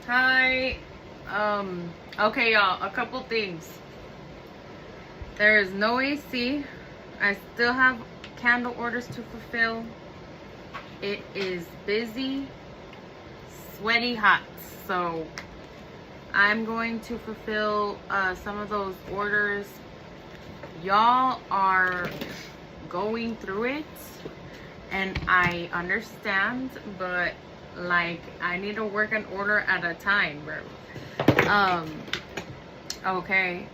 Hi. Okay, y'all, a couple things. There is no AC. I still have candle orders to fulfill. It is busy, sweaty, hot. So I'm going to fulfill some of those orders. Y'all are going through it, and I understand, but like I need to work an order at a time, bro. Okay,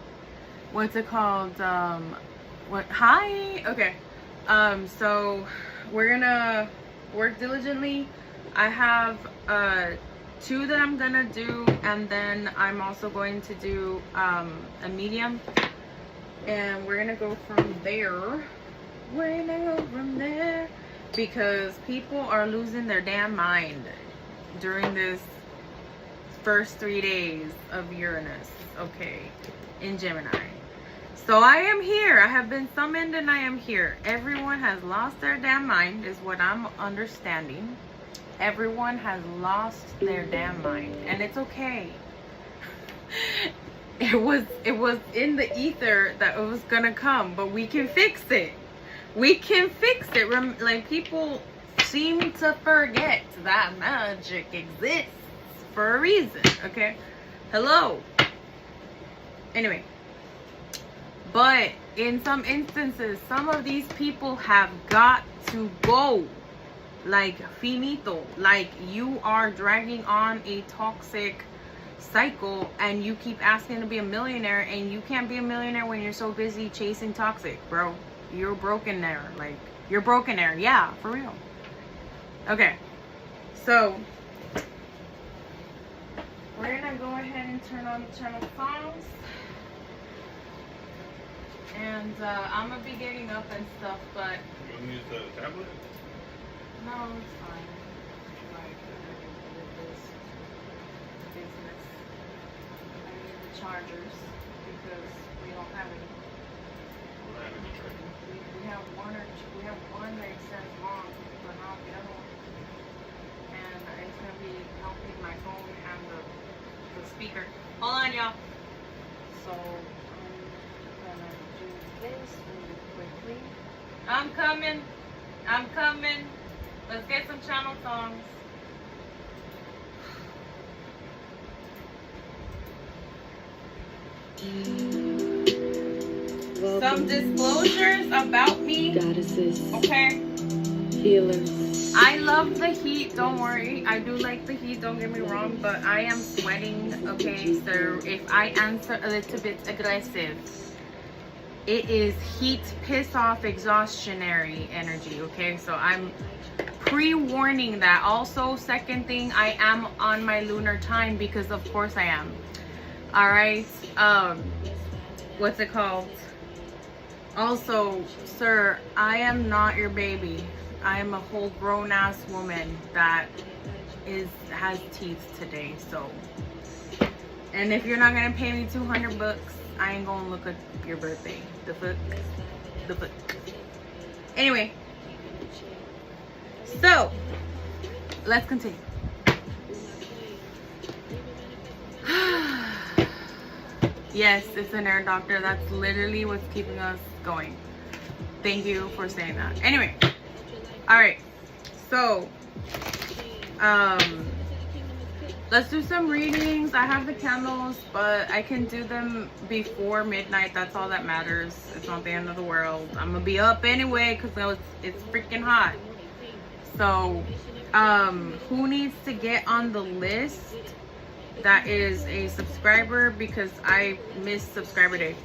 what's it called? Hi. Okay. So we're gonna work diligently. I have 2 that I'm gonna do, and then I'm also going to do a medium, and we're gonna go from there. We're gonna go from there because people are losing their damn mind during this first 3 days of Uranus, okay, in Gemini. So I am here. I have been summoned and I am here. Everyone has lost their damn mind is what I'm understanding. Everyone has lost their damn mind, and it's okay. It was in the ether that it was gonna come, but we can fix it. We can fix it. Like, people seem to forget that magic exists for a reason, okay? Hello. Anyway, but in some instances, some of these people have got to go. Like, finito. Like, you are dragging on a toxic cycle and you keep asking to be a millionaire, and you can't be a millionaire when you're so busy chasing toxic, bro. You're broken there. Like, you're broken there. Yeah, for real. Okay, so we're gonna go ahead and turn on the channel songs, and I'm gonna be getting up and stuff, but You want to use the tablet? no, it's fine. Like, this business. I need the chargers because we don't have any. We have one or two. We have one that extends long, but not the other one. And it's gonna be helping my phone and the speaker. Hold on, y'all. So I'm gonna do this really quickly. I'm coming. I'm coming. Let's get some channel songs. Some disclosures about me. Goddesses, Okay. healers. I love the heat, don't worry. I do like the heat, don't get me wrong, but I am sweating, okay? So if I answer a little bit aggressive, it is heat, piss off, exhaustionary energy, okay? So I'm pre-warning that. Also, second thing, I am on my lunar time because of course I am. All right. What's it called? Also, sir, I am not your baby. I am a whole grown-ass woman that has teeth today. So, and if you're not gonna pay me $200, I ain't gonna look at your birthday. The fuck. Anyway, so let's continue. Yes, it's an air doctor. That's literally what's keeping us going. Thank you for saying that. Anyway, all right. So, let's do some readings. I have the candles, but I can do them before midnight. That's all that matters. It's not the end of the world. I'm gonna be up anyway because it's freaking hot. So, who needs to get on the list that is a subscriber, because I missed subscriber day?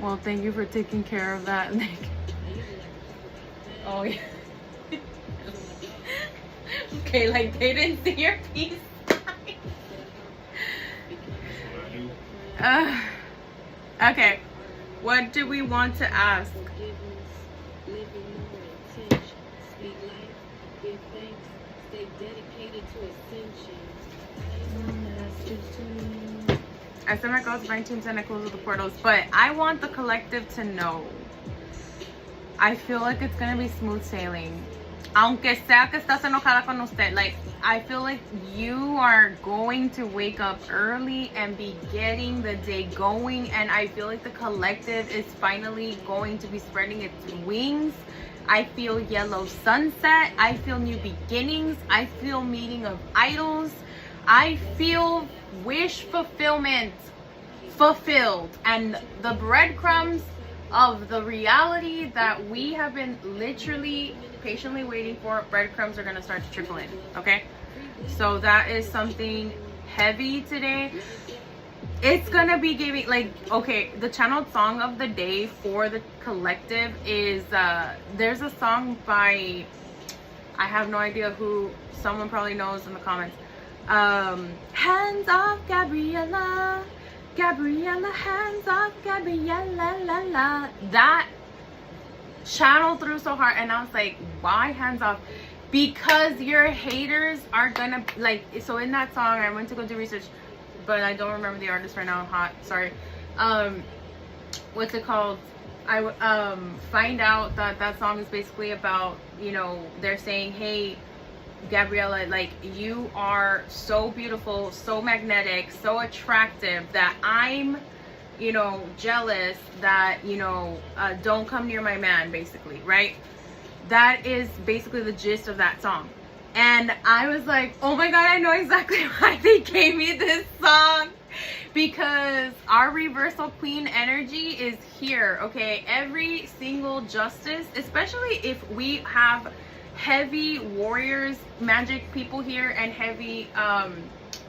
Well, thank you for taking care of that. Oh yeah. Okay, like they didn't see your piece. Okay, what do we want to ask? I send my calls, 19 and I close with the portals, but I want the collective to know. I feel like it's gonna be smooth sailing. Aunque sea que estás enojada con usted, like, I feel like you are going to wake up early and be getting the day going, and I feel like the collective is finally going to be spreading its wings. I feel yellow sunset. I feel new beginnings. I feel meeting of idols. I feel wish fulfillment fulfilled, and the breadcrumbs of the reality that we have been literally patiently waiting for, breadcrumbs are going to start to trickle in. Okay, so that is something heavy today. It's gonna be giving, like, okay, the channeled song of the day for the collective is there's a song by, I have no idea who, someone probably knows in the comments. Hands off Gabriella, Gabriella, hands off Gabriella, la la. That channeled through so hard, and I was like, why hands off? Because your haters are gonna, like, so in that song, I went to go do research, but I don't remember the artist right now. Hot, sorry. What's it called? I find out that that song is basically about, you know, they're saying, hey, Gabriella, like, you are so beautiful, so magnetic, so attractive that I'm, you know, jealous that, you know, don't come near my man, basically, right? That is basically the gist of that song. And I was like, oh my God, I know exactly why they gave me this song. Because our reversal queen energy is here, okay? Every single justice, especially if we have heavy warriors, magic people here, and heavy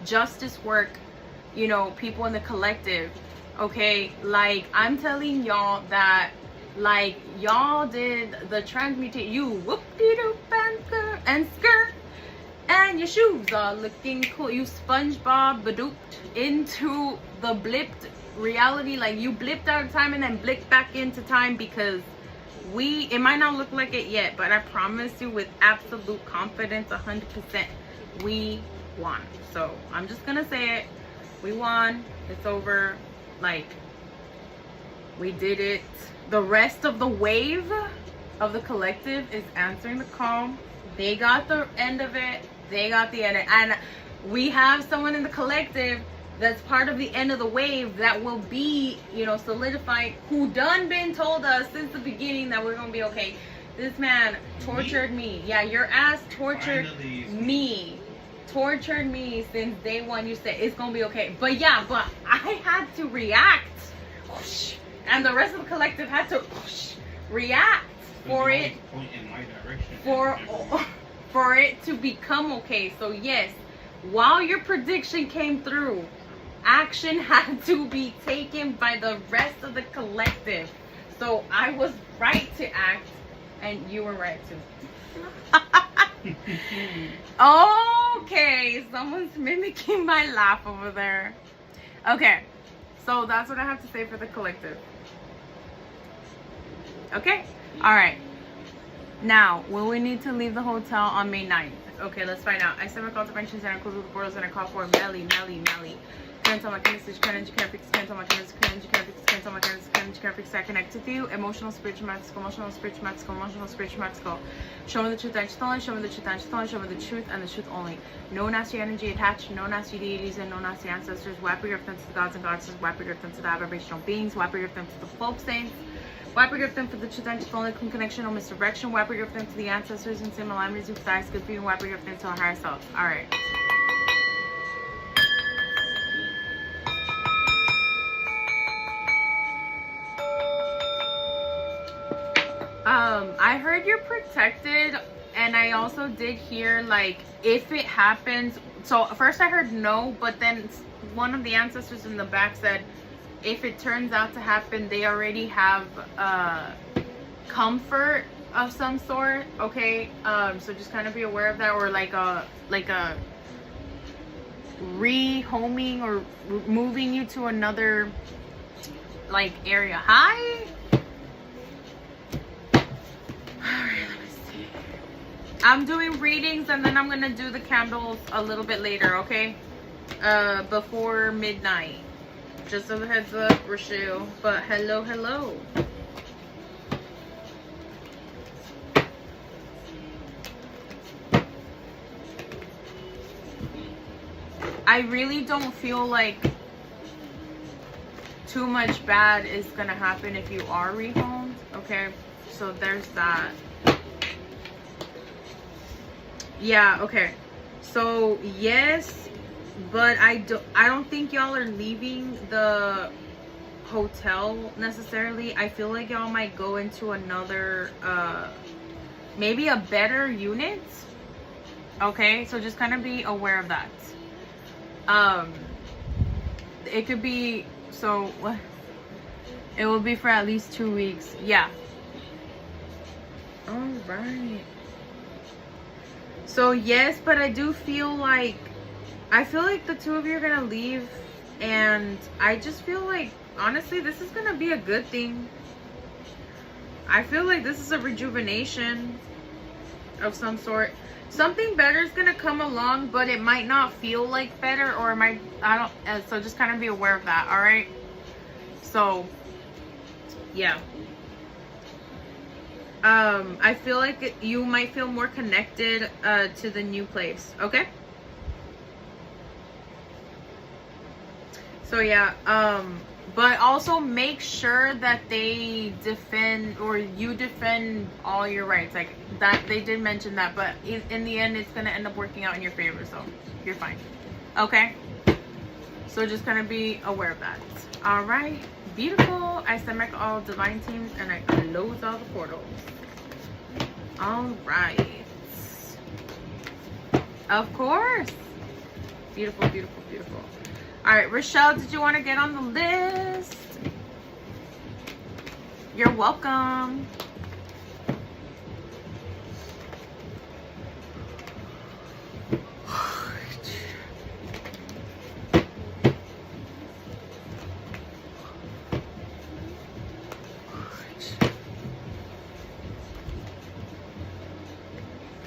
justice work, you know, people in the collective, okay? Like, I'm telling y'all that, like, y'all did the transmutate, you whoop-de-doop and skirt, and your shoes are looking cool. You SpongeBob badooped into the blipped reality. Like, you blipped out of time and then blipped back into time, because it might not look like it yet, but I promise you with absolute confidence, 100%, we won. So I'm just gonna say it. We won. It's over. Like, we did it. The rest of the wave of the collective is answering the call. They got the end of it. They got the end of it. And we have someone in the collective that's part of the end of the wave that will be, you know, solidified, who done been told us since the beginning that we're gonna be okay. This man tortured me. Yeah, your ass tortured me. Tortured me since day one. You said it's gonna be okay. But yeah, but I had to react. And the rest of the collective had to react for it, for it to become okay. So yes, while your prediction came through, action had to be taken by the rest of the collective. So I was right to act, and you were right too. Okay, someone's mimicking my laugh over there. Okay, so that's what I have to say for the collective. Okay, all right. Now, will we need to leave the hotel on May 9th? Okay, let's find out. I send my call to mentions and I close with the portals and I call for Melly. Cancel my kindness, you can't fix, cancel my kindness, you can't fix, cancel my kindness, you can't fix. I connect with you. Emotional, spiritual, magical, emotional, spiritual, magical, emotional, spiritual, magical. Show me the truth and stolen, show me the truth and stolen, show me the truth and the truth only. No nasty energy attached, no nasty deities and no nasty ancestors. Wipe your offense to the gods and goddesses, wipe your offense to the vibrational beings, wipe your offense to the folk saints. Wipe your them for the truth and only connection or misdirection. Wipe your them to the ancestors and similar alignments with thighs, good for you. Wipe your them to our higher self. Alright. I heard you're protected, and I also did hear, like, if it happens. So first I heard no, but then one of the ancestors in the back said, if it turns out to happen, they already have comfort of some sort. Okay, so just kind of be aware of that, or like a rehoming or moving you to another like area. Hi. Alright, let me see. I'm doing readings and then I'm gonna do the candles a little bit later. Okay, before midnight. Just as a heads up, Rochelle. But hello. I really don't feel like too much bad is gonna happen if you are rehomed. Okay, so there's that. Yeah, okay. So yes, but I don't think y'all are leaving the hotel necessarily. I feel like y'all might go into another maybe a better unit. Okay, so just kind of be aware of that. It could be, so it will be for at least 2 weeks. Yeah. All right. So yes, but I do feel like the two of you are gonna leave, and I just feel like honestly this is gonna be a good thing. I feel like this is a rejuvenation of some sort. Something better is gonna come along, but it might not feel like better, or it might, so just kind of be aware of that. All right, so yeah. I feel like you might feel more connected to the new place. Okay, so yeah, but also make sure that they defend, or you defend all your rights. Like that, they did mention that, but in the end it's gonna end up working out in your favor, so you're fine. Okay, so just kind of be aware of that. All right, beautiful. I send back all divine teams and I close all the portals. All right, of course. Beautiful, beautiful, beautiful. All right, Rochelle, did you want to get on the list? You're welcome.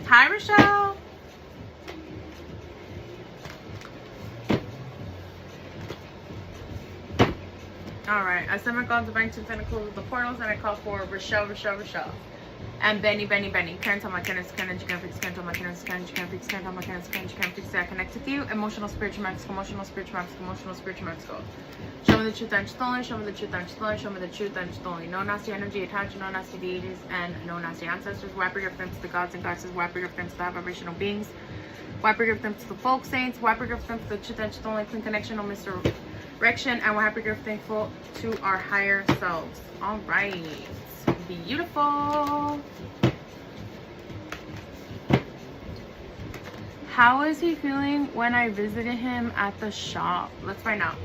Hi, Rochelle. All right, I send my God divine to tentacles of the portals, and I call for Rochelle, and Benny. Can't tell my Kenneth, can't fix, can't tell my Kenneth, can't fix, can't tell my Kenneth, can't fix. I connect with you. Emotional, spiritual, Mexico, emotional, spiritual, Mexico. Show me the truth and stolen. Show me the truth and stolen. Show me the truth and stolen. No nasty energy attached, no nasty deities, and no nasty ancestors. Wipe your them to the gods and goddesses. Wipe your them to the vibrational beings. Wipe your them to the folk saints. Wipe your them to the truth and stolen. Clean connection, no misdirection, and we're happy, thankful to our higher selves. All right, beautiful. How is he feeling when I visited him at the shop? Let's find out.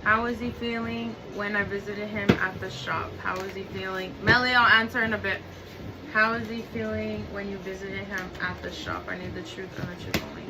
How is he feeling when I visited him at the shop? How is he feeling? Melly, I'll answer in a bit. How is he feeling when you visited him at the shop? I need the truth and the truth only.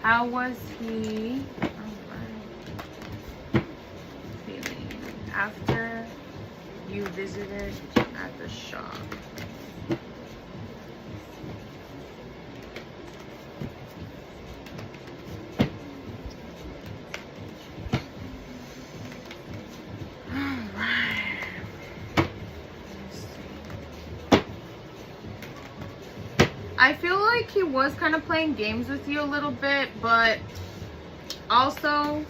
How was he feeling after you visited at the shop? I feel like he was kind of playing games with you a little bit, but also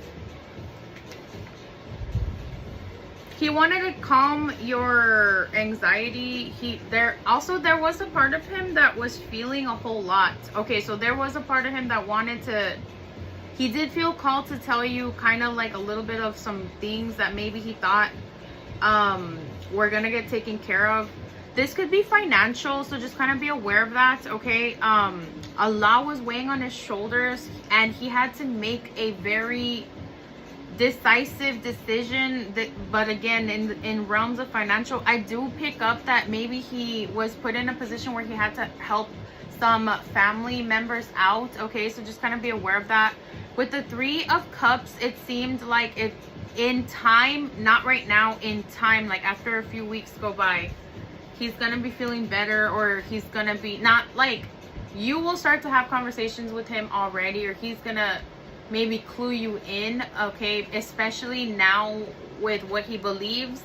he wanted to calm your anxiety. There was a part of him that was feeling a whole lot. Okay, so there was a part of him that wanted to, he did feel called to tell you kind of like a little bit of some things that maybe he thought were gonna get taken care of. This could be financial, so just kind of be aware of that, okay? A lot was weighing on his shoulders, and he had to make a very decisive decision. But again, in realms of financial, I do pick up that maybe he was put in a position where he had to help some family members out. Okay, so just kind of be aware of that. With the Three of Cups, it seemed like it in time, not right now, in time, like after a few weeks go by, he's gonna be feeling better, or he's gonna be not like, you will start to have conversations with him already, or he's gonna maybe clue you in, okay, especially now with what he believes.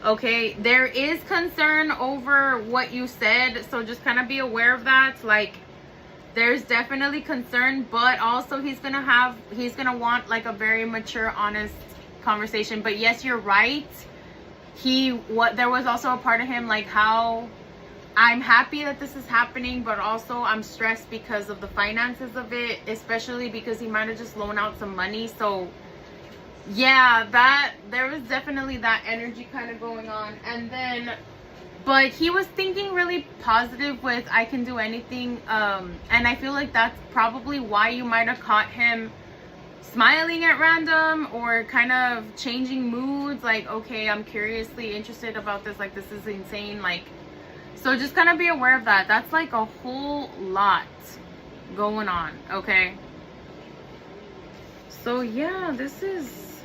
Okay, there is concern over what you said, so just kind of be aware of that. Like, there's definitely concern, but also he's gonna want like a very mature, honest conversation. But yes, you're right. There was also a part of him like, how I'm happy that this is happening, but also I'm stressed because of the finances of it, especially because he might have just loaned out some money. So yeah, that there was definitely that energy kind of going on. And then, but he was thinking really positive with I can do anything, and I feel like that's probably why you might have caught him smiling at random, or kind of changing moods, like, okay, I'm curiously interested about this, like, this is insane, like, so just kind of be aware of that. That's like a whole lot going on, okay? So yeah, this is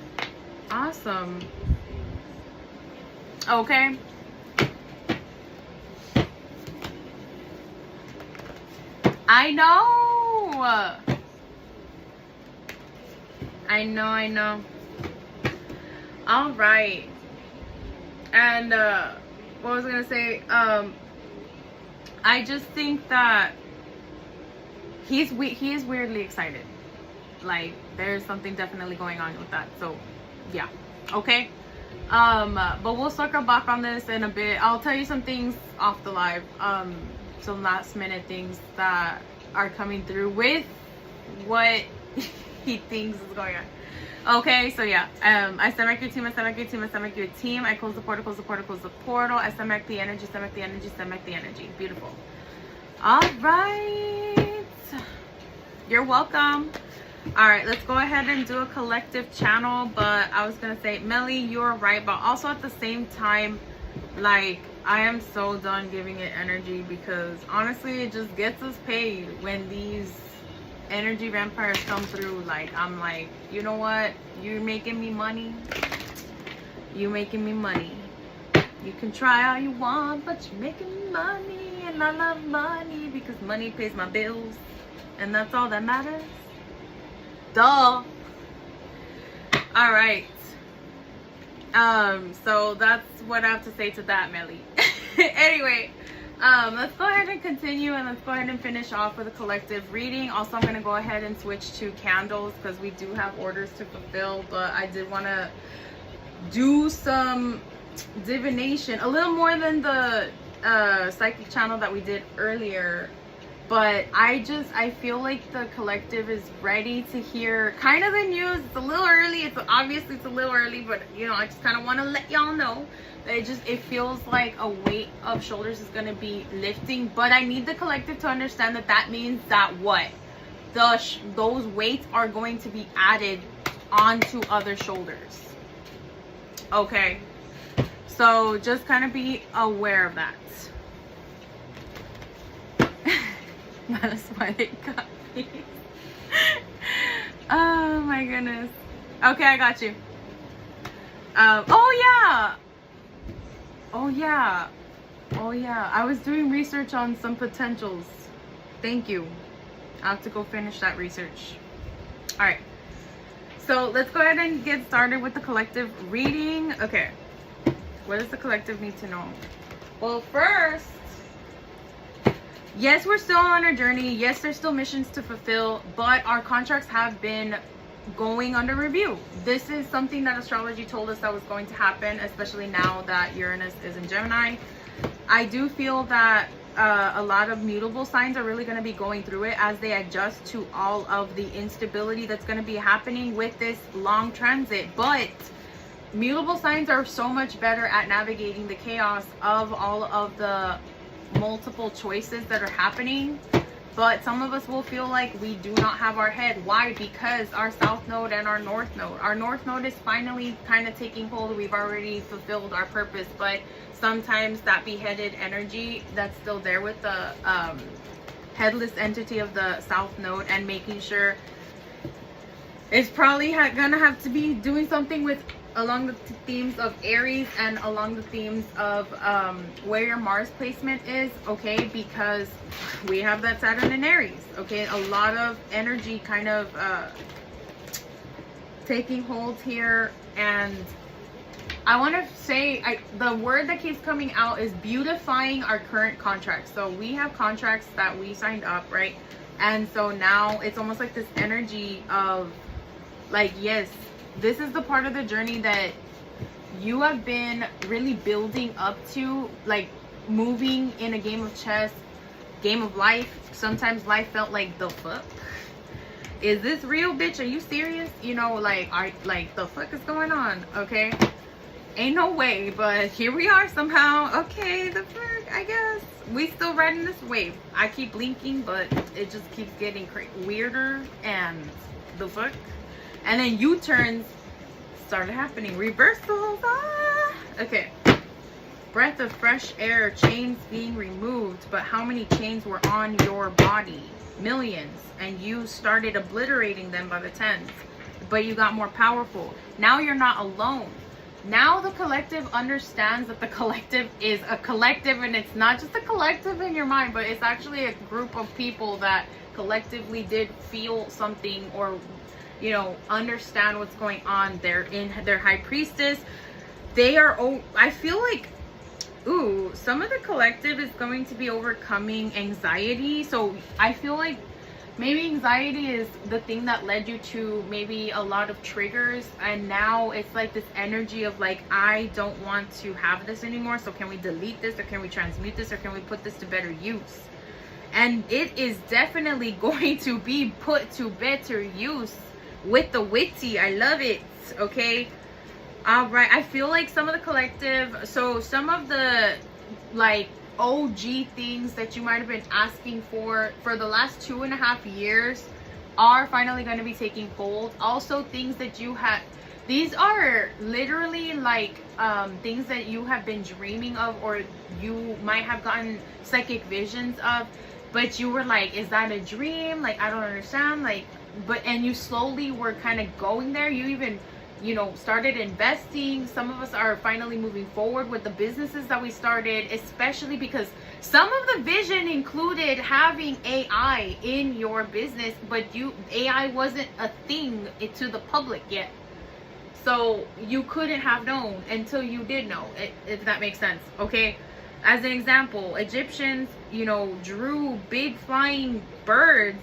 awesome. Okay. I know. All right. And what was I gonna say? I just think that he is weirdly excited. Like, there's something definitely going on with that. So yeah, okay. But we'll circle back on this in a bit. I'll tell you some things off the live. Some last minute things that are coming through with what he thinks is going on. Okay, so yeah, I stomach your team, I stomach your team, I stomach your team. I close the portal, close the portal, close the portal. I stomach the energy, stomach the energy, stomach the energy. Beautiful. All right. You're welcome. All right, let's go ahead and do a collective channel. But I was going to say, Melly, you're right. But also at the same time, like, I am so done giving it energy, because honestly, it just gets us paid when these energy vampires come through. Like, I'm like, you know what, you're making me money, you making me money. You can try all you want, but you're making me money, and I love money because money pays my bills, and that's all that matters. Duh. All right. So that's what I have to say to that, Melly. Anyway, let's go ahead and continue, and let's go ahead and finish off with a collective reading. Also, I'm going to go ahead and switch to candles, because we do have orders to fulfill, but I did want to do some divination, a little more than the psychic channel that we did earlier. But I feel like the collective is ready to hear kind of the news. It's a little early. It's a little early, but you know, I just kind of want to let y'all know that it feels like a weight of shoulders is going to be lifting. But I need the collective to understand that means that those weights are going to be added onto other shoulders. Okay. So just kind of be aware of that. That's why they got me. Oh my goodness. Okay, I got you. Oh yeah. I was doing research on some potentials. Thank you. I have to go finish that research. All right. So let's go ahead and get started with the collective reading. Okay. What does the collective need to know? Well, first, yes, we're still on our journey. Yes, there's still missions to fulfill, but our contracts have been going under review. This is something that astrology told us that was going to happen, especially now that Uranus is in Gemini. I do feel that a lot of mutable signs are really going to be going through it as they adjust to all of the instability that's going to be happening with this long transit. But mutable signs are so much better at navigating the chaos of all of the multiple choices that are happening. But some of us will feel like we do not have our head. Why? Because our south node and our north node is finally kind of taking hold. We've already fulfilled our purpose, but sometimes that beheaded energy that's still there with the headless entity of the South Node, and making sure it's probably gonna have to be doing something with along the themes of Aries and along the themes of where your Mars placement is, okay? Because we have that Saturn in Aries, okay? A lot of energy kind of taking hold here. And I want to say, the word that keeps coming out is beautifying our current contracts. So we have contracts that we signed up, right? And so now it's almost like this energy of like, yes, this is the part of the journey that you have been really building up to, like moving in a game of chess, game of life. Sometimes life felt like, the fuck? Is this real, bitch? Are you serious? You know, like, the fuck is going on? Okay. Ain't no way, but here we are somehow. Okay, the fuck, I guess. We still riding this wave. I keep blinking, but it just keeps getting weirder, and the fuck. And then U-turns started happening. Reversals. Ah! Okay. Breath of fresh air. Chains being removed. But how many chains were on your body? Millions. And you started obliterating them by the tens. But you got more powerful. Now you're not alone. Now the collective understands that the collective is a collective, and it's not just a collective in your mind, but it's actually a group of people that collectively did feel something, or you know, understand what's going on. They're in their high priestess. They are, I feel like, ooh, some of the collective is going to be overcoming anxiety. So I feel like maybe anxiety is the thing that led you to maybe a lot of triggers, and now it's like this energy of like, I don't want to have this anymore, so can we delete this, or can we transmute this, or can we put this to better use? And it is definitely going to be put to better use with the witty. I love it. Okay. All right. I feel like some of the collective, so some of the like OG things that you might have been asking for the last 2.5 years are finally going to be taking hold. Also things that you had, these are literally like things that you have been dreaming of, or you might have gotten psychic visions of, but you were like, is that a dream? Like, I don't understand. Like, but, and you slowly were kind of going there. You even, you know, started investing. Some of us are finally moving forward with the businesses that we started, especially because some of the vision included having AI in your business, but AI wasn't a thing to the public yet. So you couldn't have known until you did know, if that makes sense. Okay. As an example, Egyptians, you know, drew big flying birds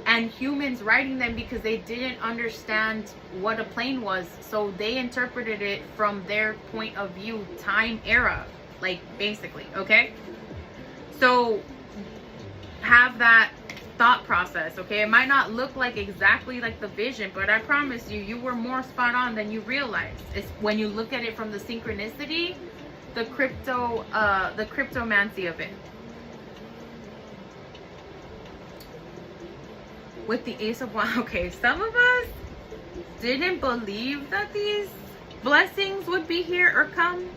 and humans riding them because they didn't understand what a plane was. So they interpreted it from their point of view, time era, like basically, okay? So have that thought process, okay? It might not look like exactly like the vision, but I promise you, you were more spot on than you realized. It's when you look at it from the synchronicity, the cryptomancy of it. With the Ace of Wands, okay, some of us didn't believe that these blessings would be here or come,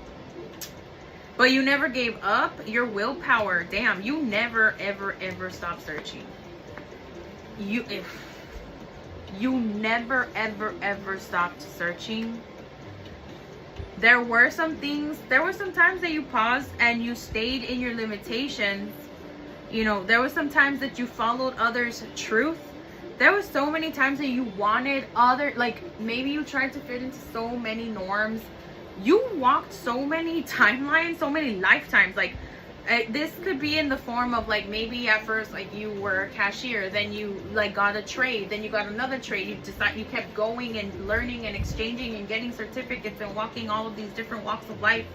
but you never gave up. Your willpower, damn, you never ever stopped searching. You never ever stopped searching. There were some things, there were some times that you paused and you stayed in your limitations. You know, there were some times that you followed others' truth. There was so many times that you wanted other, like maybe you tried to fit into so many norms. You walked so many timelines, so many lifetimes. Like this could be in the form of like, maybe at first like you were a cashier, then you like got a trade, then you got another trade. You kept going and learning and exchanging and getting certificates and walking all of these different walks of life.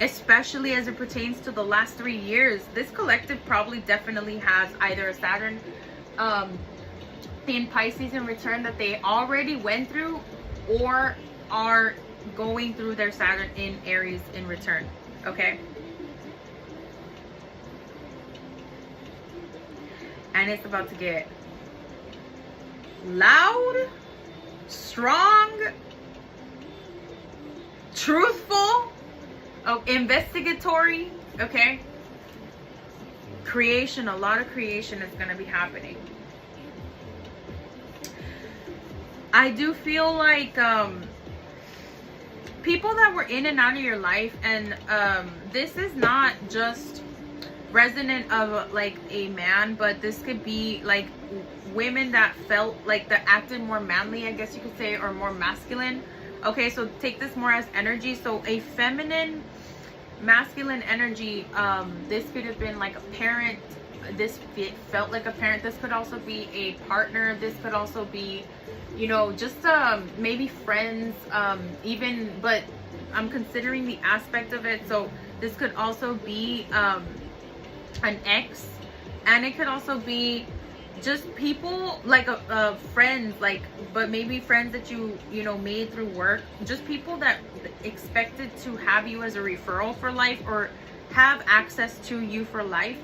Especially as it pertains to the last 3 years, this collective probably definitely has either a Saturn in Pisces in return that they already went through, or are going through their Saturn in Aries in return. Okay. And it's about to get loud, strong, truthful, investigatory. Okay. creation, a lot of creation is going to be happening. I do feel like people that were in and out of your life, and this is not just resonant of like a man, but this could be like women that felt like that acted more manly, I guess you could say, or more masculine. Okay, so take this more as energy. So a feminine, masculine energy, this could have been like a parent, this felt like a parent, this could also be a partner, this could also be, you know, just maybe friends, even, but I'm considering the aspect of it. So this could also be an ex, and it could also be just people like friends, like, but maybe friends that you know made through work, just people that expected to have you as a referral for life or have access to you for life.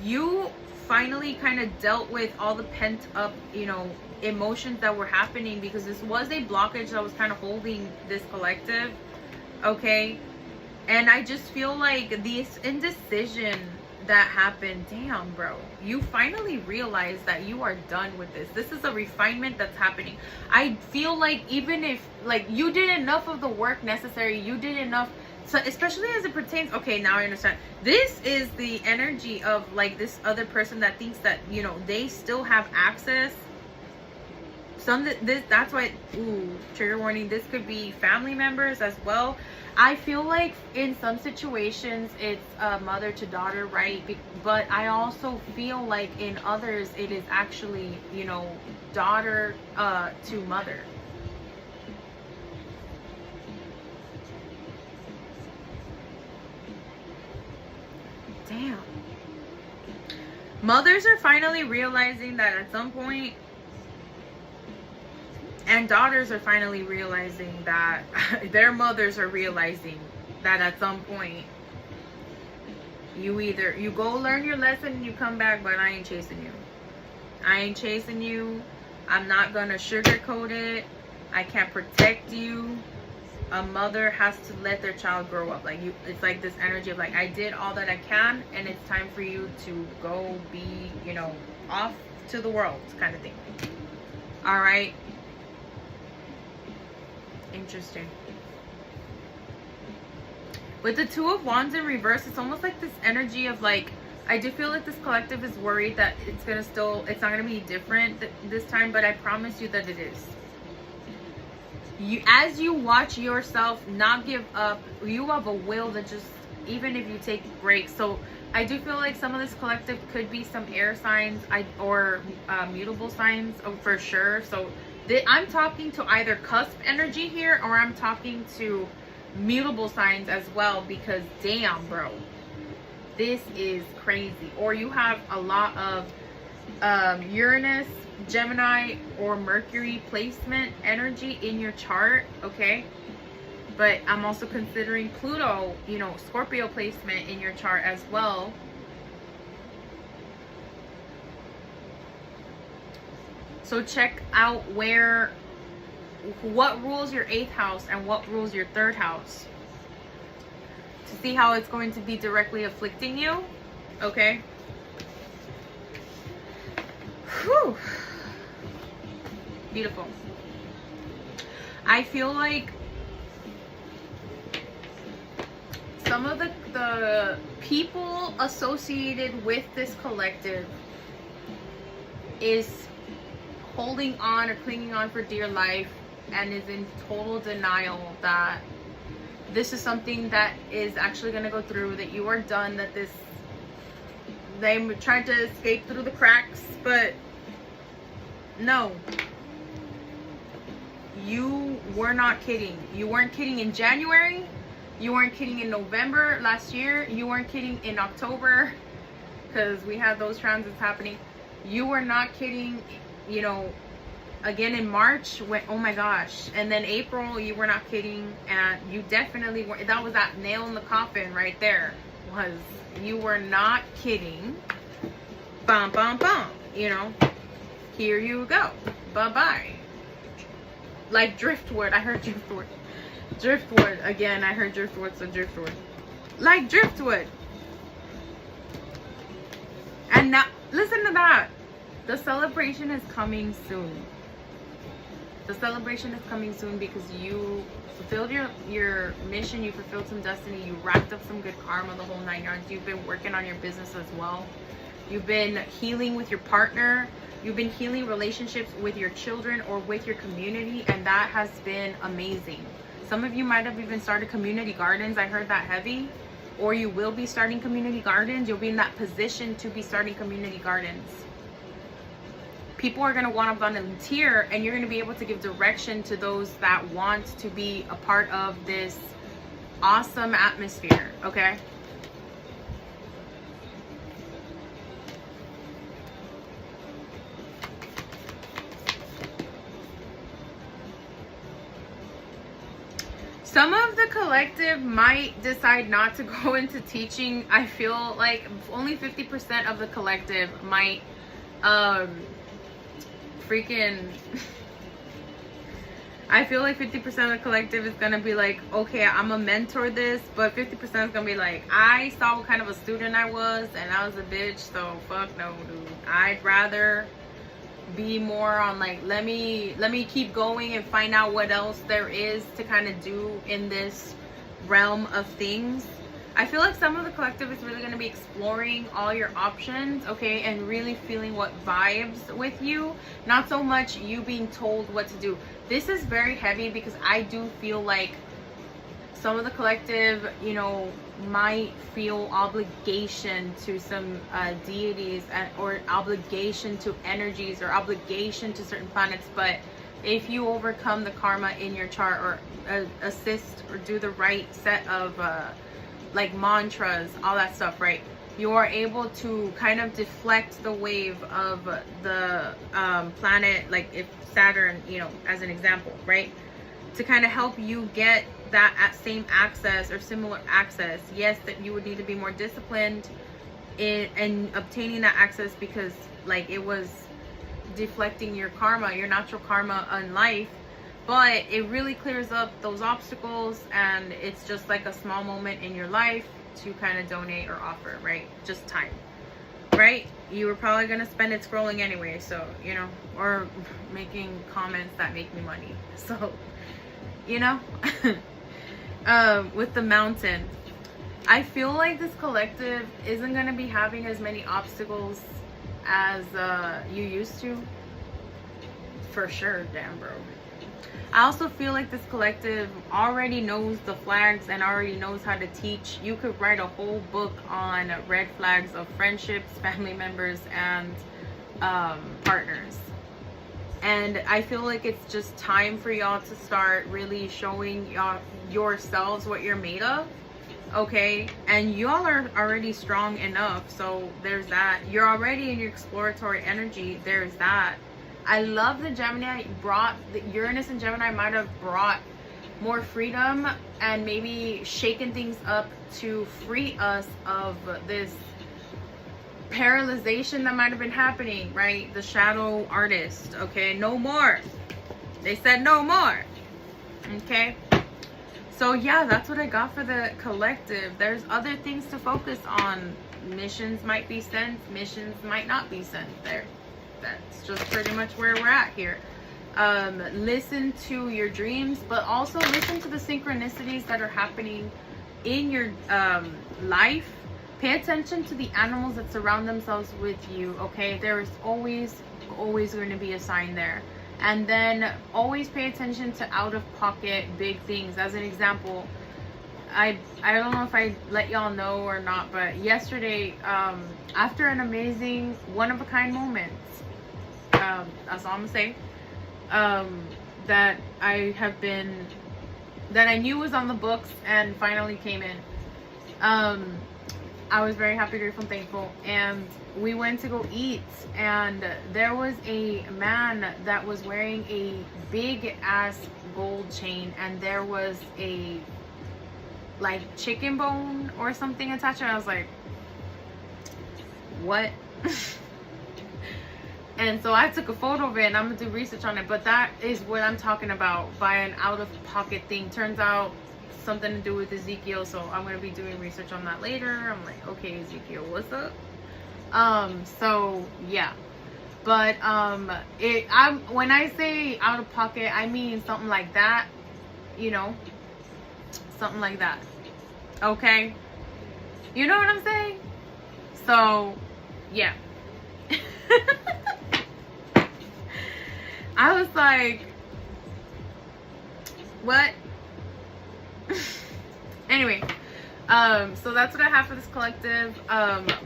You finally kind of dealt with all the pent up, you know, emotions that were happening, because this was a blockage that was kind of holding this collective. Okay, and I just feel like this indecision that happened, damn bro, you finally realize that you are done with this. This is a refinement that's happening. I feel like even if like you did enough of the work necessary, you did enough, so especially as it pertains, okay, now I understand. This is the energy of like this other person that thinks that, you know, they still have access. That's why, ooh, trigger warning, this could be family members as well. I feel like in some situations it's mother to daughter, right? But I also feel like in others it is actually, you know, daughter to mother. Damn. Mothers are finally realizing that at some point, and daughters are finally realizing that their mothers are realizing that at some point you go learn your lesson and you come back, but I ain't chasing you. I ain't chasing you. I'm not gonna sugarcoat it. I can't protect you. A mother has to let their child grow up. Like you, it's like this energy of like, I did all that I can and it's time for you to go be, you know, off to the world kind of thing. All right. Interesting. With the Two of Wands in reverse, it's almost like this energy of like, I do feel like this collective is worried that it's not gonna be different this time, but I promise you that it is. You, as you watch yourself not give up, you have a will that just, even if you take breaks. So I do feel like some of this collective could be some air signs, or mutable signs, for sure. So I'm talking to either cusp energy here, or I'm talking to mutable signs as well, because damn bro, this is crazy. Or you have a lot of Uranus, Gemini, or Mercury placement energy in your chart. Okay, but I'm also considering Pluto, you know, Scorpio placement in your chart as well. So check out what rules your 8th house and what rules your 3rd house, to see how it's going to be directly afflicting you. Okay. Whew. Beautiful. I feel like some of the people associated with this collective is holding on or clinging on for dear life and is in total denial that this is something that is actually going to go through, that you are done, that they tried to escape through the cracks, but no, you were not kidding. You weren't kidding in January, you weren't kidding in November last year, you weren't kidding in October, because we had those transits happening. You were not kidding, you know, again in March, when, oh my gosh, and then April, you were not kidding, and you definitely were. That was that nail in the coffin right there, was you were not kidding. Bum bum bum, you know, here you go, bye-bye. Like driftwood, I heard driftwood again, I heard driftwood, so driftwood, like driftwood. listen to that. The celebration is coming soon. The celebration is coming soon because you fulfilled your mission, you fulfilled some destiny, you racked up some good karma, the whole 9 yards. You've been working on your business as well. You've been healing with your partner. You've been healing relationships with your children or with your community, and that has been amazing. Some of you might have even started community gardens. I heard that heavy. Or you will be starting community gardens. You'll be in that position to be starting community gardens. People are going to want to volunteer, and you're going to be able to give direction to those that want to be a part of this awesome atmosphere, okay? Some of the collective might decide not to go into teaching. I feel like only 50% of the collective might I feel like 50% of the collective is gonna be like, okay, I'm gonna mentor this, but 50% is gonna be like, I saw what kind of a student I was, and I was a bitch, so fuck no, dude. I'd rather be more on like, let me keep going and find out what else there is to kind of do in this realm of things. I feel like some of the collective is really going to be exploring all your options, okay, and really feeling what vibes with you, not so much you being told what to do. This is very heavy because I do feel like some of the collective, you know, might feel obligation to some deities or obligation to energies or obligation to certain planets. But if you overcome the karma in your chart or assist or do the right set of like mantras, all that stuff, right, you are able to kind of deflect the wave of the planet, like if Saturn, you know, as an example, right, to kind of help you get that same access or similar access. Yes, that you would need to be more disciplined in obtaining that access because like it was deflecting your karma, your natural karma on life, but it really clears up those obstacles, and it's just like a small moment in your life to kind of donate or offer, right? Just time, right? You were probably going to spend it scrolling anyway, so, you know, or making comments that make me money, so, you know. With the mountain, I feel like this collective isn't going to be having as many obstacles as you used to, for sure. Damn, bro. I also feel like this collective already knows the flags and already knows how to teach. You could write a whole book on red flags of friendships, family members, and partners. And I feel like it's just time for y'all to start really showing yourselves what you're made of, okay? And y'all are already strong enough, so there's that. You're already in your exploratory energy, there's that. I love the Gemini brought, the Uranus and Gemini might have brought more freedom and maybe shaken things up to free us of this paralyzation that might have been happening, right? The shadow artist, okay? No more. They said no more, okay? So yeah, that's what I got for the collective. There's other things to focus on. Missions might be sent, missions might not be sent. There, that's just pretty much where we're at here. Listen to your dreams, but also listen to the synchronicities that are happening in your life. Pay attention to the animals that surround themselves with you, okay? There is always going to be a sign there. And then always pay attention to out-of-pocket big things. As an example, I don't know if I let y'all know or not, but yesterday, after an amazing one-of-a-kind moment, that's all I'm gonna say, that I knew was on the books and finally came in. I was very happy, grateful, and thankful, and we went to go eat, and there was a man that was wearing a big ass gold chain, and there was a like chicken bone or something attached, and I was like, what? And so I took a photo of it, and I'm gonna do research on it, but that is what I'm talking about by an out-of-pocket thing. Turns out something to do with Ezekiel, so I'm going to be doing research on that later. I'm like, okay, Ezekiel, what's up? So yeah. But when I say out of pocket, I mean something like that, you know, something like that. Okay, you know what I'm saying? So yeah. I was like, what? Anyway, so that's what I have for this collective.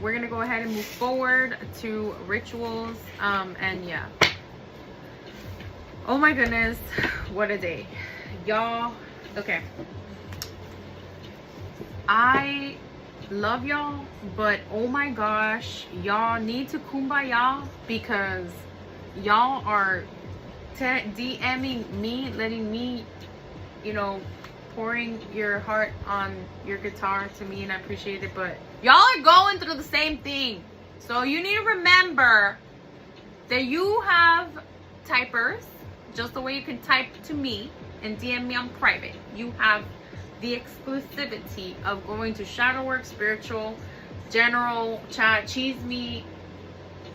We're gonna go ahead and move forward to rituals. And yeah. Oh my goodness, what a day, y'all. Okay, I love y'all, but oh my gosh, y'all need to kumbaya, because y'all are DMing me, letting me, you know, pouring your heart on your guitar to me, and I appreciate it, but y'all are going through the same thing. So you need to remember that you have typers, just the way you can type to me and DM me on private. You have the exclusivity of going to shadow work, spiritual, general chat, chisme,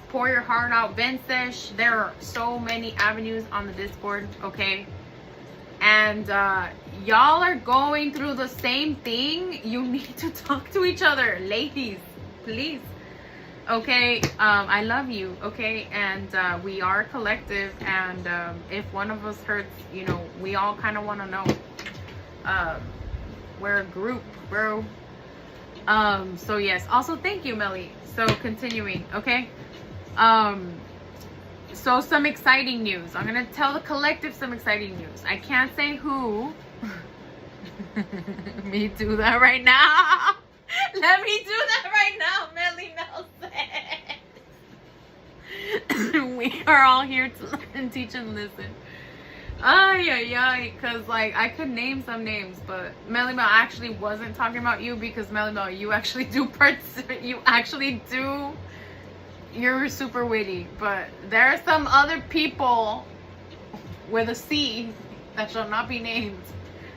pour your heart out, Vensesh. There are so many avenues on the Discord, okay? And y'all are going through the same thing. You need to talk to each other, ladies, please. Okay, I love you, okay? And we are a collective, and if one of us hurts, you know, we all kind of want to know. We're a group, bro. So yes, also thank you, Melly. So continuing, okay? So some exciting news. I'm gonna tell the collective some exciting news. I can't say who. Me do that right now. Let me do that right now, Melly Nelson. We are all here to learn, teach, and listen. Because like I could name some names, but Melly Mel actually wasn't talking about you, because Melly Mel, you actually do you're super witty, but there are some other people with a C that shall not be named,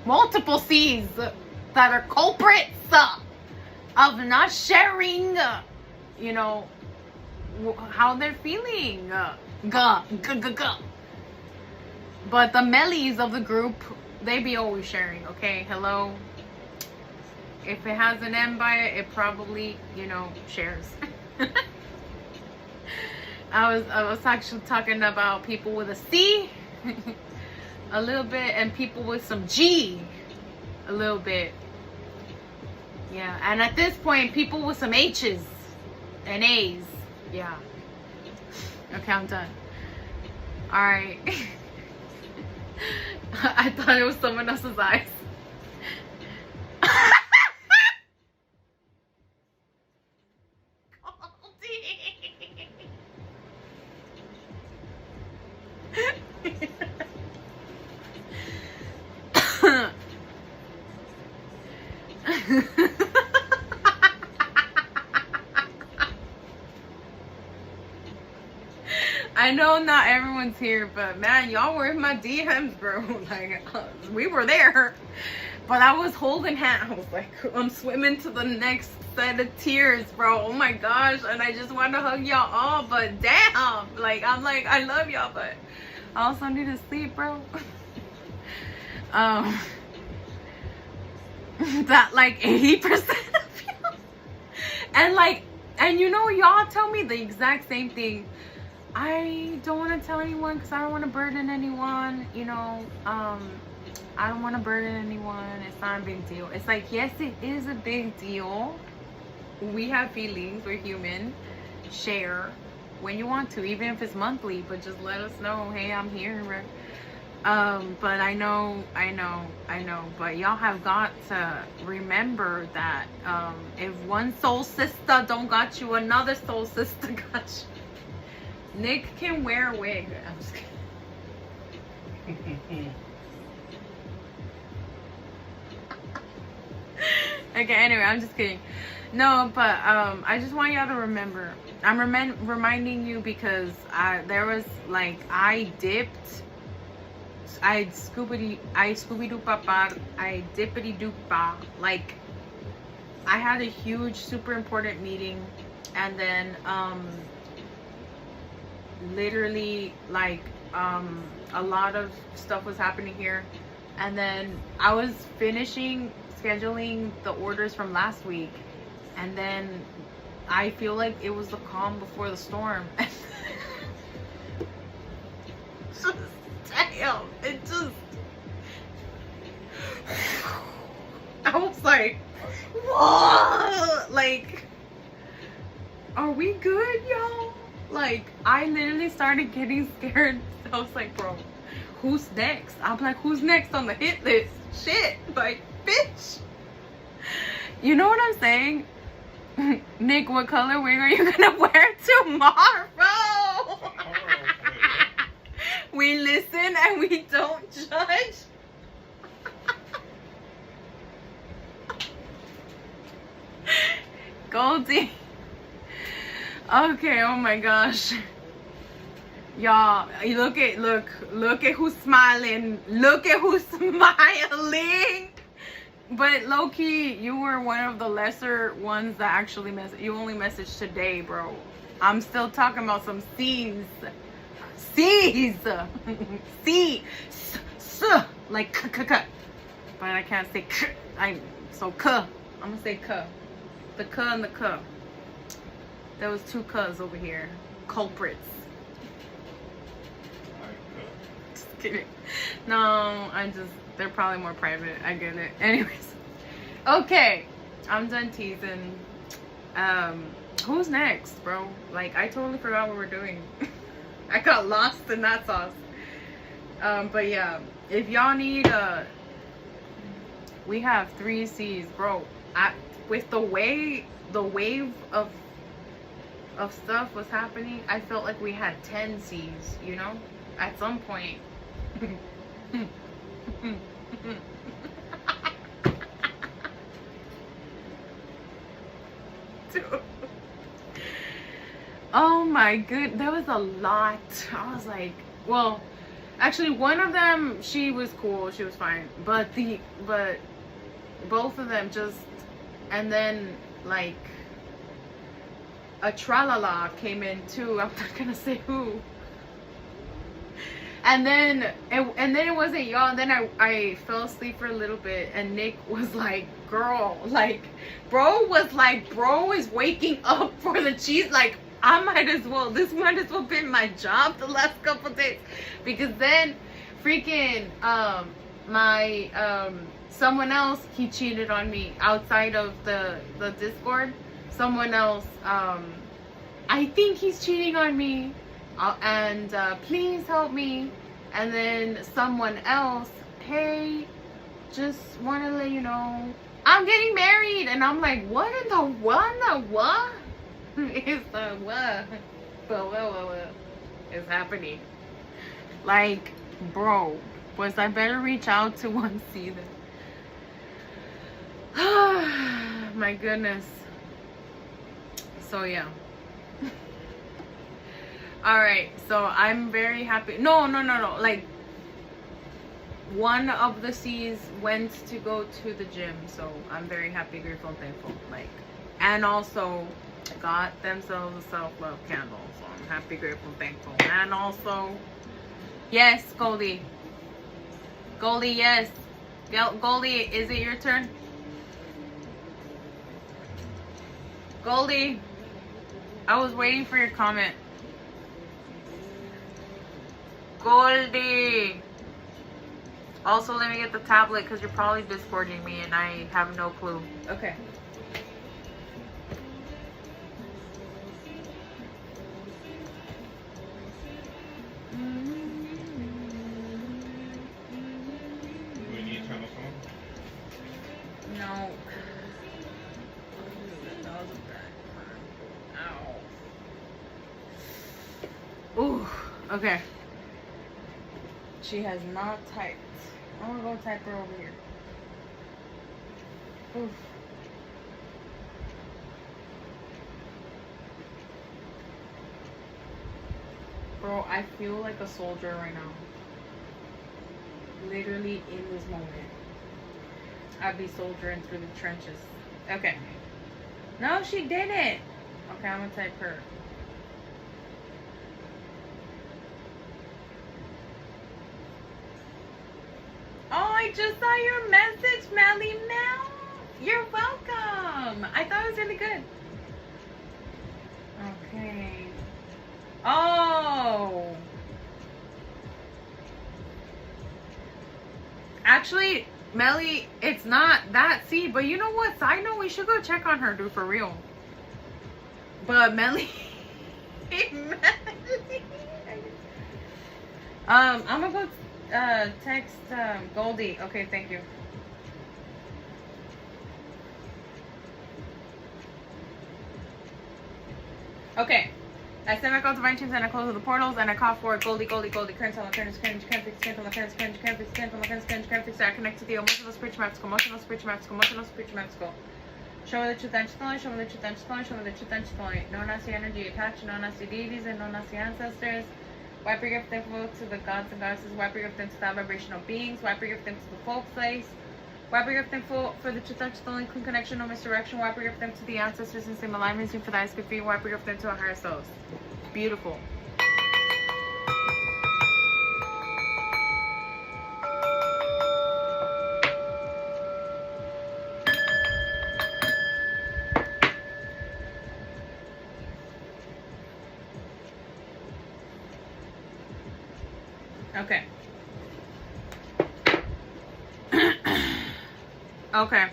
multiple C's, that are culprits of not sharing, you know, how they're feeling. But the Mellies of the group, they be always sharing, okay? Hello? If it has an M by it, it probably, you know, shares. I was actually talking about people with a C a little bit, and people with some G a little bit. Yeah, and at this point, people with some H's and A's. Yeah. Okay, I'm done. Alright. I thought it was someone else's eyes. I know not everyone's here, but man, y'all were in my DMs, bro. Like, we were there, but I was holding hands. I was like, I'm swimming to the next set of tears, bro. Oh my gosh, and I just want to hug y'all all, but damn, like, I'm like, I love y'all, but I also need to sleep, bro. That like 80% of you, and you know, y'all tell me the exact same thing. I don't want to tell anyone because I don't want to burden anyone, you know. I don't want to burden anyone. It's not a big deal. It's like, yes, it is a big deal. We have feelings. We're human. Share when you want to, even if it's monthly, but just let us know, hey, I'm here. But I know, but y'all have got to remember that if one soul sister don't got you, another soul sister got you. Nick can wear a wig. I'm just kidding. Okay, anyway, I'm just kidding. No, but I just want y'all to remember. I'm reminding you because there was like, I Scooby-Doo papa, I dippity-doo-pa. Like, I had a huge, super important meeting and then literally like a lot of stuff was happening here, and then I was finishing scheduling the orders from last week, and then I feel like it was the calm before the storm. Just damn, it just I was like, whoa, like, are we good, y'all? Like, I literally started getting scared. I was like, bro, who's next? I'm like, who's next on the hit list? Shit, like, bitch. You know what I'm saying? Nick, what color wig are you gonna wear tomorrow? We listen and we don't judge. Goldie. Okay, oh my gosh. Y'all, look at who's smiling. Look at who's smiling. But low-key, you were one of the lesser ones that actually you only messaged today, bro. I'm still talking about some C's. C's. C. S. Like k. But I can't say k. So k. I'm gonna say k. The k and the k. There was two k's over here. Culprits. Just kidding. No, they're probably more private. I get it. Anyways. Okay. I'm done teasing. Who's next, bro? Like, I totally forgot what we're doing. I got lost in that sauce. But yeah. If y'all need, we have 3 C's, bro. With the way the wave of stuff was happening, I felt like we had 10 C's, you know? At some point. Dude. Oh my good, there was a lot. I was like, well, actually one of them, she was cool, she was fine. But both of them just, and then like a tralala came in too. I'm not gonna say who. And then it wasn't y'all. And then I fell asleep for a little bit, and Nick was like, "Girl, like, bro is waking up for the cheese. Like, I might as well. This might as well been my job the last couple days, because then, freaking someone else, he cheated on me outside of the Discord. Someone else, I think he's cheating on me, and please help me. And then someone else, hey, just want to let you know I'm getting married. And I'm like, what in the what? It's the what? What is happening? Like, bro, was I better reach out to one season? My goodness. So yeah. All right, so I'm very happy. No. Like, one of the C's went to go to the gym, so I'm very happy, grateful, and thankful. Like, and also got themselves a self-love candle, so I'm happy, grateful, and thankful. And also, yes, Goldie, yes, Goldie, is it your turn? Goldie, I was waiting for your comment. Goldie. Also, let me get the tablet because you're probably discording me and I have no clue. Okay. Do we need to turn this on? No. Ow. Ooh. Okay. She has not typed. I'm gonna go type her over here. Oof. Bro, I feel like a soldier right now. Literally in this moment. I'd be soldiering through the trenches. Okay. No, she didn't. Okay, I'm gonna type her. Oh, I just saw your message, Melly Mel. You're welcome. I thought it was really good. Okay. Oh. Actually, Melly, it's not that. See, but you know what? Side note, we should go check on her, dude, for real. But Melly. Melly. I'm gonna go text Goldie. Okay, thank you. Okay. I send my call to divine teams and I close the portals and I call for Goldie, current on the current, current, fix, current on the current, fix, current on the current, fix, I connect to the emotional spiritual magical. Show me the truth and story, show me the truth and story, show me the truth and story. No nasi energy attached, no nasi deities and no nasi ancestors. Wipe your gift thankful to the gods and goddesses, wipe your gift thankful to the vibrational beings, wipe your gift thankful to the folk place. Wipe your gift thankful for the truth and story, clean connection, no misdirection. Wipe your gift thankful to the ancestors and same alignments for the highest good for you. Wipe your gift thankful to our higher selves. Beautiful. Okay. Okay.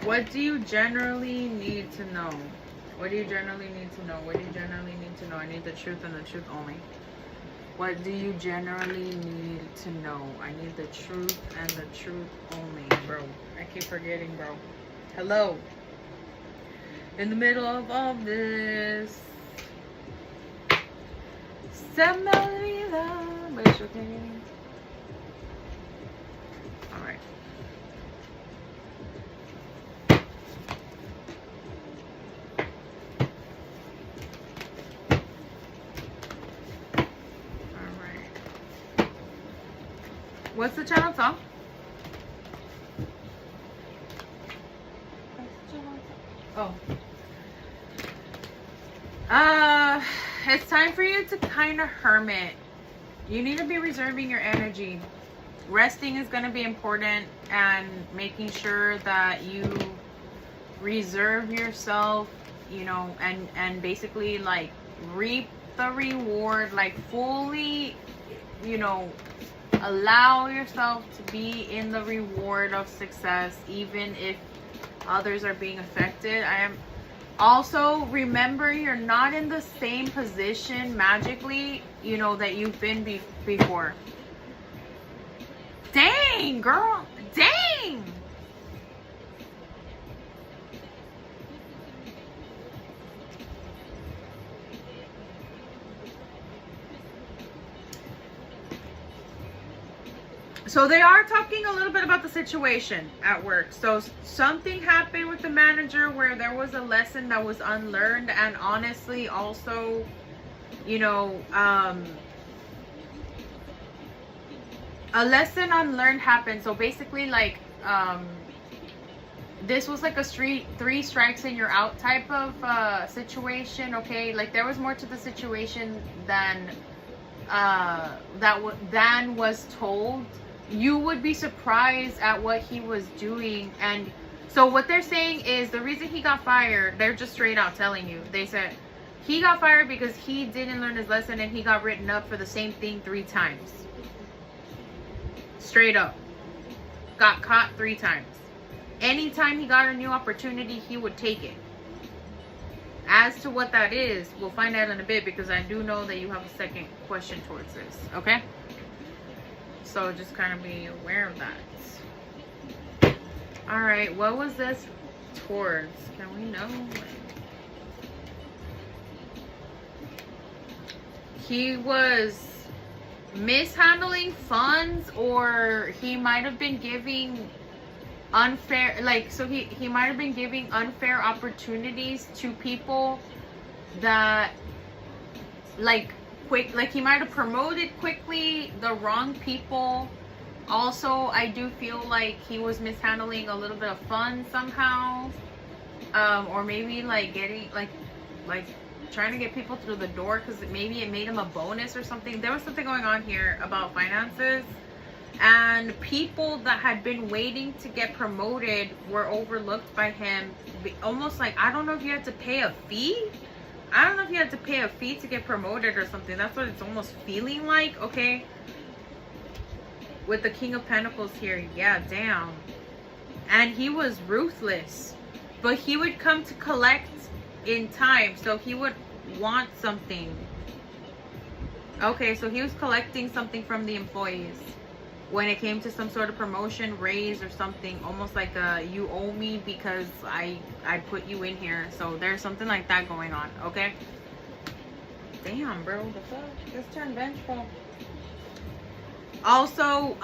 What do you generally need to know? What do you generally need to know? What do you generally need to know? I need the truth and the truth only. What do you generally need to know? I need the truth and the truth only, bro. I keep forgetting, bro. Hello. In the middle of all this. Se me olvida. But it's okay. Alright. What's the channel song? Oh. It's time for you to kind of hermit. You need to be reserving your energy. Resting is going to be important, and making sure that you reserve yourself, you know, and basically like reap the reward, like fully, you know, allow yourself to be in the reward of success, even if others are being affected. I am also, remember, you're not in the same position magically, you know, that you've been before. Dang, girl. Dang. So they are talking a little bit about the situation at work. So something happened with the manager where there was a lesson that was unlearned, and honestly also, you know, a lesson unlearned happened. So basically, like, this was like a 3 strikes and you're out type of situation. Okay, like there was more to the situation than than was told. You would be surprised at what he was doing. And so what they're saying is the reason he got fired, they're just straight out telling you. They said he got fired because he didn't learn his lesson and he got written up for the same thing 3 times. Straight up. Got caught 3 times. Anytime he got a new opportunity, he would take it. As to what that is, we'll find out in a bit, because I do know that you have a second question towards this. Okay? So just kind of be aware of that. Alright, what was this towards? Can we know? He was mishandling funds, or he might have been giving unfair, like, so he might have been giving unfair opportunities to people that, like, quick, like he might have promoted quickly the wrong people. Also, I do feel like he was mishandling a little bit of funds somehow, or maybe like getting like trying to get people through the door because maybe it made him a bonus or something. There was something going on here about finances, and people that had been waiting to get promoted were overlooked by him. Almost like, I don't know if you had to pay a fee. I don't know if you had to pay a fee to get promoted or something. That's what it's almost feeling like. Okay, with the King of Pentacles here, yeah, damn. And he was ruthless, but he would come to collect in time, so he would want something. Okay, so he was collecting something from the employees when it came to some sort of promotion, raise, or something. Almost like you owe me because I put you in here. So there's something like that going on. Okay, damn, bro, the fuck, just turned vengeful. Also,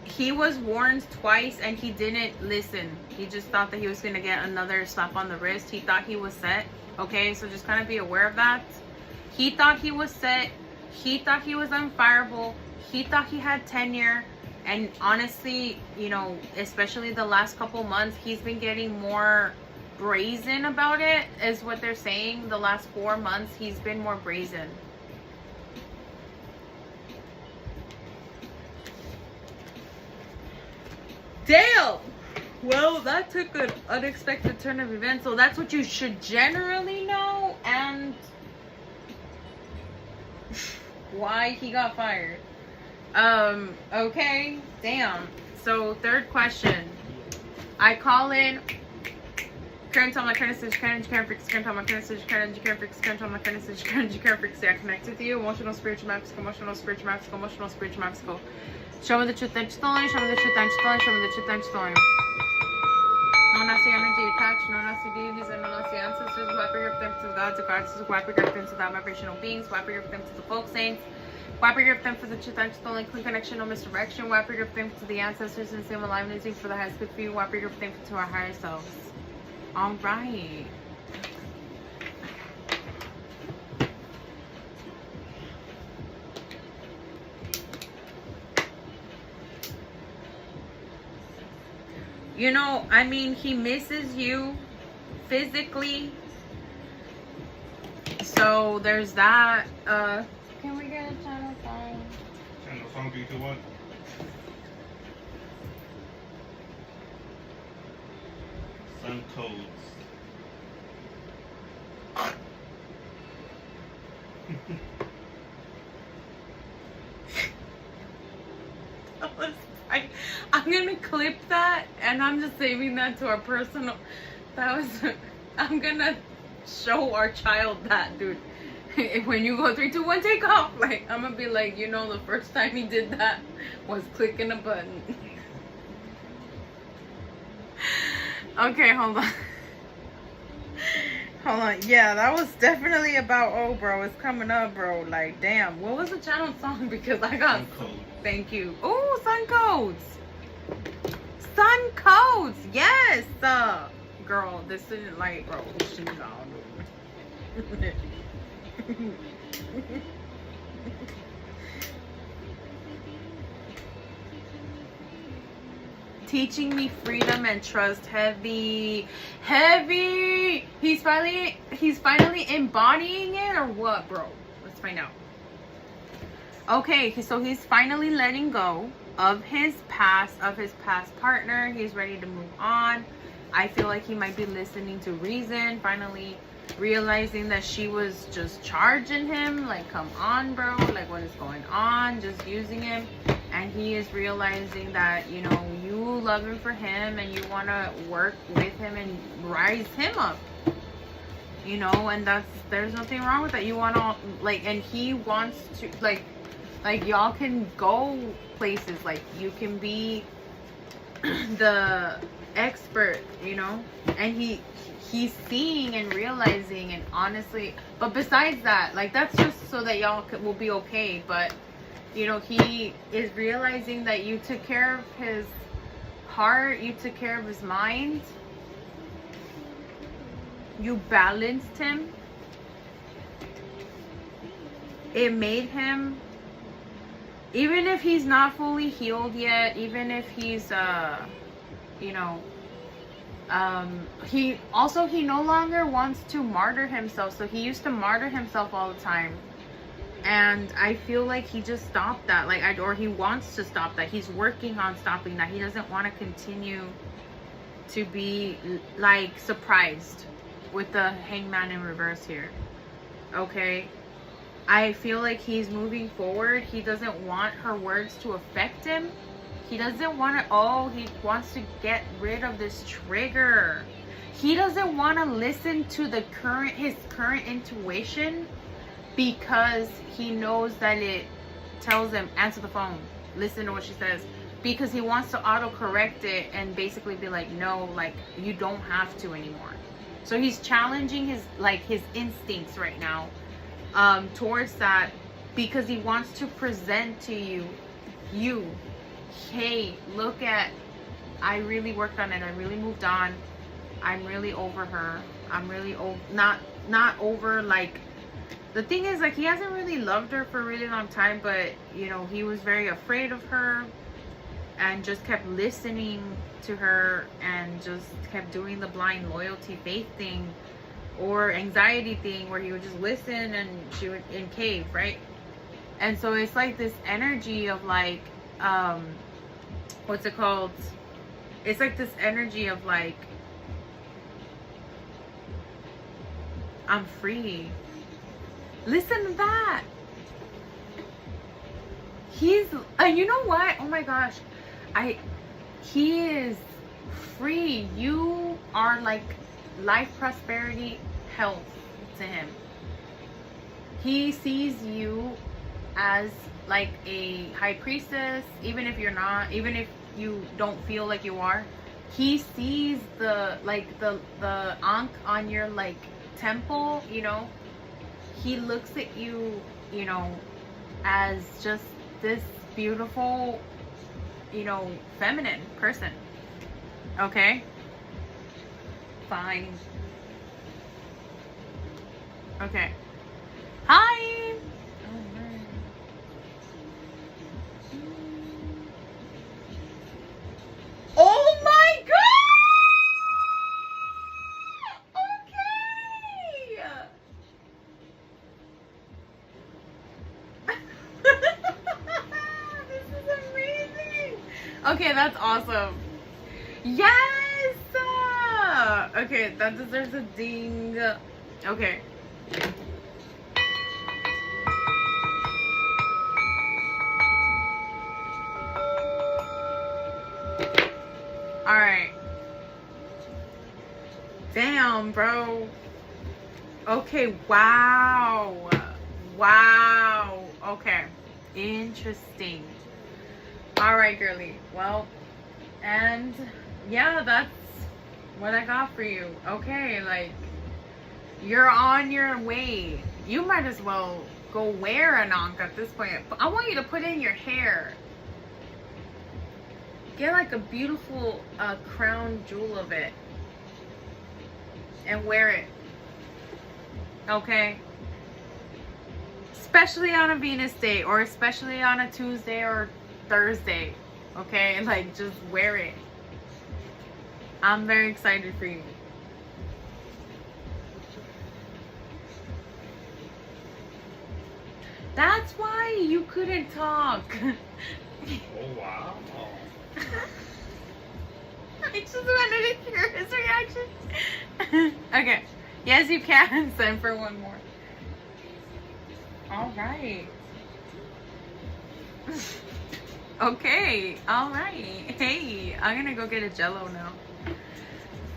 he was warned twice and he didn't listen. He just thought that he was gonna get another slap on the wrist. He thought he was set. Okay, so just kind of be aware of that. He thought he was set. He thought he was unfireable. He thought he had tenure. And honestly, you know, especially the last couple months, he's been getting more brazen about it, is what they're saying. The last 4 months, he's been more brazen. Damn! Well, that took an unexpected turn of events. So that's what you should generally know. And why he got fired. Okay. Damn. So third question. I call in current on my current stage, current fix, current on my current stage, current fix, current on my current stage, current fix. I connect with you. Emotional, spiritual, magical, emotional, spiritual, magical, emotional, spiritual, magical. Show me the truth and stolen. Show me the truth and stolen. Show me the truth and stolen. No nazi energy attached. No nazi deities and no nazi ancestors. Who I bring them to the gods of gods. Who I bring them to the vibrational beings. Who I bring them to the folk saints. Who I bring them for the truth and stolen. Clean connection, no misdirection. Who I bring them to the ancestors and same alignment for the highest good for you. Who I bring them to our higher selves. All right. You know, I mean, he misses you physically. So there's that. Can we get a channel song? Channel song due to what? Sun codes. I'm gonna clip that and I'm just saving that to our personal. That was. I'm gonna show our child that, dude. When you go 3, 2, 1, take off. Like, I'm gonna be like, you know, the first time he did that was clicking a button. Okay, hold on. Hold on. Yeah, that was definitely about, oh, bro, it's coming up, bro. Like, damn. What was the channel song? Because I got. Sun codes. Thank you. Oh, Sun Codes. Sun Codes. Yes. Girl, this isn't like, bro. She's on. Teaching me freedom and trust. Heavy. He's finally embodying it, or what, bro? Let's find out. Okay, so he's finally letting go of his past partner. He's ready to move on. I feel like he might be listening to reason, finally realizing that she was just charging him. Like, come on, bro. Like, what is going on? Just using him. And he is realizing that, you know, you love him for him and you want to work with him and rise him up. You know, and there's nothing wrong with that. You want to, like, and he wants to, like y'all can go places. Like, you can be the expert, you know, and he's seeing and realizing, and honestly, but besides that, like, that's just so that y'all will be okay. But, you know, he is realizing that you took care of his heart, you took care of his mind, you balanced him. it made him, even if he's not fully healed yet, even if he's you know, he no longer wants to martyr himself. So he used to martyr himself all the time, and I feel like he just stopped that, like, or he wants to stop that. He's working on stopping that. He doesn't want to continue to be like surprised with the Hangman in reverse here. Okay, I feel like he's moving forward. He doesn't want her words to affect him. He doesn't want to, he wants to get rid of this trigger. He doesn't want to listen to his current intuition, because he knows that it tells him, answer the phone, listen to what she says, because he wants to autocorrect it and basically be like, no, like, you don't have to anymore. So he's challenging his instincts right now towards that, because he wants to present to you, hey, look at, I really worked on it. I really moved on. I'm really over her. I'm really not over, like, the thing is, like, he hasn't really loved her for a really long time, but, you know, he was very afraid of her and just kept listening to her and just kept doing the blind loyalty faith thing or anxiety thing, where he would just listen and she would in cave, right? And so it's like this energy of like, what's it called? It's like this energy of like, I'm free. Listen to that. He's, you know what? Oh my gosh. He is free. You are like life, prosperity, health to him. He sees you as like a high priestess, even if you're not, even if you don't feel like you are. He sees the ankh on your like temple, you know. He looks at you, you know, as just this beautiful, you know, feminine person. Okay? Fine. Okay. Hi! Oh my god! This is amazing. Okay, that's awesome. Yes. Okay, that deserves a ding. Okay. All right. Damn, bro. Okay, wow. Wow. Okay. Interesting. All right, girly. Well, and yeah, that's what I got for you. Okay, like, you're on your way. You might as well go wear an ankh at this point. I want you to put in your hair. Get like a beautiful crown jewel of it and wear it. Okay? Especially on a Venus day, or especially on a Tuesday or Thursday. Okay? Like, just wear it. I'm very excited for you. That's why you couldn't talk. Oh, wow. I just wanted to hear his reaction. Okay. Yes, you can. Send for one more. All right. Okay. All right. Hey, I'm gonna go get a Jello now.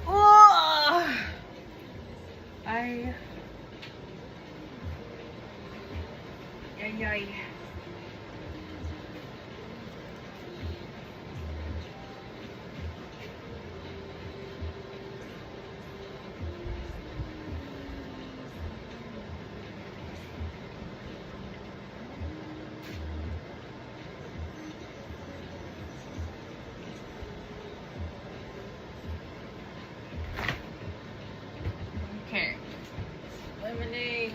Oh, Ay, ay. Okay. Lemonade.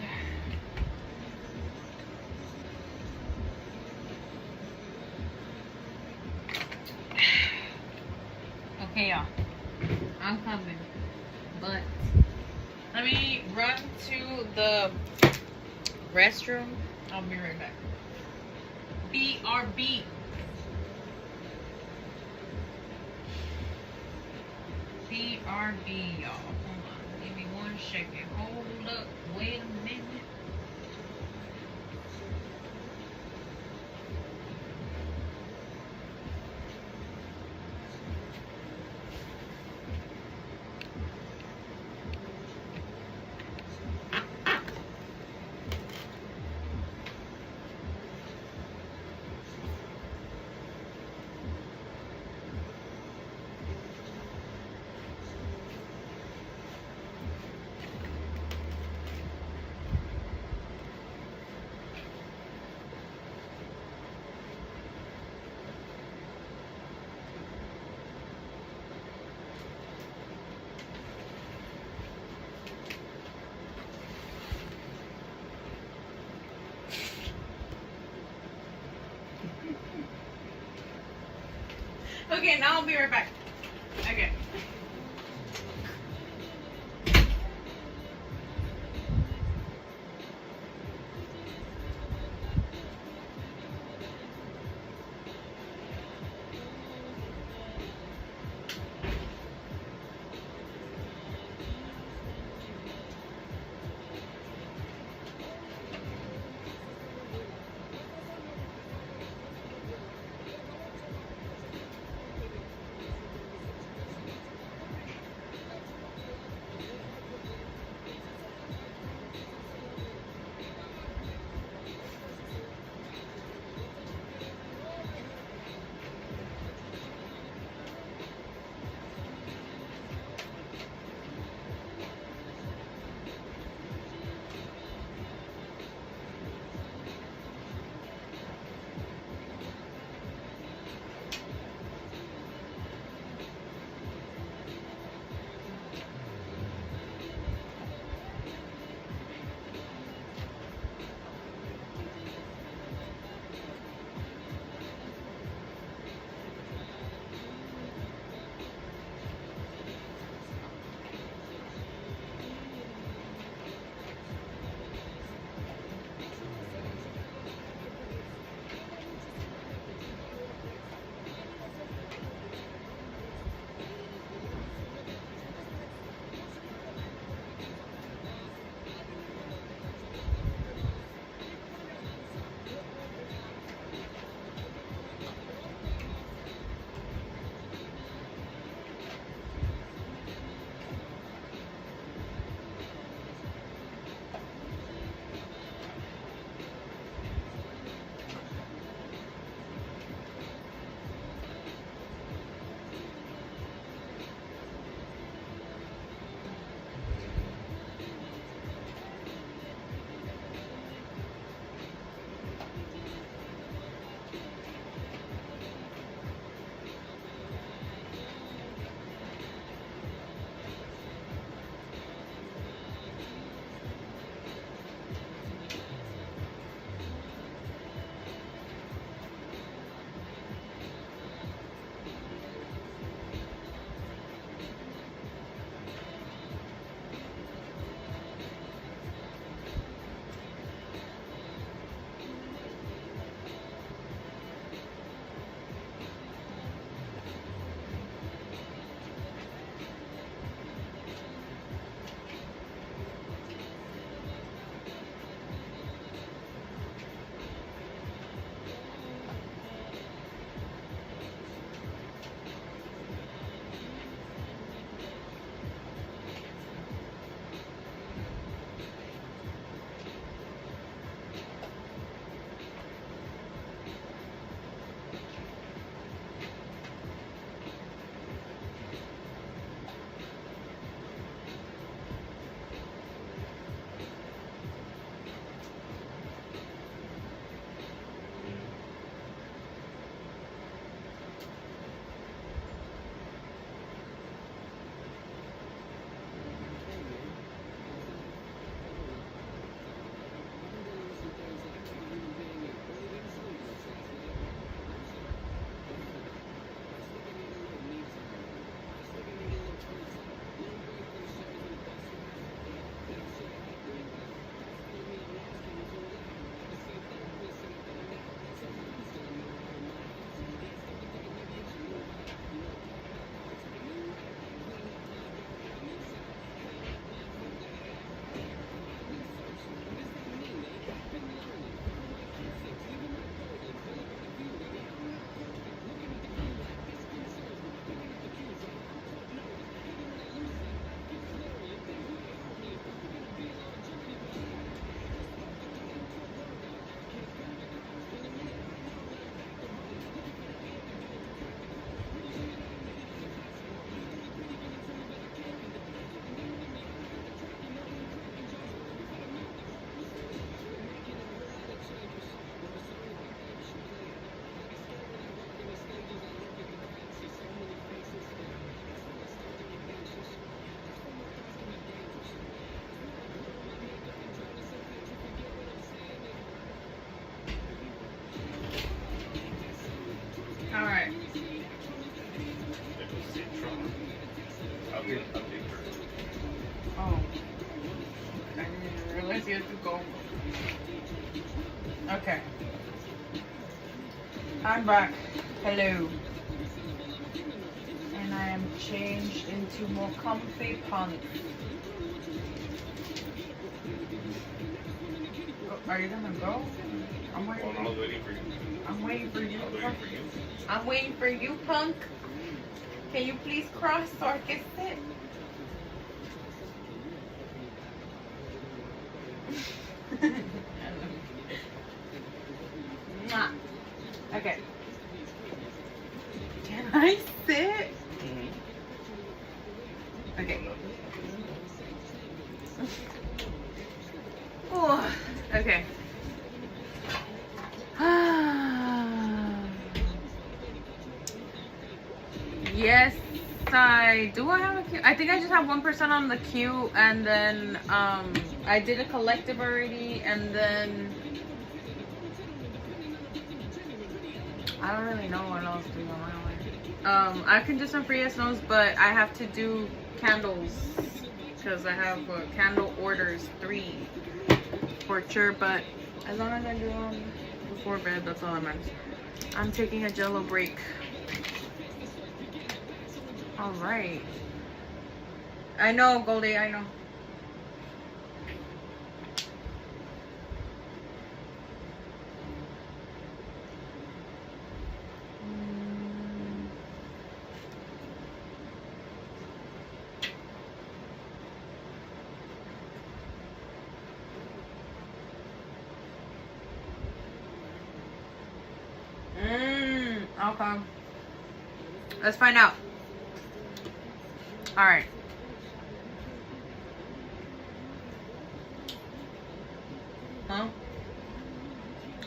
Hey y'all, I'm coming, but let me run to the restroom. I'll be right back. BRB. BRB, y'all. Hold on. Give me 1 second. Hold up. Wait a minute. Okay, now I'll be right back. Okay. did update first. Oh. I didn't even realize you had to go. Okay. I'm back. Hello. And I am changed into more comfy pants. Are you gonna go? I'm waiting. Well, I was waiting for you. I'm waiting for you. I was waiting for you. I'm waiting for you, punk. Can you please cross so I can sit? Mwah. Okay. Can I sit? Mm-hmm. Okay. Oh, okay. Yes, I do. I have a queue. I think I just have 1% on the queue, and then I did a collective already, and then I don't really know what else to do on my own. I can do some free SNOs, but I have to do candles because I have candle orders 3 for sure. But as long as I do them before bed, that's all that matters. I'm taking a Jello break. All right. I know, Goldie. I know. Okay. Let's find out. All right. Huh?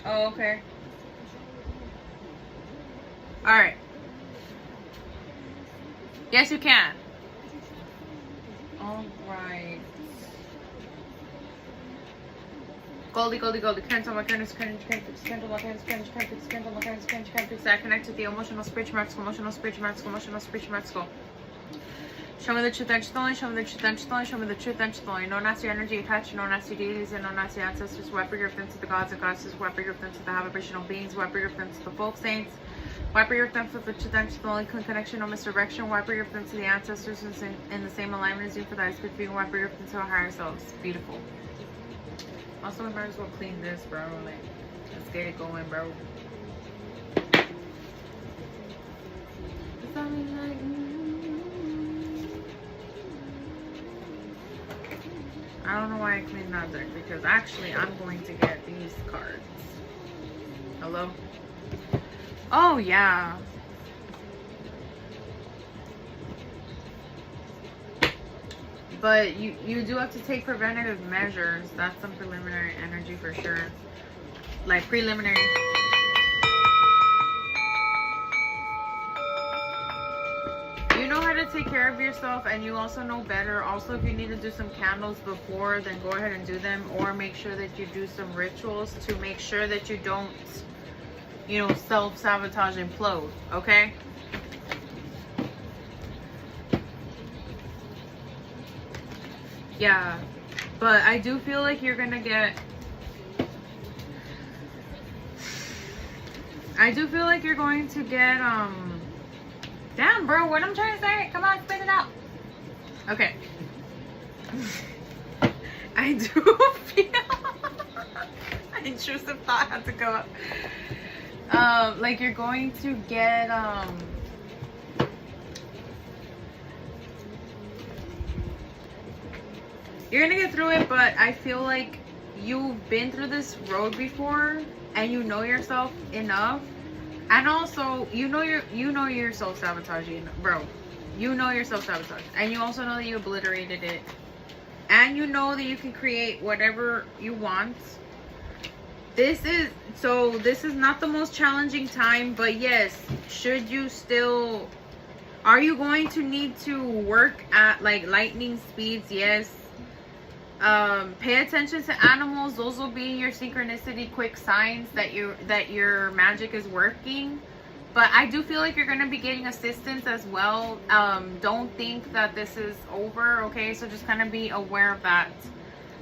Oh, okay. All right. Yes, you can. All right. Goldie, Goldie, Goldie. Cancel my current cancel my current cancel my current I connect to the emotional spiritual go. Show me the truth and only, show me the truth and only, show me the truth and only. No nasty energy attached, no nasty deities, and no nasty ancestors. Wipe your offense to the gods and goddesses, wipe your offense to the vibrational beings, wipe your offense to the folk saints, wipe your offense to the truth and only, clean connection, no misdirection, wipe your offense to the ancestors in the same alignment as you for that is good for you, wipe your offense to our higher selves. Beautiful. Also, we might as well clean this, bro. Like, let's get it going, bro. I don't know why I cleaned that deck, because actually I'm going to get these cards. Hello? Oh, yeah. But you do have to take preventative measures. That's some preliminary energy for sure. Like preliminary. You know how to take care of yourself, and you also know better. Also, if you need to do some candles before, then go ahead and do them. Or make sure that you do some rituals to make sure that you don't, you know, self-sabotage and implode. Okay? Yeah, but I do feel like you're gonna get, I do feel like you're going to get, damn, bro, what I'm trying to say, come on, spit it out. Okay. I do feel, an intrusive thought had to go up. Like you're going to get, you're gonna get through it, but I feel like you've been through this road before and you know yourself enough. And also, you know you're self-sabotaging, bro. You know you're self-sabotaging. And you also know that you obliterated it. And you know that you can create whatever you want. This is not the most challenging time, but yes, should you still, are you going to need to work at like lightning speeds? Yes. Pay attention to animals. Those will be your synchronicity quick signs that your magic is working. But I do feel like you're going to be getting assistance as well. Don't think that this is over, okay? So just kind of be aware of that.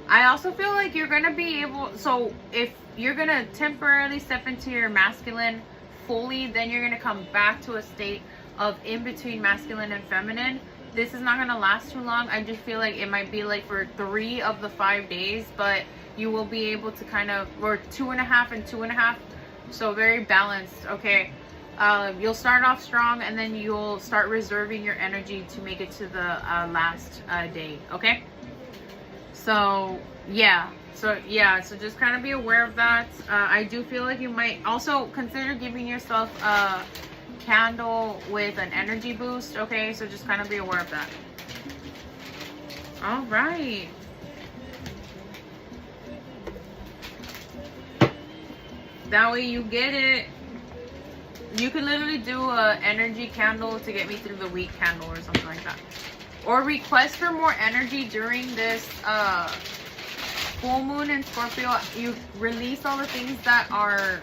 I also feel like you're going to be able... So if you're going to temporarily step into your masculine fully, then you're going to come back to a state of in between masculine and feminine. This is not going to last too long. I just feel like it might be like for 3 of the 5 days, but you will be able to kind of... Or 2.5 and 2.5. So very balanced, okay? You'll start off strong, and then you'll start reserving your energy to make it to the last day, okay? So so just kind of be aware of that. I do feel like you might also consider giving yourself a candle with an energy boost, okay? So just kind of be aware of that. All right. That way you get it. You can literally do a energy candle to get me through the week candle or something like that. Or request for more energy during this full moon in Scorpio. You release all the things that are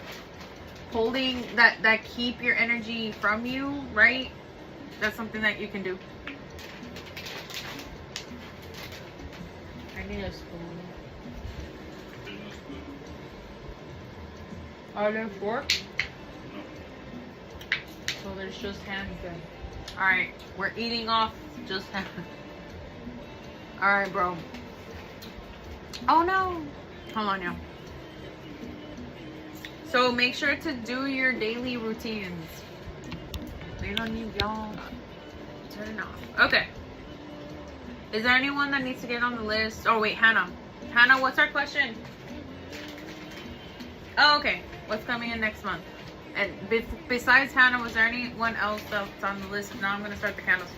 holding, that keep your energy from you, right? That's something that you can do. I need a spoon. Are there forks? So there's just hands then. Alright, we're eating off just hands. Alright, bro. Oh no! Hold on, y'all. So make sure to do your daily routines. We don't need y'all. Turn off. Okay. Is there anyone that needs to get on the list? Oh wait, Hannah. Hannah, what's our question? Oh, okay. What's coming in next month? And besides Hannah, was there anyone else that's on the list? Now I'm going to start the candles.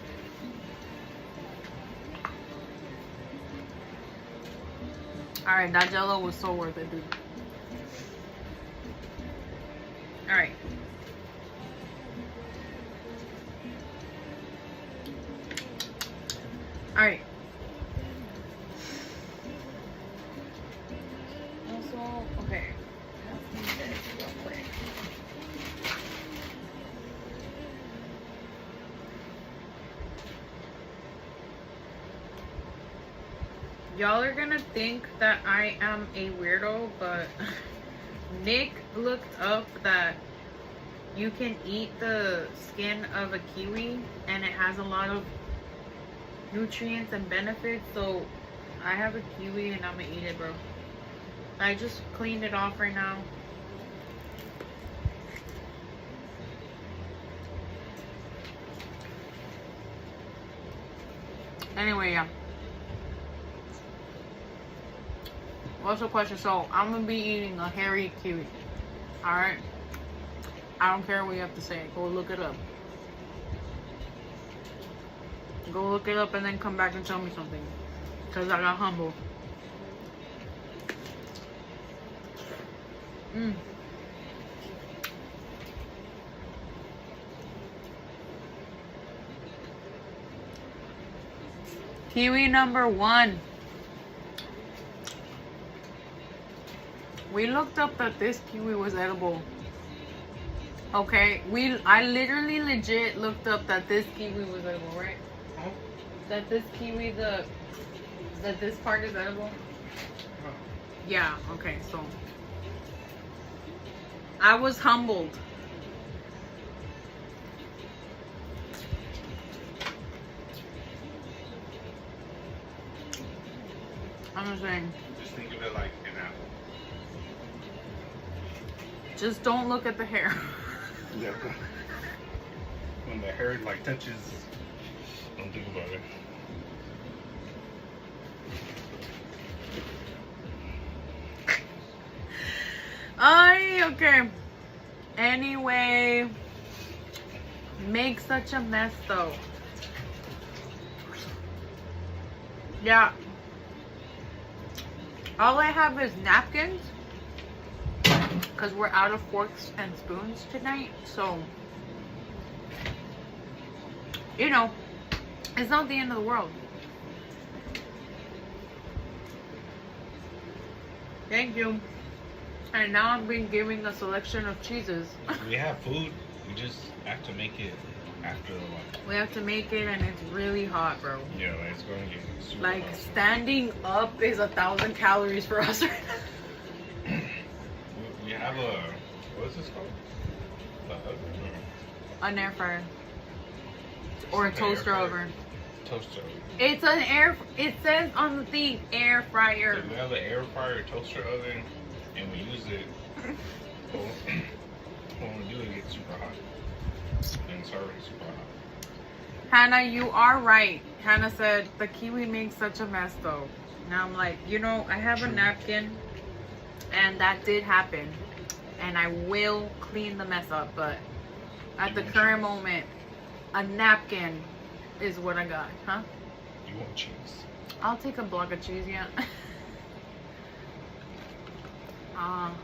Alright, that jello was so worth it, dude. Alright. Alright. Also, okay. Real quick. Y'all are gonna think that I am a weirdo, but Nick looked up that you can eat the skin of a kiwi and it has a lot of nutrients and benefits. So I have a kiwi and I'm gonna eat it, bro. I just cleaned it off right now. Anyway, yeah. What's the question? So I'm gonna be eating a hairy kiwi. Alright? I don't care what you have to say. Go look it up. Go look it up and then come back and tell me something. Because I got humble. Kiwi number 1. We looked up that this kiwi was edible. Okay, I literally legit looked up that this kiwi was edible, right? Huh? That this kiwi, that this part is edible? Huh. Yeah, okay, so I was humbled. I'm just saying. Just think of it like an apple. Just don't look at the hair. Yeah. When the hair like touches, don't think about it. Okay. Anyway, make such a mess though. Yeah. All I have is napkins. Because we're out of forks and spoons tonight. So, you know, it's not the end of the world. Thank you. And now I'm being given a selection of cheeses. We have food. We just have to make it after the lunch. We have to make it, and it's really hot, bro. Yeah, like it's going to get super Like hot. standing up is 1,000 calories for us right now. We have a, what is this called? The oven? An air fryer. Or a It's an air toaster fryer. oven. Toaster oven. It's an air, it says on the thing, air fryer. So we have an air fryer, toaster oven, and we use it. Well, when we do it, it gets super hot. And it's already super hot. Hannah, you are right. Hannah said the kiwi makes such a mess though. Now I'm like, you know, I have a napkin and that did happen. And I will clean the mess up, but at the current moment, a napkin is what I got, huh? You want cheese? I'll take a block of cheese, yeah. I'll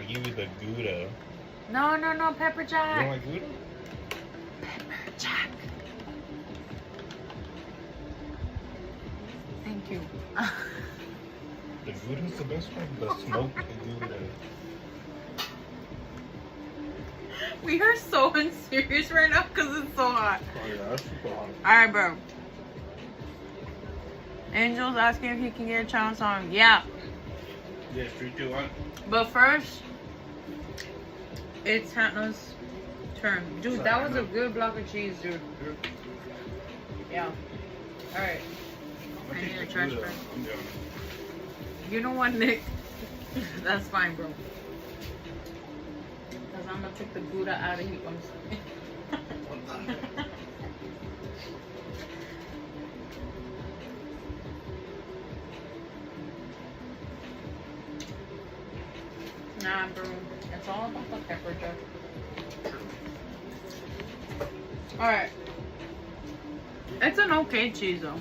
give you the Gouda. No, pepper You don't jack. like Gouda? Pepper jack. Thank you. The Gouda's the best one. The smoked Gouda. We are so unserious right now because it's so hot. Oh yeah, that's super hot. Alright, bro. Angel's asking if he can get a challenge song. Yeah. Yeah, 3, 2, 1. But first, it's Hannah's turn. Dude, that was a good block of cheese, dude. Yeah. Alright. I need a trash bag. You know what, Nick? That's fine, bro. Because I'm going to take the Gouda out of here. Nah, bro. It's all about the pepper jack. Alright. It's an okay cheese, though.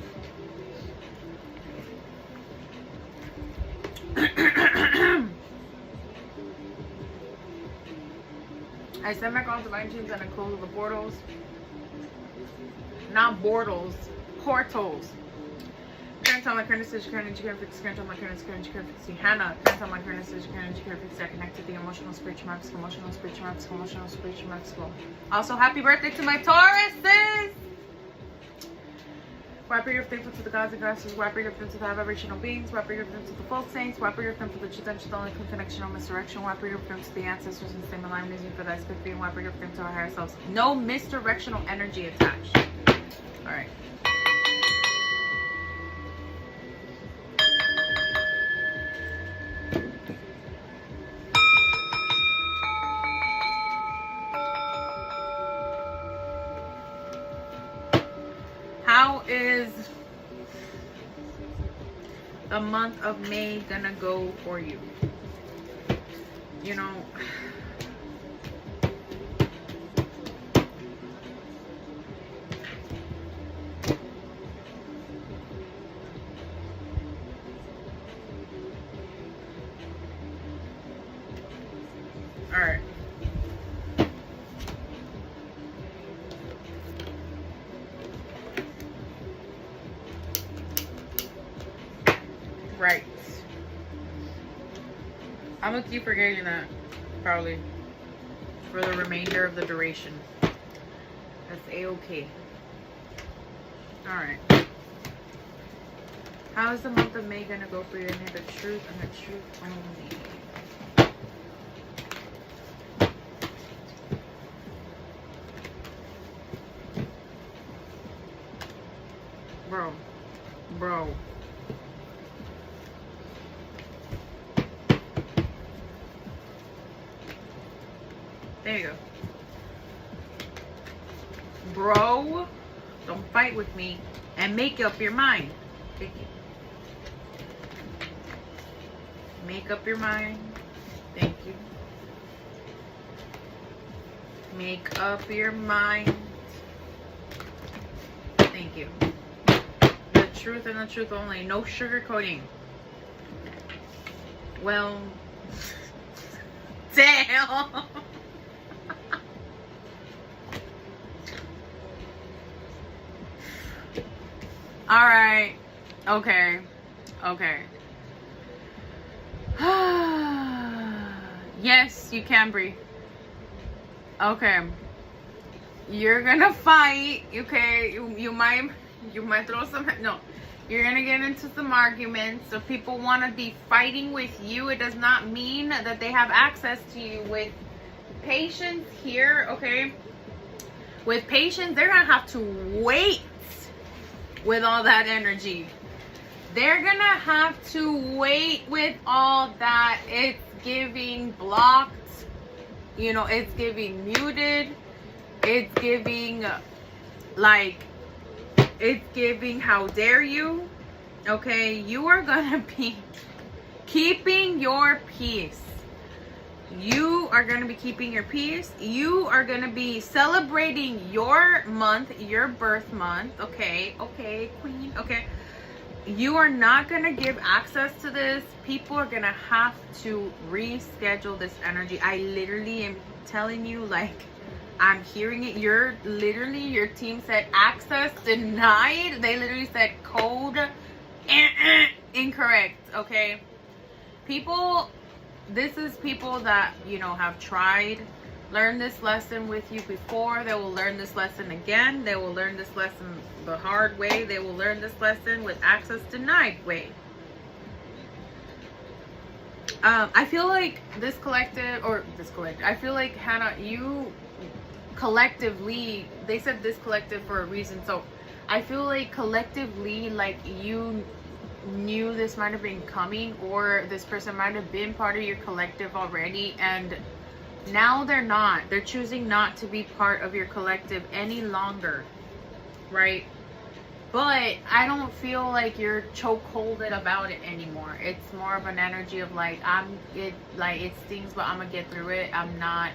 I sent back all the iTunes and I closed the portals. Not portals. Portals. Current time, my current stage, current energy, current fix, current time, my current energy, current fix. Hannah, current time, my current stage, current energy, current fix. I connect to the emotional, spiritual, magical, emotional, spiritual, magical, emotional, spiritual, magical. Also, happy birthday to my Tauruses! Wrap your thankful to the gods and goddesses. Wrap your thankful to the high vibrational beings. Wrap your thankful to the folk saints. Wrap your thankful to the potential the only connection on misdirection. Wrap your thankful to the ancestors and same alignment using for that spirit being. Wrap your thankful to our higher selves. No misdirectional energy attached. All right. How is the month of May gonna go for you? You know, all right. Right. I'm gonna keep forgetting that, probably, for the remainder of the duration. That's a-okay. Alright. How is the month of May gonna go for you? And the truth and the truth only. Bro. There you go. Bro, don't fight with me and make up your mind. Thank you. Make up your mind. Thank you. Make up your mind. Thank you. The truth and the truth only. No sugarcoating. Well, damn. All right. Okay. Yes, you can breathe. Okay. You're gonna fight, okay? You might throw some, no. You're gonna get into some arguments. So people wanna be fighting with you. It does not mean that they have access to you. With patience here, okay? With patience, they're gonna have to wait with all that energy. They're gonna have to wait with all that. It's giving blocked, you know, it's giving muted, it's giving like, it's giving how dare you, okay? You are gonna be keeping your peace. You are going to be keeping your peace. You are going to be celebrating your month, your birth month. Okay, okay, queen. Okay. You are not going to give access to this. People are going to have to reschedule this energy. I literally am telling you, like, I'm hearing it. You're literally, your team said access denied. They literally said code incorrect. Okay. People... This is people that, you know, have tried, learned this lesson with you before. They will learn this lesson again. They will learn this lesson the hard way. They will learn this lesson with access denied way. I feel like I feel like, Hannah, you collectively, they said this collective for a reason. So I feel like collectively, like, you knew this might have been coming, or this person might have been part of your collective already, and now they're not. They're choosing not to be part of your collective any longer, right? But I don't feel like you're chokeholded about it anymore. It's more of an energy of like, it stings, but I'm gonna get through it. I'm not,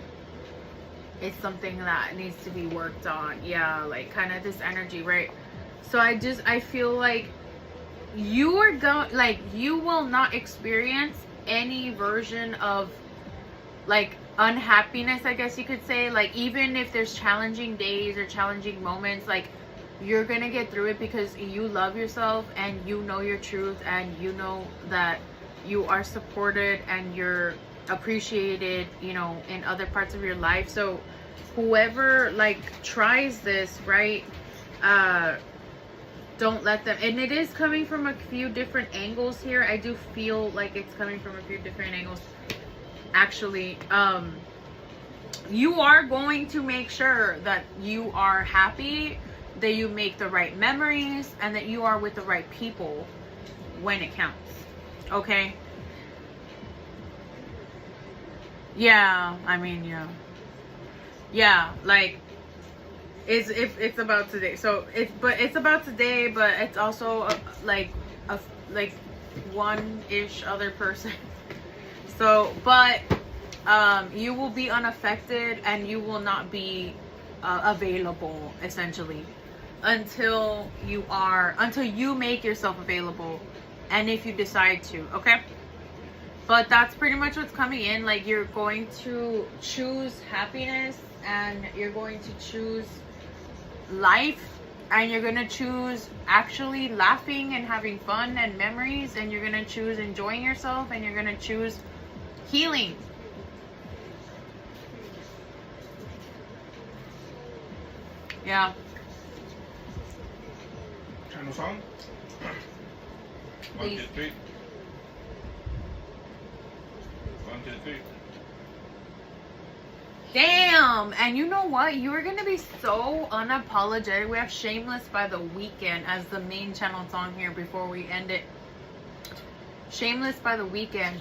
it's something that needs to be worked on. Yeah, like kind of this energy, right? So I feel like you are going, like, you will not experience any version of like unhappiness, I guess you could say. Like, even if there's challenging days or challenging moments, like, you're gonna get through it because you love yourself and you know your truth, and you know that you are supported and you're appreciated, you know, in other parts of your life. So whoever like tries this, right, don't let them. And it is coming from a few different angles here. I do feel like it's coming from a few different angles, actually. You are going to make sure that you are happy, that you make the right memories, and that you are with the right people when it counts. Okay? Yeah, I mean, yeah, like, it's about today. So it's about today, but it's also like one-ish other person. So, but you will be unaffected, and you will not be available, essentially, until you make yourself available, and if you decide to. Okay? But that's pretty much what's coming in. Like, you're going to choose happiness, and you're going to choose life, and you're going to choose actually laughing and having fun and memories, and you're going to choose enjoying yourself, and you're going to choose healing. Yeah. Channel song? 1, 2, 3. 1, 2, 3. Damn. And you know what? You're gonna be so unapologetic. We have Shameless by The Weeknd as the main channel song here before we end it. Shameless by The Weeknd.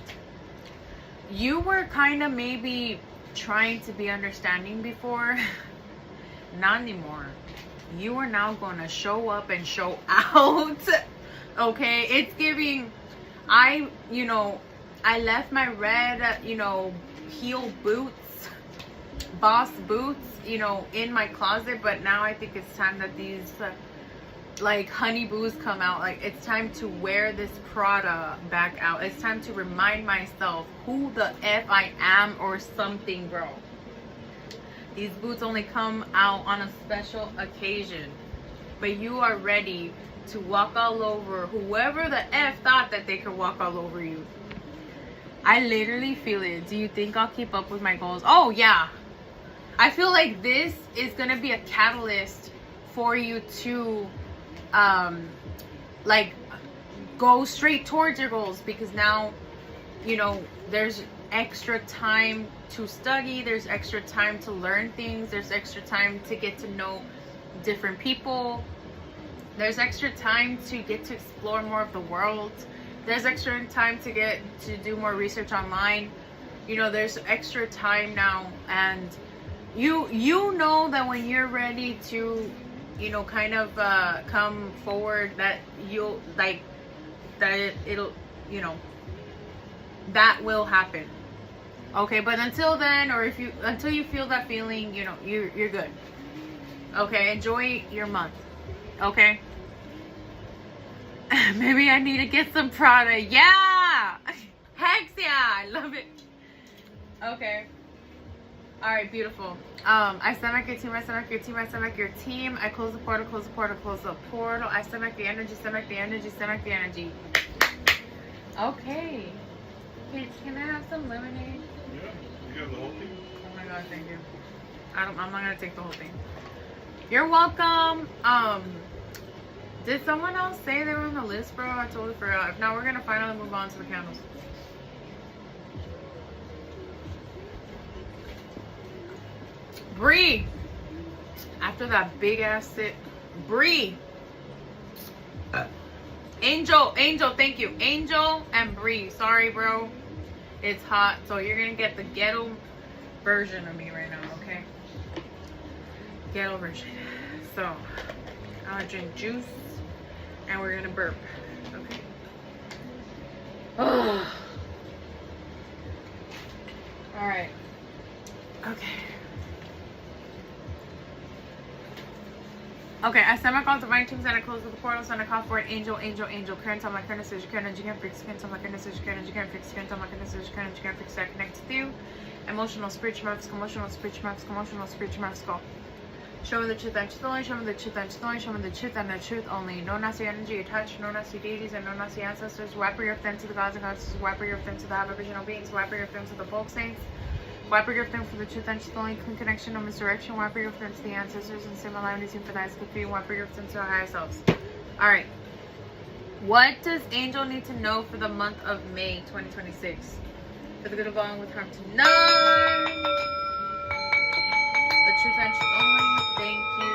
You were kind of maybe trying to be understanding before. Not anymore. You are now going to show up and show out. Okay? It's giving... I left my red, heel boots, boss boots, in my closet. But now I think it's time that these, like, honey boos come out. Like, it's time to wear this Prada back out. It's time to remind myself who the F I am or something, bro. These boots only come out on a special occasion. But you are ready to walk all over whoever the F thought that they could walk all over you. I literally feel it. Do you think I'll keep up with my goals? Oh, yeah. I feel like this is going to be a catalyst for you to like go straight towards your goals, because now, you know, there's extra time to study, there's extra time to learn things, there's extra time to get to know different people, there's extra time to get to explore more of the world, there's extra time to get to do more research online. You know, there's extra time now, and you know that when you're ready to, you know, kind of come forward, that you'll like that it'll, you know, that will happen. Okay, but until then, or until you feel that feeling, you know, you're good. Okay, enjoy your month. Okay. Maybe I need to get some Prada. Yeah! Hex yeah! I love it. Okay. Alright, beautiful. I stomach your team, I stomach your team, I stomach your team. I close the portal, close the portal, close the portal. I stomach the energy, stomach the energy, stomach the energy. Okay. Kids, can I have some lemonade? Yeah, you have the whole thing. Oh my god, thank you. I'm not gonna take the whole thing. You're welcome. Did someone else say they were on the list, bro? I totally forgot. If not, we're gonna finally move on to the candles. Bree, after that big ass sit, Bree, Angel, thank you, Angel and Bree. Sorry, bro, it's hot, so you're gonna get the ghetto version of me right now, okay? Ghetto version. So I'm gonna drink juice, and we're gonna burp, okay? Oh. All right. Okay. Okay, I send my call divine teams and I close with the portals and I call for an angel. Current on my current is your current, you can't fix, current on my current is your current, you can't fix, current on my current is your current, you can't fix, that connects with you. Emotional, spiritual, emotional, spiritual, go. Show me the truth and truth only, show me the truth and truth only, show me the truth and the truth only. No nasty energy attached, no nasty deities and no nasty ancestors. Wipe your them to the gods and goddesses, wipe your them to the aboriginal beings, wipe your them to the folk saints. Wipe your them for the truth and truth only, clean connection, no misdirection. Wipe your them to the ancestors and similarities for that is good for you. Wipe your them to our higher selves. Alright. What does Angel need to know for the month of May 2026? For the good of all and with harm to none. The truth and truth only. Thank you.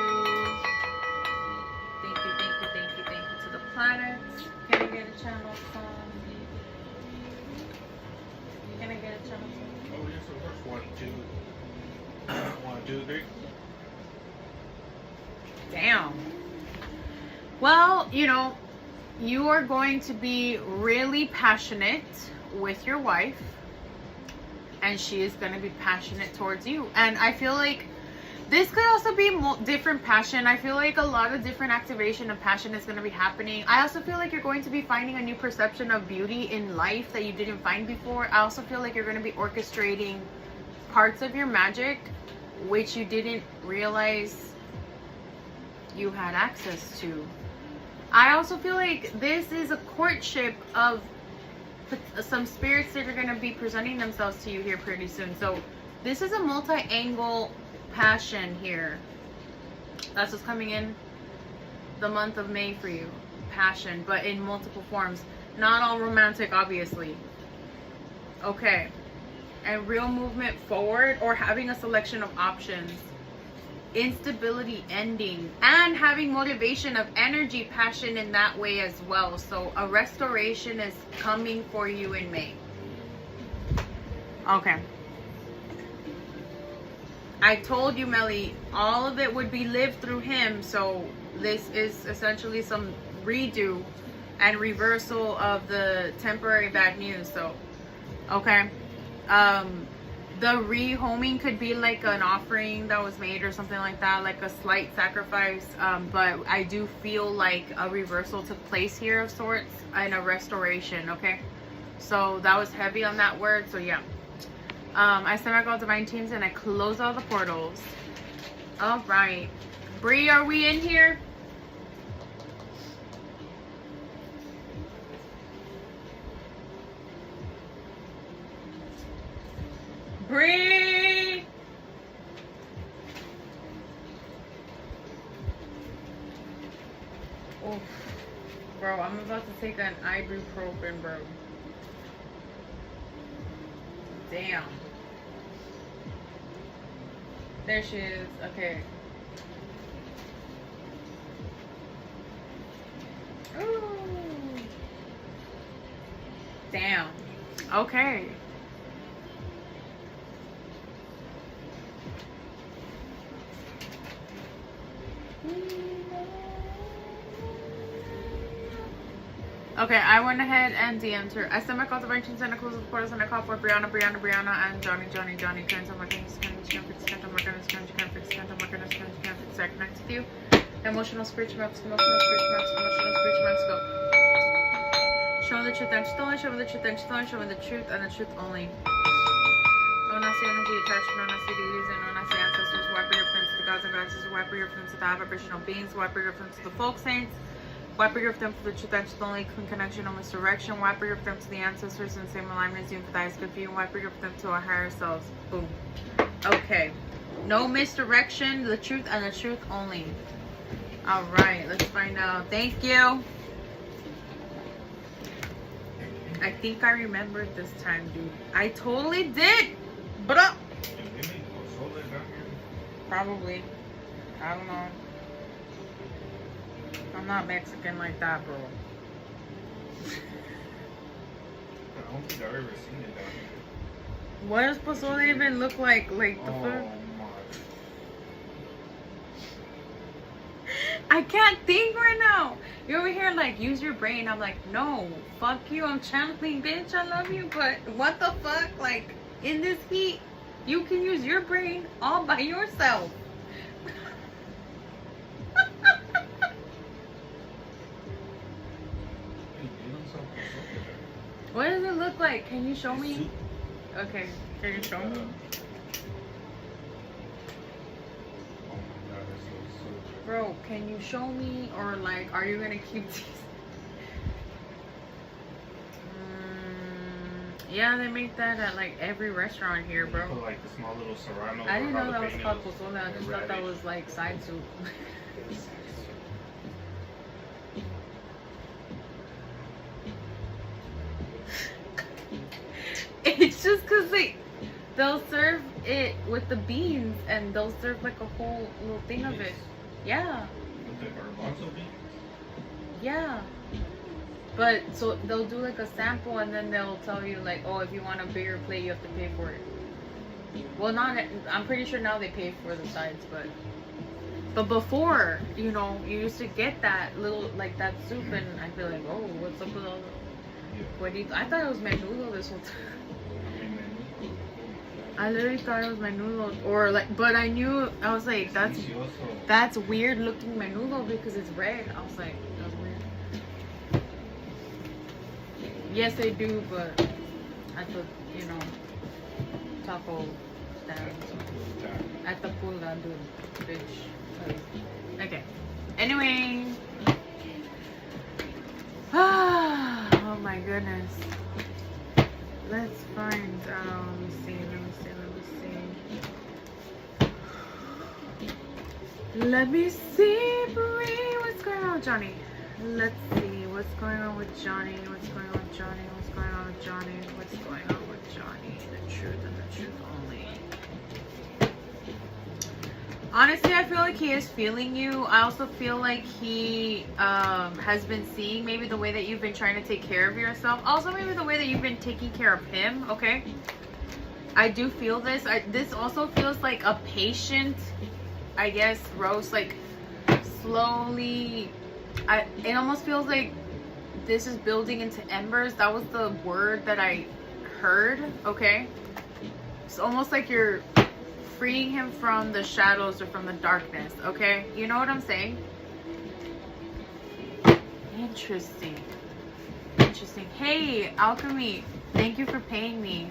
Thank you to the planets. Can I get a channel from? Can I get a channel from? Oh, yes, of course. 1, 2, 3. Damn. Well, you know, you are going to be really passionate with your wife, and she is going to be passionate towards you. And I feel like this could also be different passion. I feel like a lot of different activation of passion is going to be happening. I also feel like you're going to be finding a new perception of beauty in life that you didn't find before. I also feel like you're going to be orchestrating parts of your magic which you didn't realize you had access to. I also feel like this is a courtship of some spirits that are going to be presenting themselves to you here pretty soon. So this is a multi-angle passion here. That's what's coming in the month of May for you. Passion, but in multiple forms. Not all romantic, obviously. Okay. And real movement forward, or having a selection of options. Instability ending, and having motivation of energy, passion in that way as well. So a restoration is coming for you in May. Okay. I told you, Melly, all of it would be lived through him. So this is essentially some redo and reversal of the temporary bad news. So, okay. The rehoming could be like an offering that was made or something like that, like a slight sacrifice. But I do feel like a reversal took place here of sorts and a restoration. Okay. So that was heavy on that word. So yeah. I send back all divine teams and I close all the portals. All right. Bree, are we in here? Bree! Oh, bro, I'm about to take an ibuprofen, bro. Damn. There she is. Okay. Ooh. Damn. Okay. Okay, I went ahead and DM'd her. I sent my call to Virgin Santa Cruz with portals and I called for Brianna, and Johnny. Can't tell my goodness, can't fix, can't tell my goodness, can't fix, can't tell my goodness, can't fix. I connect with you. Emotional spiritual maps, go. Show me the truth and stolen, show me the truth and stolen, show me the truth and the truth only. No one see energy attachment, no one see the illusion, no one see ancestors, wipe your friends to the gods and goddesses, wipe your friends to the high vibrational beings, wipe your friends to the folk saints. Wipe your them for the truth and only clean connection or misdirection. Wipe your them to the ancestors and same alignment as you for the highest good for you. Wipe your them to our higher selves. Boom. Okay. No misdirection. The truth and the truth only. Alright, let's find out. Thank you. I think I remembered this time, dude. I totally did. But probably. I don't know. I'm not Mexican like that, bro. I don't think I've ever seen it down here. What does pozole even look like? Like the food? I can't think right now. You're over here like, use your brain. I'm like, no, fuck you. I'm channeling, bitch. I love you, but what the fuck? Like, in this heat, you can use your brain all by yourself. What does it look like? Can you show me? Okay, can you show me? Oh my god, that's so good. Bro, can you show me? Or like, are you gonna keep these? Yeah, they make that at like every restaurant here, bro. Put like the small little serrano. I didn't know that was called pozole. I just thought that was like side soup. It's just because they'll serve it with the beans and they'll serve like a whole little thing of it. Yeah. With the garbanzo beans? Yeah. But so they'll do like a sample and then they'll tell you like, oh, if you want a bigger plate, you have to pay for it. Well, not, I'm pretty sure now they pay for the sides, but before, you know, you used to get that little, like that soup and I'd be like, oh, what's up with all the, what do you, I thought it was menudo this whole time. I literally thought it was menudo, or like, but I knew, I was like, that's weird looking menudo because it's red. I was like, that's weird. Yes, they do, but at the, you know, taco stand. At the pulga, dude, bitch. Okay. Anyway. Oh my goodness. Let's find out. Let me see. Let me see, Brie. What's going on with Johnny? Let's see. What's going on with Johnny? What's going on with Johnny? What's going on with Johnny? What's going on with Johnny? The truth and the truth only. Honestly, I feel like he is feeling you. I also feel like he has been seeing maybe the way that you've been trying to take care of yourself. Also, maybe the way that you've been taking care of him, okay? I do feel this. This also feels like a patient, I guess, Rose, like slowly. It almost feels like this is building into embers. That was the word that I heard, okay? It's almost like you're freeing him from the shadows or from the darkness, okay? You know what I'm saying? Interesting. Hey, Alchemy, thank you for paying me.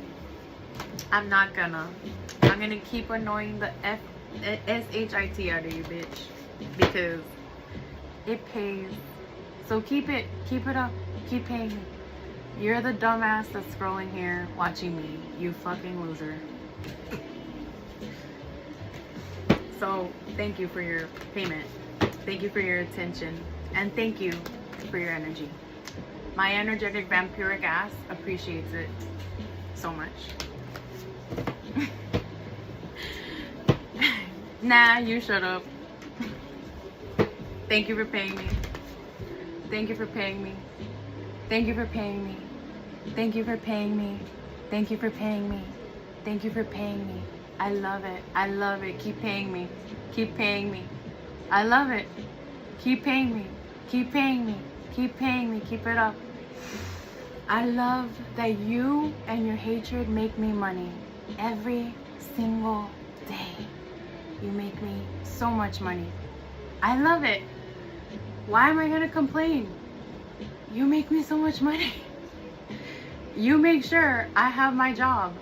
I'm gonna keep annoying the S-H-I-T out of you, bitch, because it pays. So keep it up, keep paying me. You're the dumbass that's scrolling here watching me, you fucking loser. So thank you for your payment. Thank you for your attention. And thank you for your energy. My energetic vampiric ass appreciates it so much. Nah, you shut up. Thank you for paying me. Thank you for paying me. Thank you for paying me. Thank you for paying me. Thank you for paying me. Thank you for paying me. I love it. I love it. Keep paying me. Keep paying me. I love it. Keep paying me. Keep paying me. Keep paying me. Keep it up. I love that you and your hatred make me money every single day. You make me so much money. I love it. Why am I gonna complain? You make me so much money. You make sure I have my job.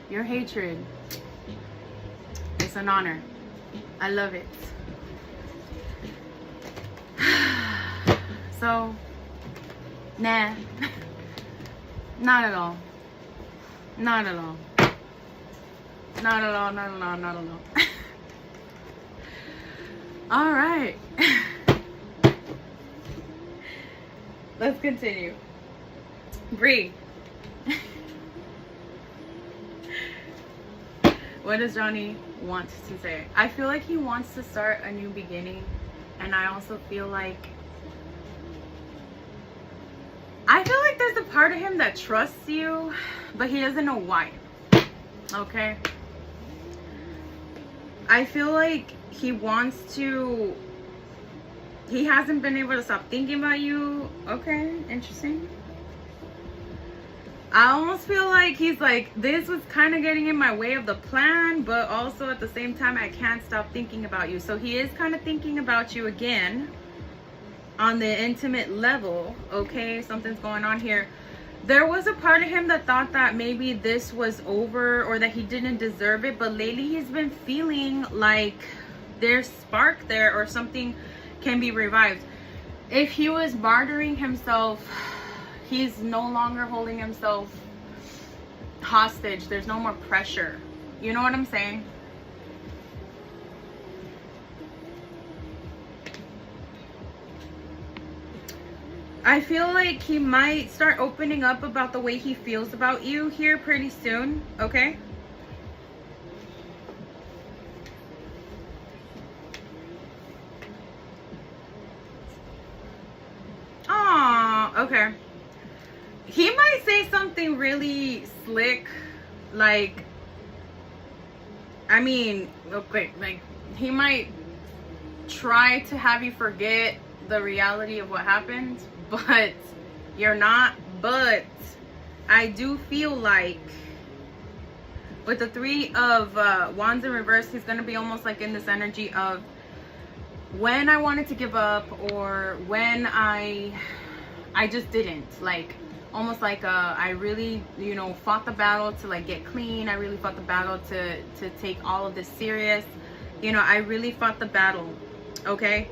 Your hatred, it's an honor. I love it. So, nah. Not at all. Not at all. Not at all, not at all, not at all. All right. Let's continue. Bree. What does Johnny want to say? I feel like he wants to start a new beginning. And I also feel like there's a part of him that trusts you, but he doesn't know why. Okay? I feel like he hasn't been able to stop thinking about you. Okay, interesting. I almost feel like he's like, this was kind of getting in my way of the plan, but also at the same time, I can't stop thinking about you. So he is kind of thinking about you again on the intimate level. Okay, something's going on here. There was a part of him that thought that maybe this was over or that he didn't deserve it, but lately he's been feeling like there's spark there or something can be revived. If he was martyring himself, he's no longer holding himself hostage. There's no more pressure. You know what I'm saying? I feel like he might start opening up about the way he feels about you here pretty soon, okay? Aw, okay. He might say something really slick, like, I mean, okay, like, he might try to have you forget the reality of what happened, but you're not. But I do feel like with the Three of Wands in reverse, he's going to be almost like in this energy of when I wanted to give up or when I just didn't, like almost like I really, you know, fought the battle to like get clean. I really fought the battle to take all of this serious. You know, I really fought the battle. Okay,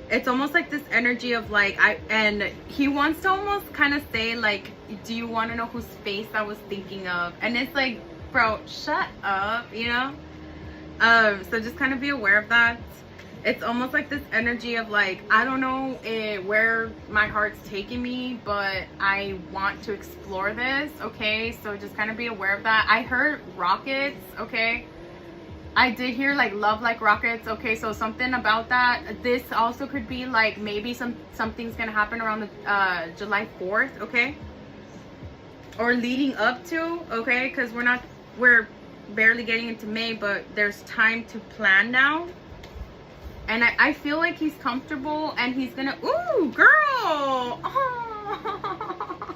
it's almost like this energy of like and he wants to almost kind of say like, do you want to know whose face I was thinking of? And it's like, bro, shut up, you know. So just kind of be aware of that. It's almost like this energy of like, I don't know where my heart's taking me, but I want to explore this. Okay, so just kind of be aware of that. I heard rockets. Okay, I did hear like love like rockets. Okay, so something about that. This also could be like maybe something's gonna happen around the July 4th. Okay, or leading up to. Okay, because we're barely getting into May, but there's time to plan now. And I feel like he's comfortable and he's gonna, ooh, girl. Oh.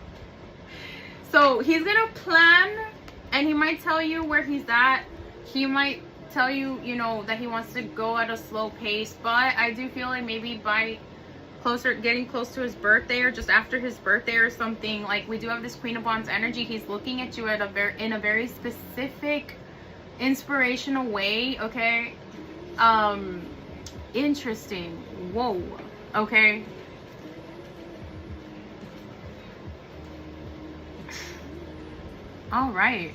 So he's gonna plan and he might tell you where he's at. He might tell you, you know, that he wants to go at a slow pace. But I do feel like maybe by getting close to his birthday or just after his birthday or something, like we do have this Queen of Wands energy. He's looking at you in a very specific, inspirational way. Okay. Interesting. Whoa. Okay. All right.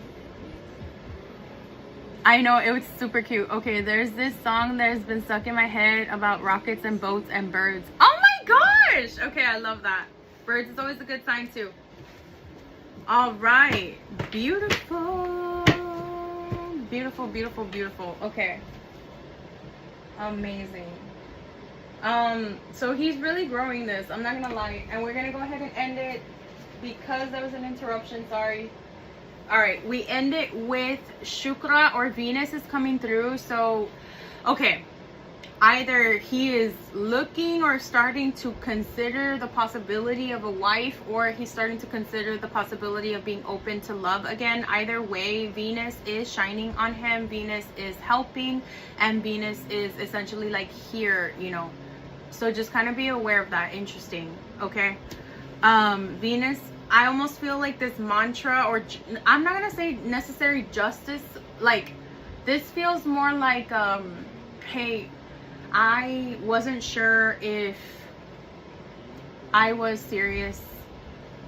I know, it was super cute. Okay, there's this song that has been stuck in my head about rockets and boats and birds. Oh my gosh. Okay, I love that. Birds is always a good sign too. All right. Beautiful. Beautiful, beautiful, beautiful. Okay. Amazing. So he's really growing this. I'm not gonna lie. And we're gonna go ahead and end it because there was an interruption. Sorry. All right, we end it with Shukra or Venus is coming through. So, okay, either he is looking or starting to consider the possibility of a wife, or he's starting to consider the possibility of being open to love again. Either way, Venus is shining on him. Venus is helping, and Venus is essentially like here, you know. So just kind of be aware of that. Interesting. Okay. Venus, I almost feel like this mantra, or I'm not gonna say necessary justice, like this feels more like hey, I wasn't sure if I was serious,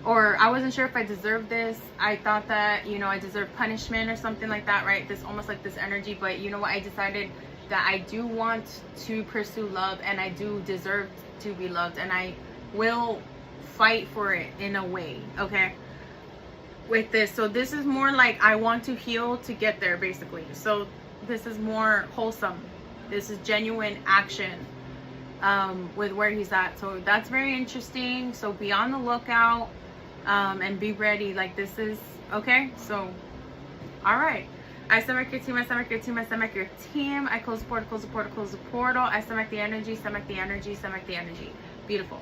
or I wasn't sure if I deserved this. I thought that, you know, I deserved punishment or something like that, right? This almost like this energy. But you know what, I decided that I do want to pursue love, and I do deserve to be loved, and I will fight for it in a way, okay, with this. So this is more like I want to heal to get there, basically. So this is more wholesome. This is genuine action with where he's at. So that's very interesting. So be on the lookout and be ready. Like this is okay. So all right, I stomach your team, I stomach your team, I stomach your team. I close the portal, close the portal, close the portal. I stomach the energy, stomach the energy, stomach the energy. Beautiful.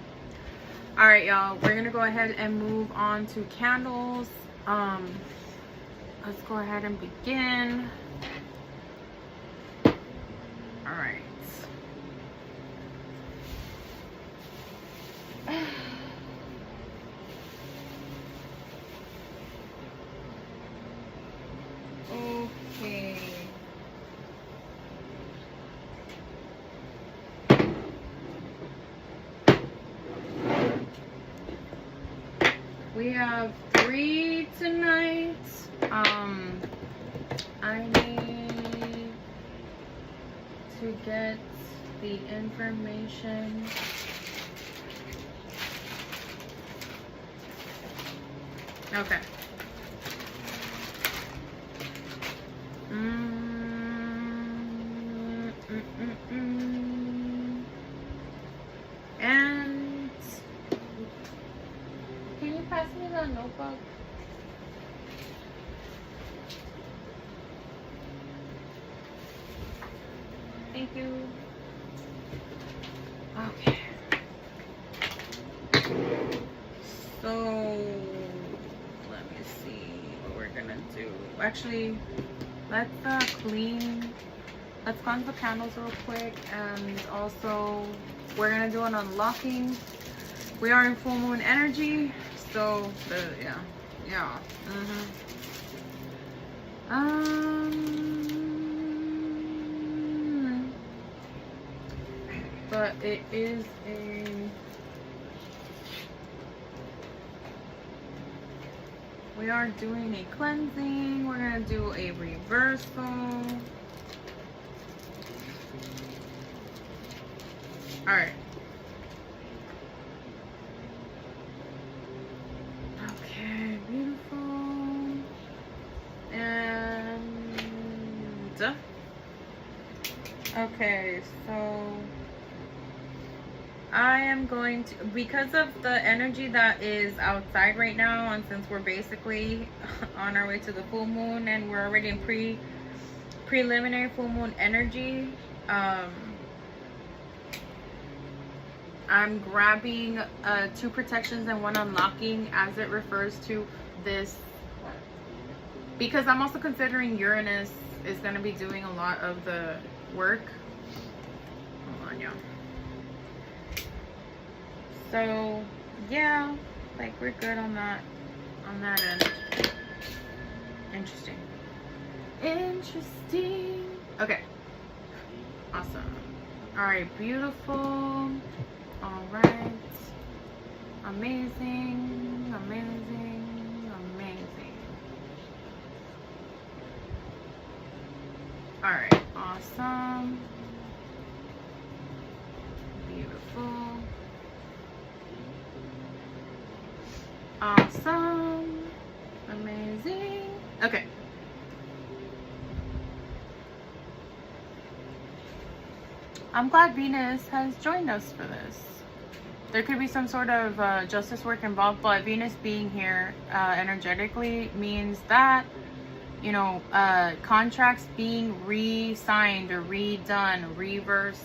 All right, y'all, we're gonna go ahead and move on to candles. Let's go ahead and begin. All right. Okay. We have 3 tonight. I need to get the information. Okay. And can you pass me the notebook? Thank you. Okay. So let me see what we're gonna do. Actually, let's clean. Let's cleanse the candles real quick, and also we're gonna do an unlocking. We are in full moon energy, so yeah. But it is we are doing a cleansing. We're gonna do a reversal. All right. Okay, beautiful. And okay, so I am going to, because of the energy that is outside right now, and since we're basically on our way to the full moon and we're already in preliminary full moon energy, I'm grabbing 2 protections and 1 unlocking as it refers to this, because I'm also considering Uranus is going to be doing a lot of the work. Hold on, y'all. So yeah, like we're good on that end. Interesting. Okay, awesome. All right, beautiful. All right, amazing. All right, awesome, beautiful. Awesome. Amazing. Okay. I'm glad Venus has joined us for this. There could be some sort of justice work involved, but Venus being here energetically means that, you know, contracts being re-signed or redone, reverse,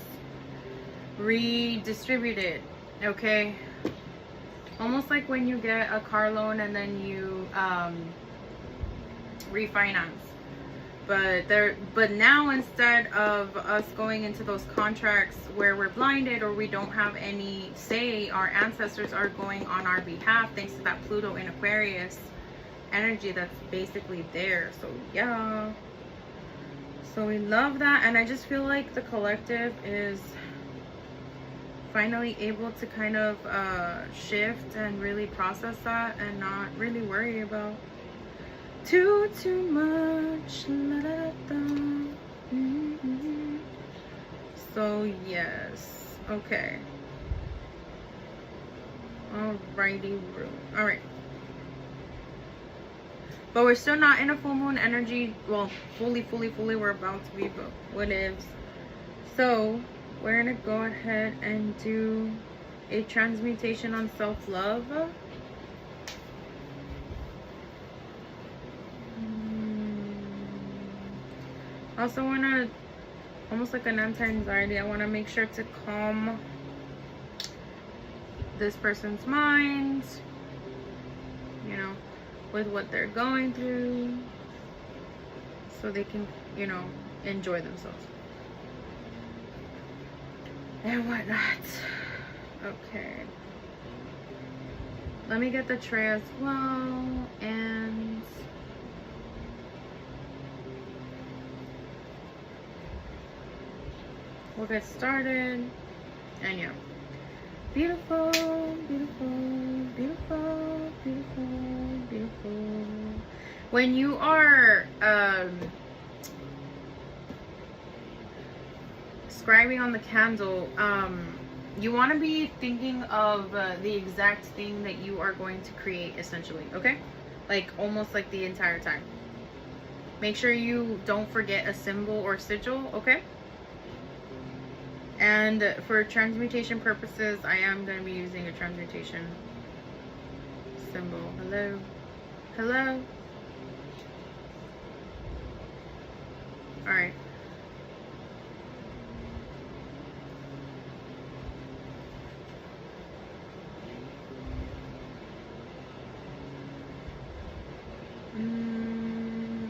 redistributed, okay? Almost like when you get a car loan and then you refinance. But now, instead of us going into those contracts where we're blinded or we don't have any say, our ancestors are going on our behalf thanks to that Pluto in Aquarius energy that's basically there. So yeah, so we love that. And I just feel like the collective is finally able to kind of shift and really process that and not really worry about too much. So yes, okay, alrighty, alright, but we're still not in a full moon energy. Well, fully we're about to be, but what ifs. So we're gonna go ahead and do a transmutation on self-love. Also want to, almost like an anti-anxiety, I want to make sure to calm this person's mind, you know, with what they're going through, so they can, you know, enjoy themselves and whatnot. Okay, let me get the tray as well, and we'll get started. And yeah, beautiful, beautiful, beautiful, beautiful, beautiful. When you are scribing on the candle, you want to be thinking of the exact thing that you are going to create, essentially, okay? Like almost like the entire time. Make sure you don't forget a symbol or sigil, okay? And for transmutation purposes, I am going to be using a transmutation symbol. Hello? Hello? Alright.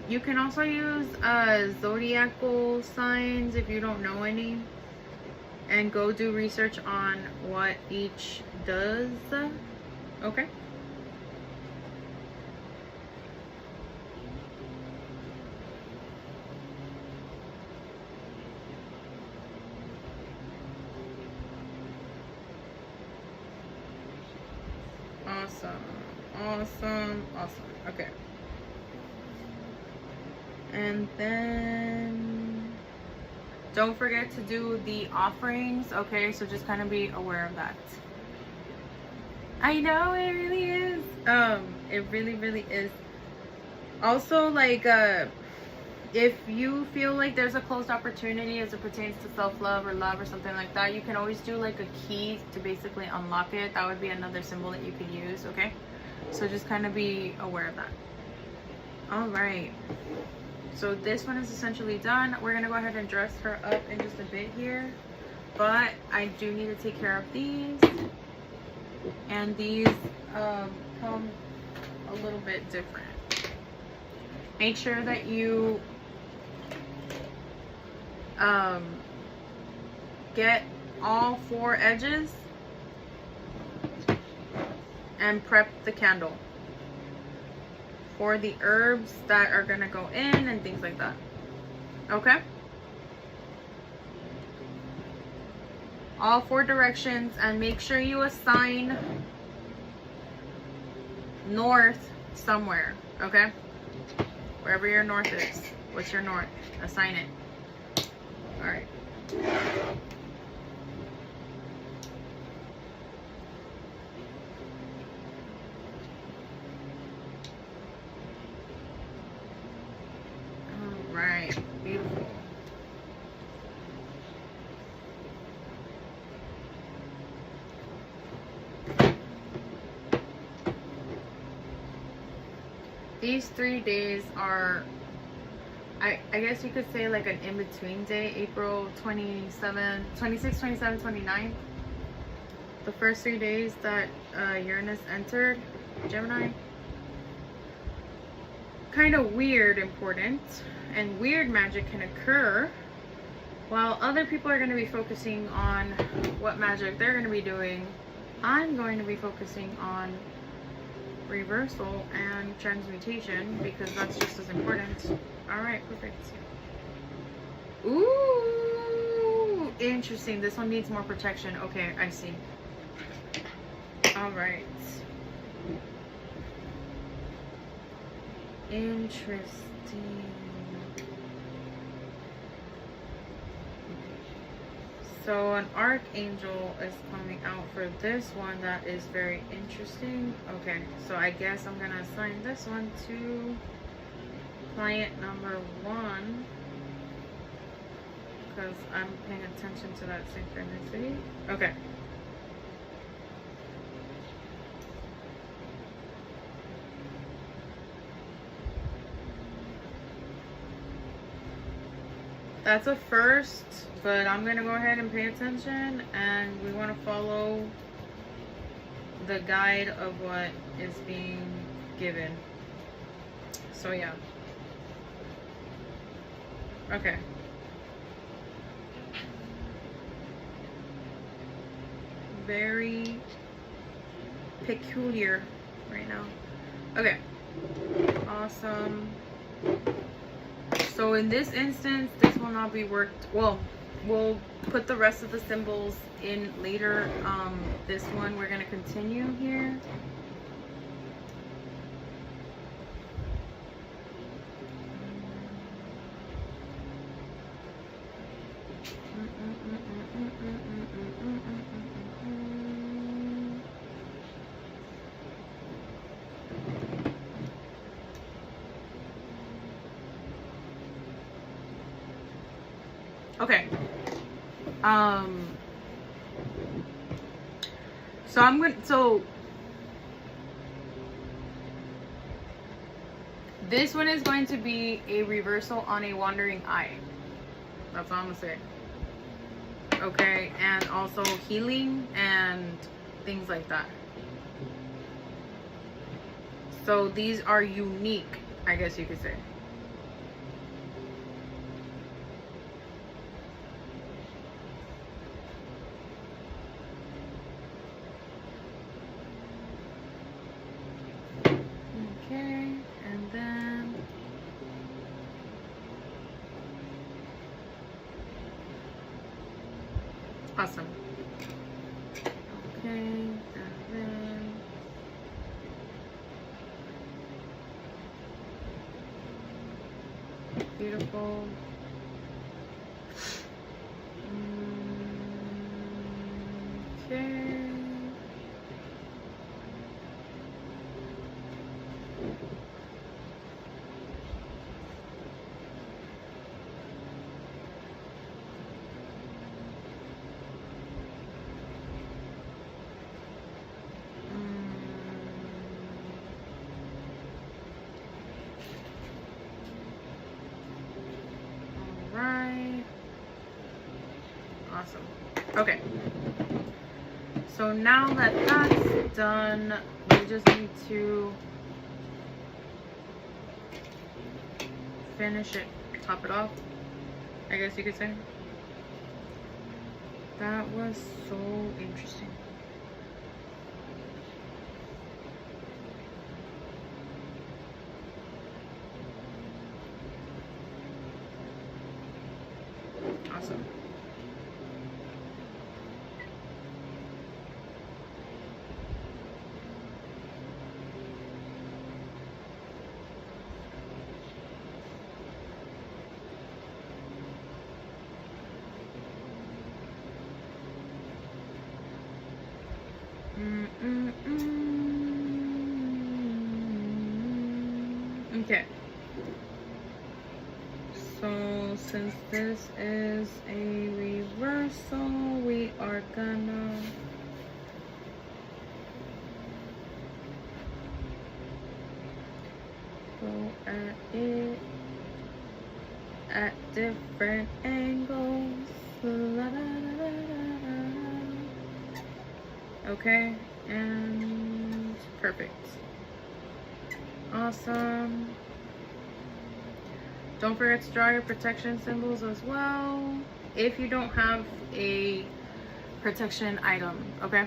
You can also use zodiacal signs if you don't know any, and go do research on what each does. Okay. Awesome. Awesome. Awesome. Okay. And then don't forget to do the offerings, okay? So just kind of be aware of that. I know, it really is. It really is. Also, like, if you feel like there's a closed opportunity as it pertains to self-love or love or something like that, you can always do like a key to basically unlock it. That would be another symbol that you could use, okay? So just kind of be aware of that. All right. So this one is essentially done. We're gonna go ahead and dress her up in just a bit here, but I do need to take care of these, and these come a little bit different. Make sure that you get all 4 edges and prep the candle for the herbs that are gonna go in and things like that. Okay? All 4 directions, and make sure you assign north somewhere, okay? Wherever your north is. What's your north? Assign it. Alright. These 3 days are, I guess you could say, like an in-between day. April 27, 26, 27, 29. The first 3 days that Uranus entered Gemini. Kind of weird important, and weird magic can occur while other people are going to be focusing on what magic they're going to be doing. I'm going to be focusing on reversal and transmutation because that's just as important. All right, perfect. Ooh, interesting. This one needs more protection. Okay, I see. All right. Interesting. So an archangel is coming out for this one. That is very interesting. Okay, so I guess I'm gonna assign this one to client number 1 because I'm paying attention to that synchronicity. Okay. That's a first, but I'm gonna go ahead and pay attention, and we want to follow the guide of what is being given. So yeah. Okay. Very peculiar right now. Okay. Awesome. So in this instance, this will not be worked. Well, we'll put the rest of the symbols in later. This one we're gonna continue here. Okay. So this one is going to be a reversal on a wandering eye. That's all I'm gonna say. Okay, and also healing and things like that. So these are unique, I guess you could say. Okay, and then awesome. Okay, and then beautiful. Okay. Alright. Awesome. Okay. So now that that's done, we just need to finish it, top it off, I guess you could say. That was so interesting. Awesome. Okay. So since this is a reversal, we are gonna Go at it at different angles. La, da, da, da, da, da. Okay, and perfect. Awesome. Don't forget to draw your protection symbols as well if you don't have a protection item, okay?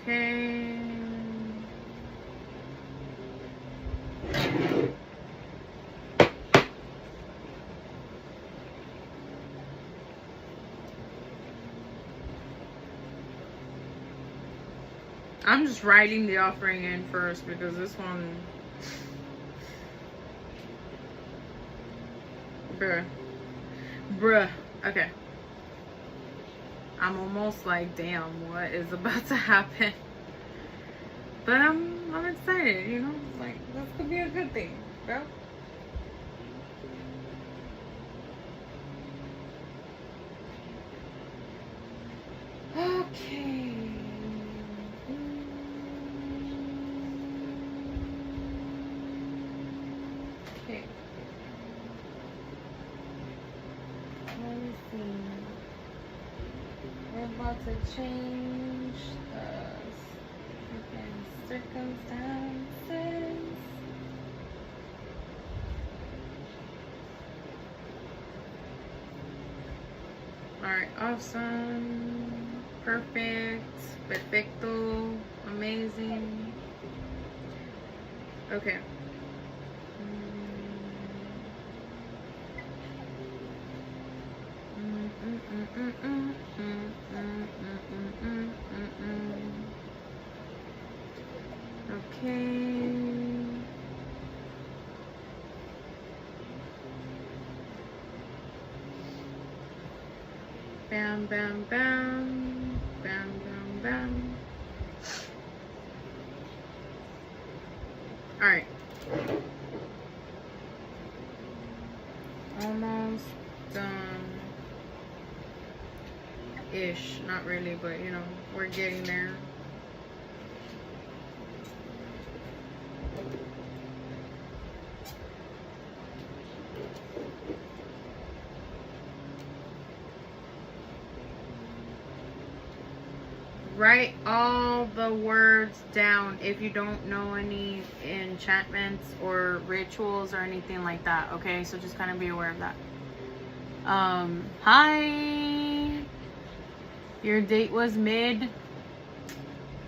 Okay. I'm just writing the offering in first because this one, bruh. Okay. I'm almost like, damn, what is about to happen? But I'm excited, you know? Like, this could be a good thing, bro. Okay. Okay. Let me see. We're about to change the freaking circumstances. Alright, awesome. Perfect. Perfecto. Amazing. Okay. Okay. Bam, bam, bam. Bam, bam, bam. Alright. Almost done. Ish. Not really, but you know, we're getting there. Write all the words down if you don't know any enchantments or rituals or anything like that, okay? So just kind of be aware of that. Hi. Your date was mid.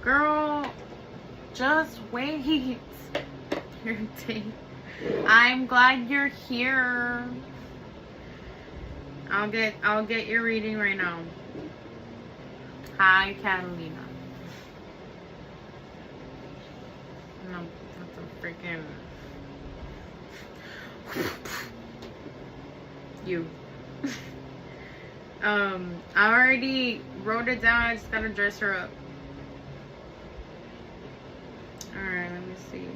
Girl, just wait. Your date. I'm glad you're here. I'll get your reading right now. Hi, Catalina. No, that's a freaking you. I already wrote it down. I just gotta dress her up. Alright, let me see.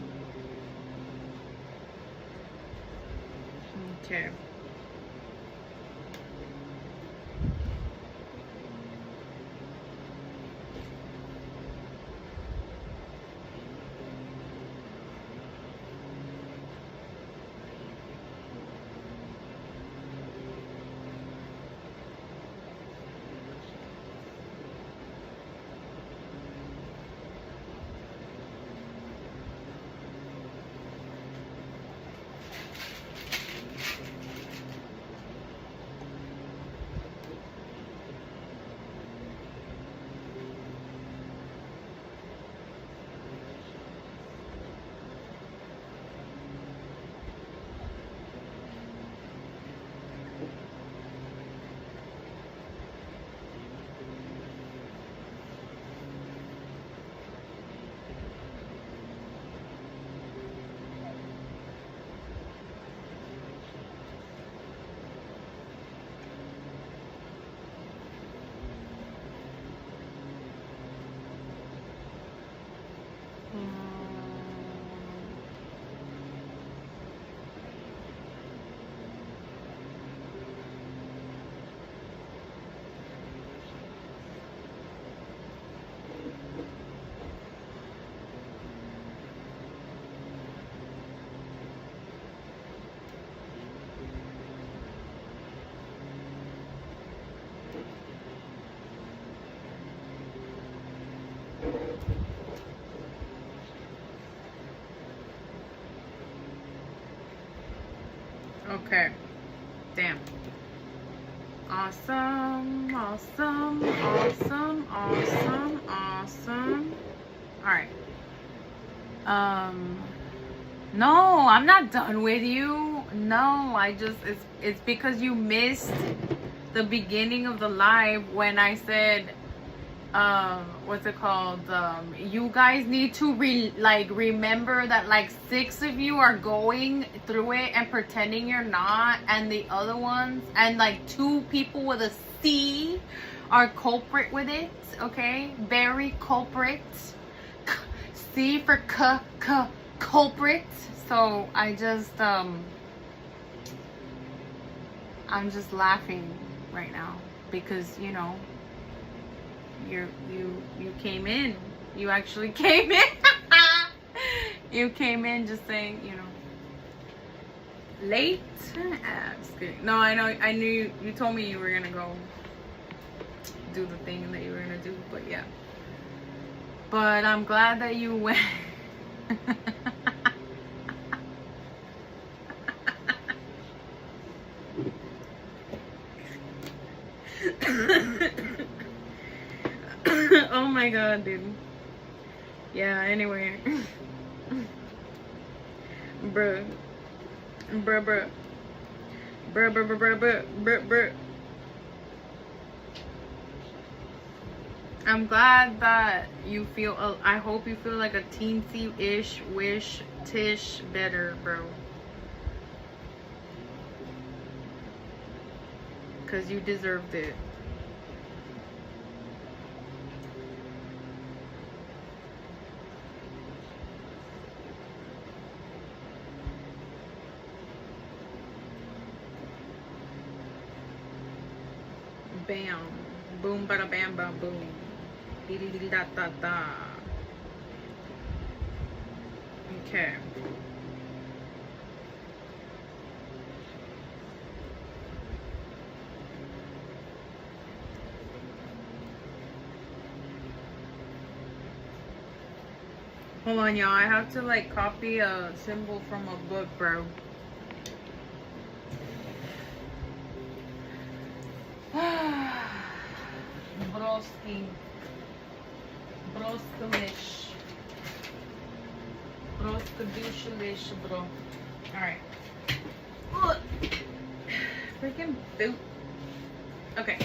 Okay. Okay. Damn. Awesome. Awesome. Awesome. Awesome. Awesome. Alright. No, I'm not done with you. No, it's because you missed the beginning of the live when I said, what's it called? You guys need to remember that like 6 of you are going through it and pretending you're not, and the other ones, and like 2 people with a C are culprit with it. Okay, very culprit. C for culprit. So I just I'm just laughing right now because you know you came in. You actually came in. You came in just saying, you know, late. Just kidding. No, I know. I knew you told me you were gonna go do the thing that you were gonna do, but yeah. But I'm glad that you went. Oh my god, dude. Yeah, anyway. Bruh. Bruh, bruh. Bruh, bruh, bruh, bruh, bruh, bruh, bruh. I'm glad that you feel, I hope you feel like a teensy-ish, wish-tish better, bro. Because you deserved it. Bam. Boom, bada, bam, bam, boom. Da, da, da. Okay. Hold on, y'all. I have to like copy a symbol from a book, bro. Broski. Broskalish. Broskadushalish, bro. Alright. Freaking boot. Okay.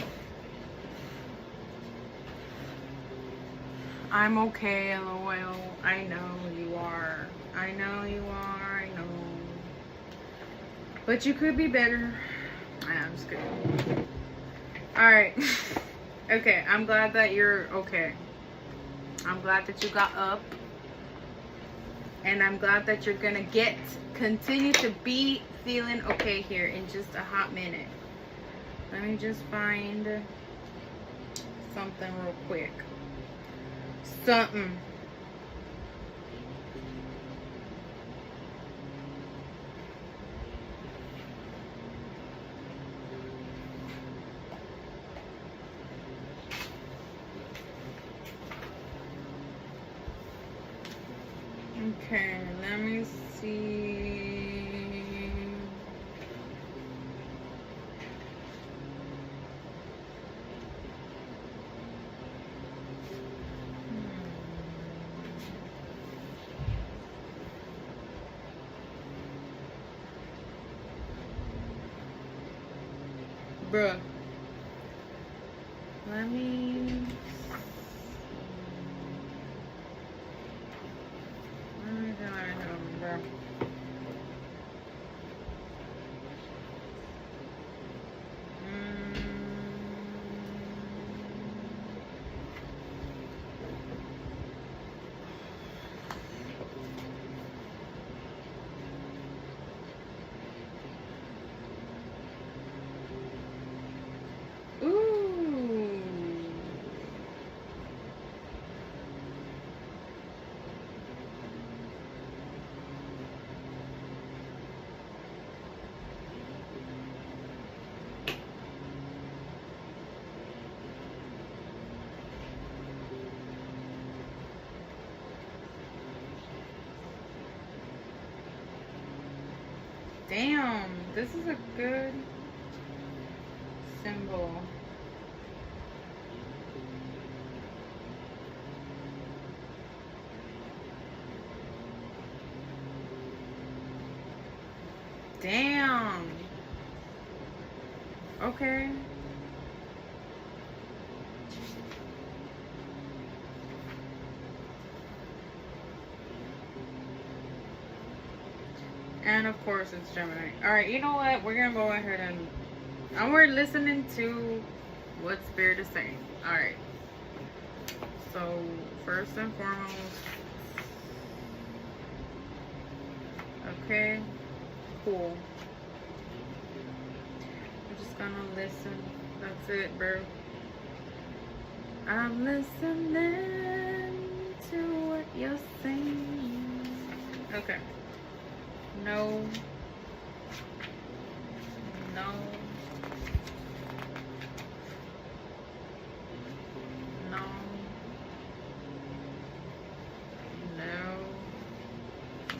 I'm okay, LOL. I know you are. I know you are. I know. But you could be better. I'm just kidding. Alright. Okay, I'm glad that you're okay. I'm glad that you got up. And I'm glad that you're gonna continue to be feeling okay here in just a hot minute. Let me just find something real quick. Something. Okay, let me see. Bruh. Let me. Bruh. Ooh. Damn. this is a good symbol. Damn. Okay. And of course it's Gemini. Alright, you know what? We're gonna go ahead and we're listening to what Spirit is saying. Alright. So first and foremost. Okay. Cool. I'm just gonna listen. That's it, bro. I'm listening to what you're saying. Okay. No. No. No. No.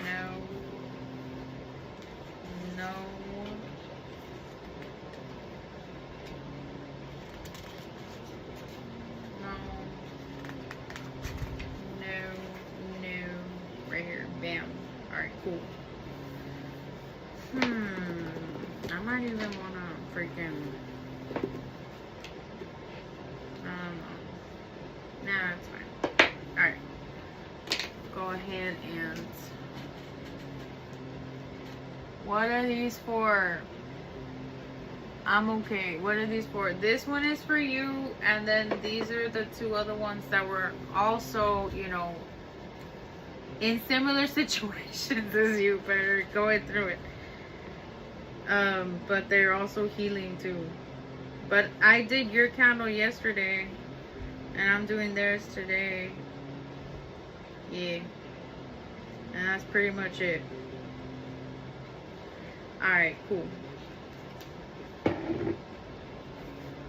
No. No. No. Right here. Bam. Alright, cool. I might even wanna freaking, I don't know. Nah, it's fine. Alright. Go ahead and, what are these for? I'm okay. What are these for? This one is for you, and then these are the two other ones that were also, you know, in similar situations as you, but are going through it. But they're also healing too. But I did your candle yesterday, and I'm doing theirs today. Yeah. And that's pretty much it. Alright, cool.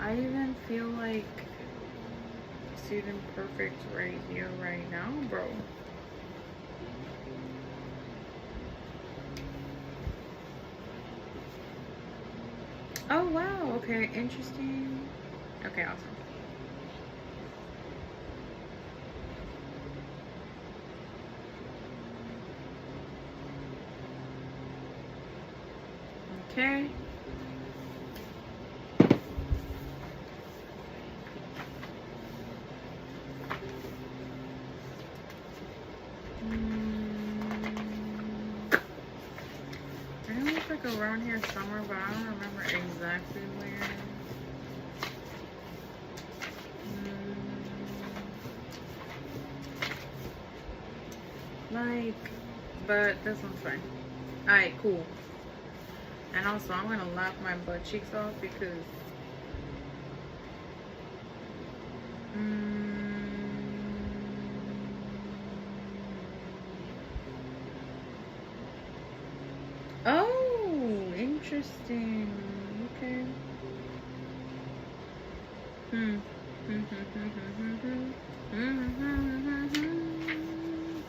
I even feel like it's even perfect right here, right now, bro. Oh wow, okay, interesting. Okay, awesome. Okay. I know it's like around here somewhere, but I don't remember exactly where. But this one's fine. Alright, cool. And also, I'm gonna laugh my butt cheeks off because oh, interesting. Okay.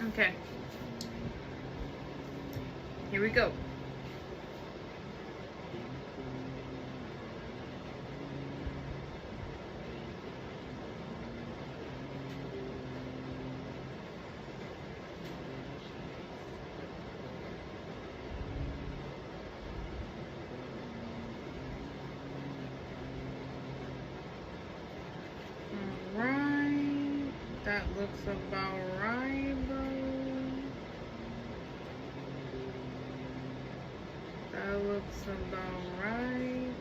Okay. Here we go. Alright. That looks about right, bro. That looks about right.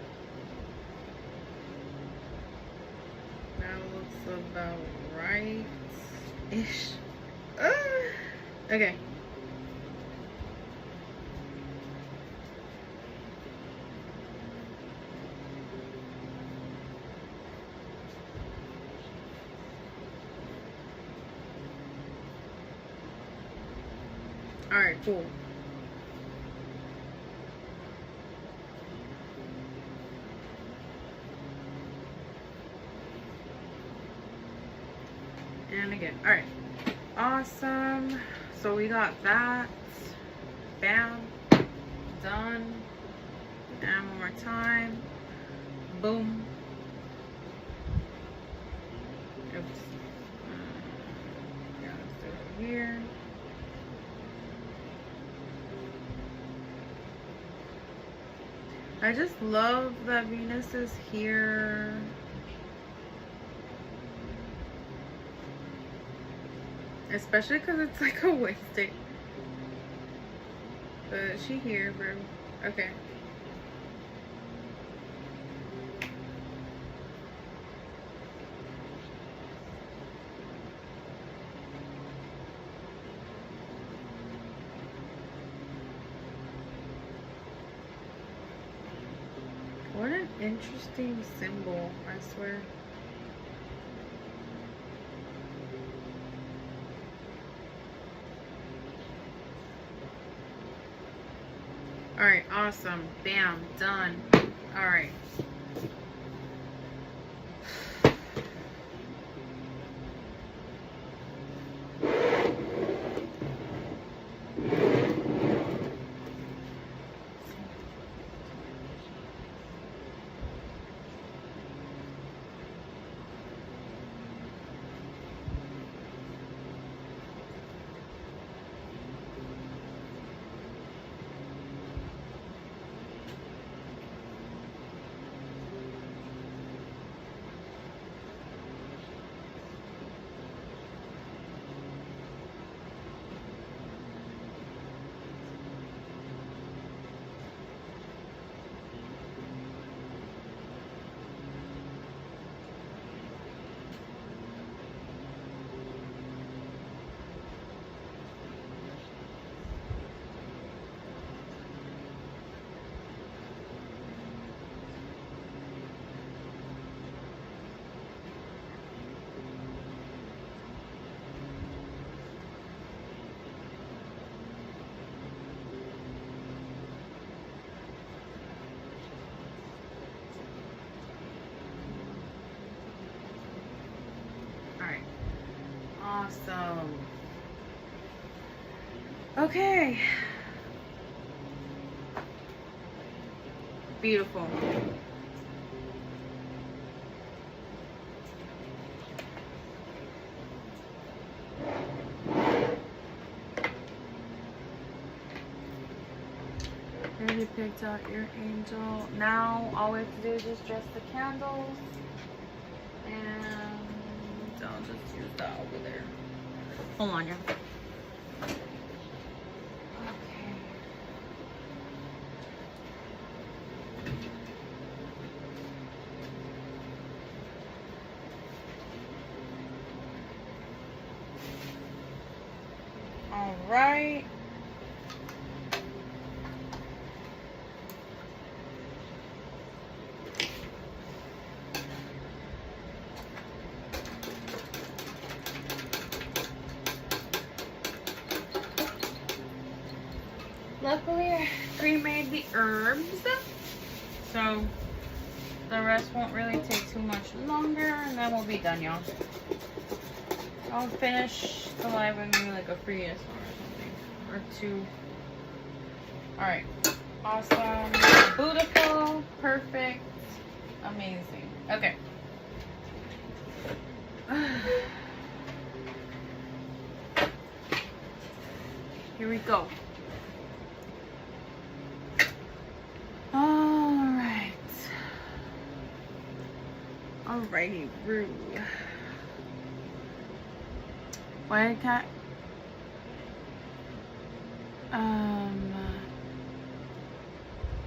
That looks about right-ish. Okay. Alright, cool. And again. Alright. Awesome. So we got that. Bam. Done. And one more time. Boom. Oops. Yeah, let's do it here. I just love that Venus is here. Especially because it's like a wasted. But she here, bro. Okay. What an interesting symbol, I swear. Alright, awesome. Bam, done. Alright. Alright. Awesome. Okay. Beautiful. Already picked out your angel. Now all we have to do is just dress the candles. And I'll just use that over there. Hold on, y'all. Okay. All right. Luckily, I pre-made the herbs, so the rest won't really take too much longer, and then we'll be done, y'all. I'll finish the live with maybe like a free ASMR or something, or two. Alright, awesome, beautiful, perfect, amazing. Okay. Here we go. Alrighty, Rue. Why cat?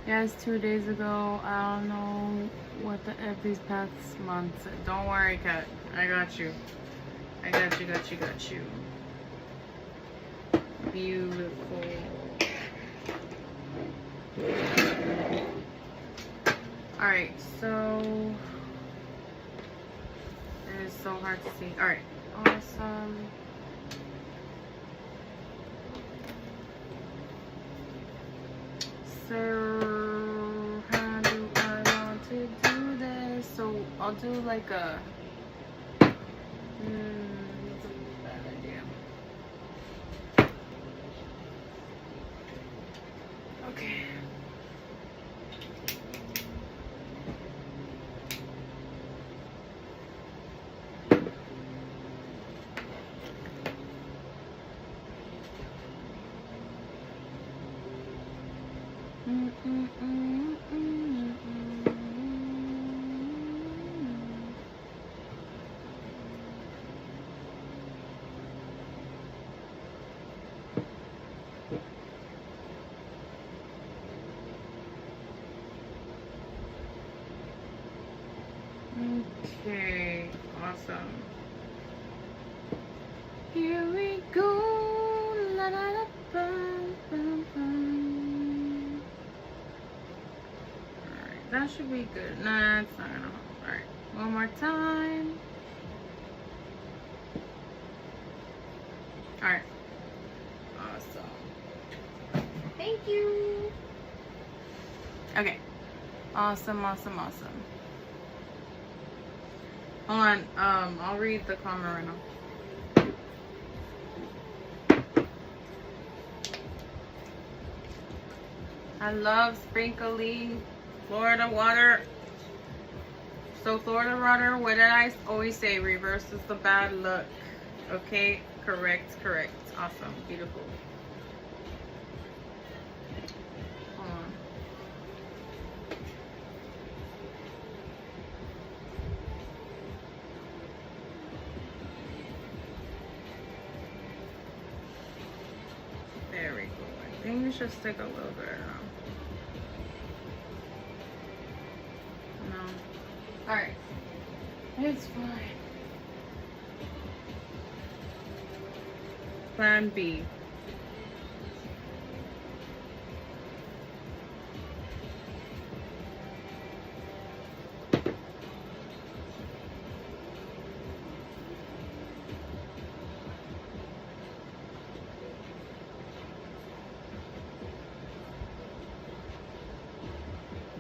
Yes, 2 days ago. I don't know what the F these past months. Don't worry, cat. I got you. I got you, got you, got you. Beautiful. Alright, so it is so hard to see. Alright, awesome. So how do I want to do this? So I'll do like a that's a bad idea. Okay. Okay, awesome. Here we go. La, la, la, bum, bum, bum. Alright, that should be good. Nah, it's not gonna hold. Alright, one more time. Alright. Awesome. Thank you. Okay. Awesome, awesome, awesome. Hold on, I'll read the comment right now. I love sprinkling Florida water. So Florida water, what did I always say? Reverses the bad luck. Okay, correct. Awesome, beautiful. Hold on. There we go. I think we should stick a little bit around. No. Alright. It's fine. Plan B.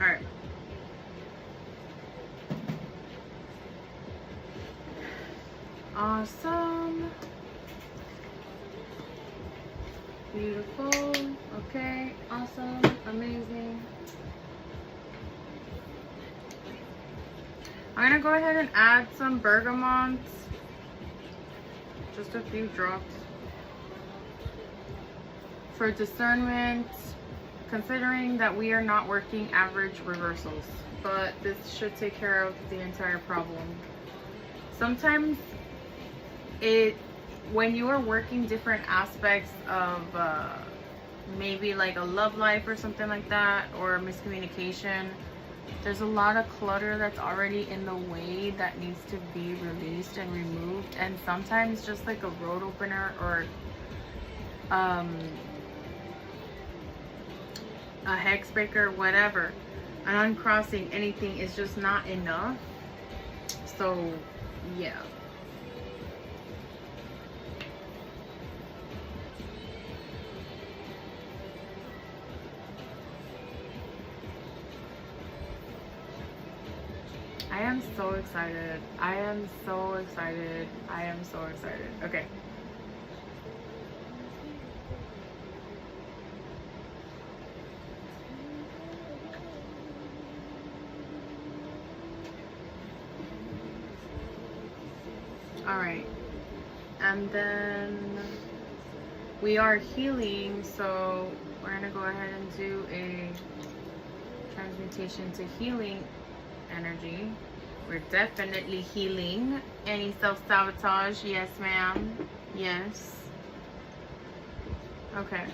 Alright. Awesome. Beautiful. Okay. Awesome. Amazing. I'm gonna go ahead and add some bergamot. Just a few drops. For discernment, considering that we are not working average reversals, but this should take care of the entire problem. Sometimes when you are working different aspects of maybe like a love life or something like that, or a miscommunication, there's a lot of clutter that's already in the way that needs to be released and removed. And sometimes just like a road opener or a hex breaker, whatever, an uncrossing, anything is just not enough. So yeah. I am so excited. I am so excited. I am so excited. Okay. All right. And then we are healing, so we're gonna go ahead and do a transmutation to healing energy. We're definitely healing any self-sabotage. Yes, ma'am. Yes. Okay.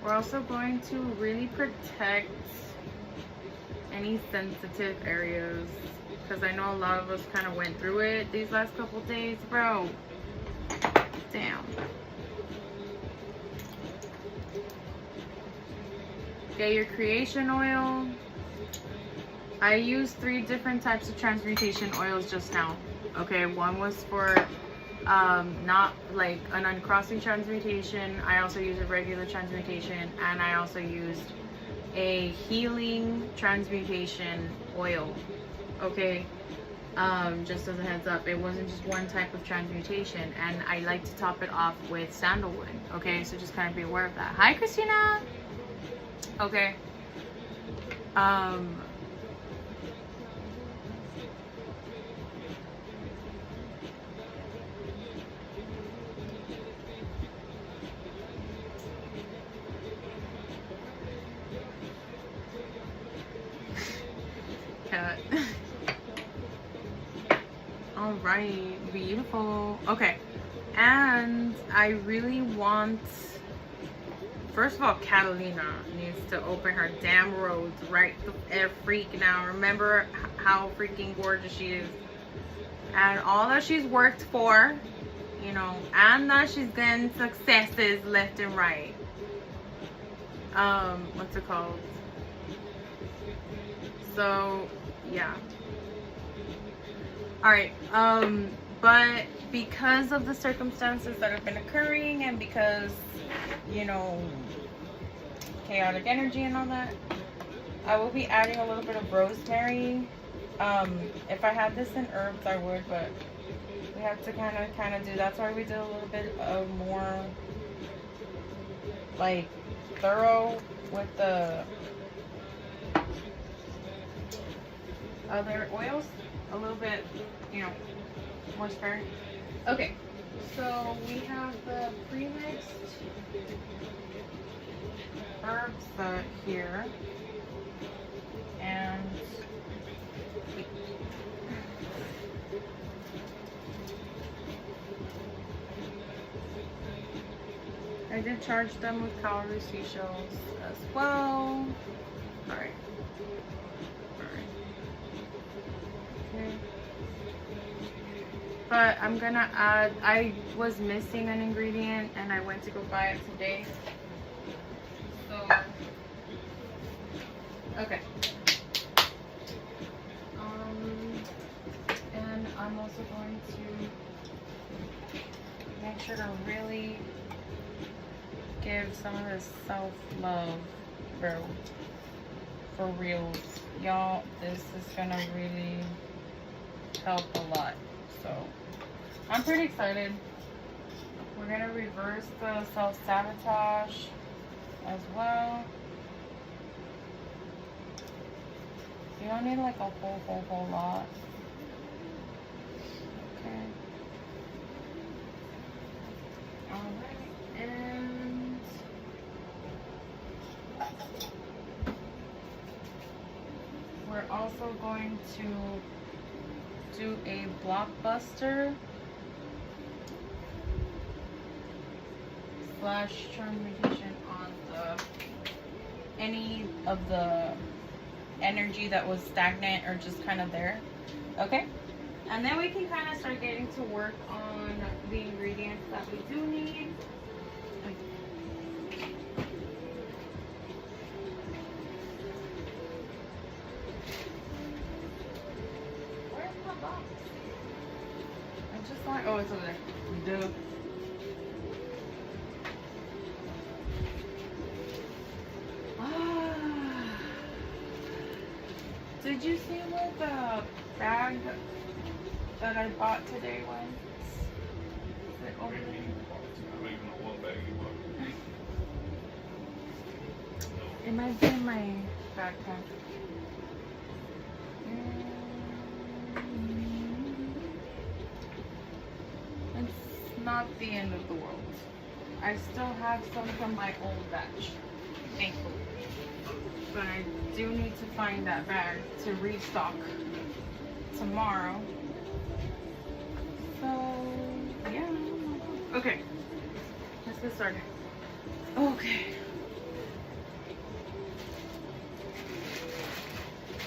We're also going to really protect any sensitive areas, because I know a lot of us kind of went through it these last couple days, bro. Damn. Get your creation oil. I used 3 different types of transmutation oils just now. Okay, one was for not like an uncrossing transmutation. I also used a regular transmutation, and I also used a healing transmutation oil. Okay, just as a heads up, it wasn't just one type of transmutation, and I like to top it off with sandalwood. Okay, so just kind of be aware of that. Hi, Christina. Okay. Right. Beautiful. Okay. And I really want, first of all, Catalina needs to open her damn roads right the freak now. Remember how freaking gorgeous she is. And all that she's worked for, you know, and that she's getting successes left and right. What's it called? So, yeah. Alright, but because of the circumstances that have been occurring and because, you know, chaotic energy and all that, I will be adding a little bit of rosemary. If I had this in herbs, I would, but we have to kind of do. That's why we did a little bit of more, like, thorough with the other oils. A little bit, you know, more sparing. Okay, so we have the pre-mixed herbs here, and I did charge them with calorie seashells as well. Alright. Okay. But I'm gonna add, I was missing an ingredient and I went to go buy it today. So, okay. And I'm also going to make sure to really give some of this self-love, bro, for reals. Y'all, this is gonna really help a lot. So I'm pretty excited. We're gonna reverse the self-sabotage as well. You don't need like a whole lot. Okay. Alright, and we're also going to do a blockbuster / transmutation on any of the energy that was stagnant or just kind of there. Okay, and then we can kind of start getting to work on the ingredients that we do need. Where's my box? I just want, oh, it's over there. Duh. Did you see what the bag that I bought today was? Is it over there? I don't even know what bag you bought. It might be in my backpack. It's not the end of the world. I still have some from my old batch, thankfully. But I do need to find that bag to restock tomorrow. So, yeah. Okay. Let's get started. Okay.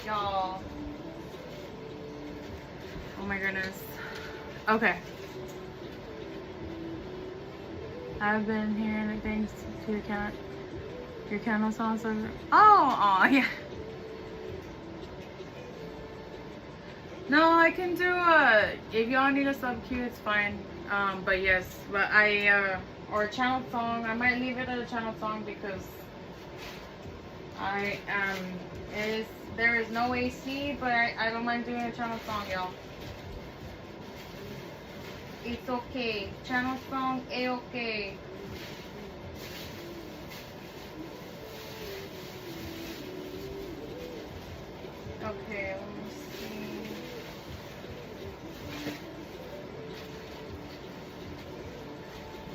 Y'all. Oh my goodness. Okay. I've been hearing things to your cat. Your candle sauce over. Oh, yeah. No, I can do if y'all need a sub Q, it's fine. But yes, but or a channel song. I might leave it at a channel song because there is no AC, but I don't mind doing a channel song, y'all. It's okay. Channel song, okay. Okay, let me see.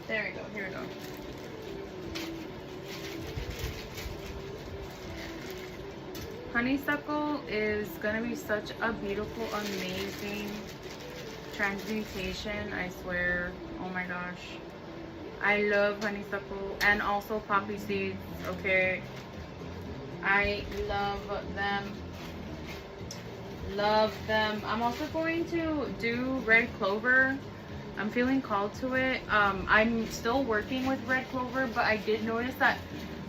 There we go, here we go. Honeysuckle is gonna be such a beautiful, amazing Transmutation, I swear. Oh my gosh. I love honeysuckle and also poppy seeds, okay? I love them. Love them. I'm also going to do red clover. I'm feeling called to it. I'm still working with red clover, but I did notice that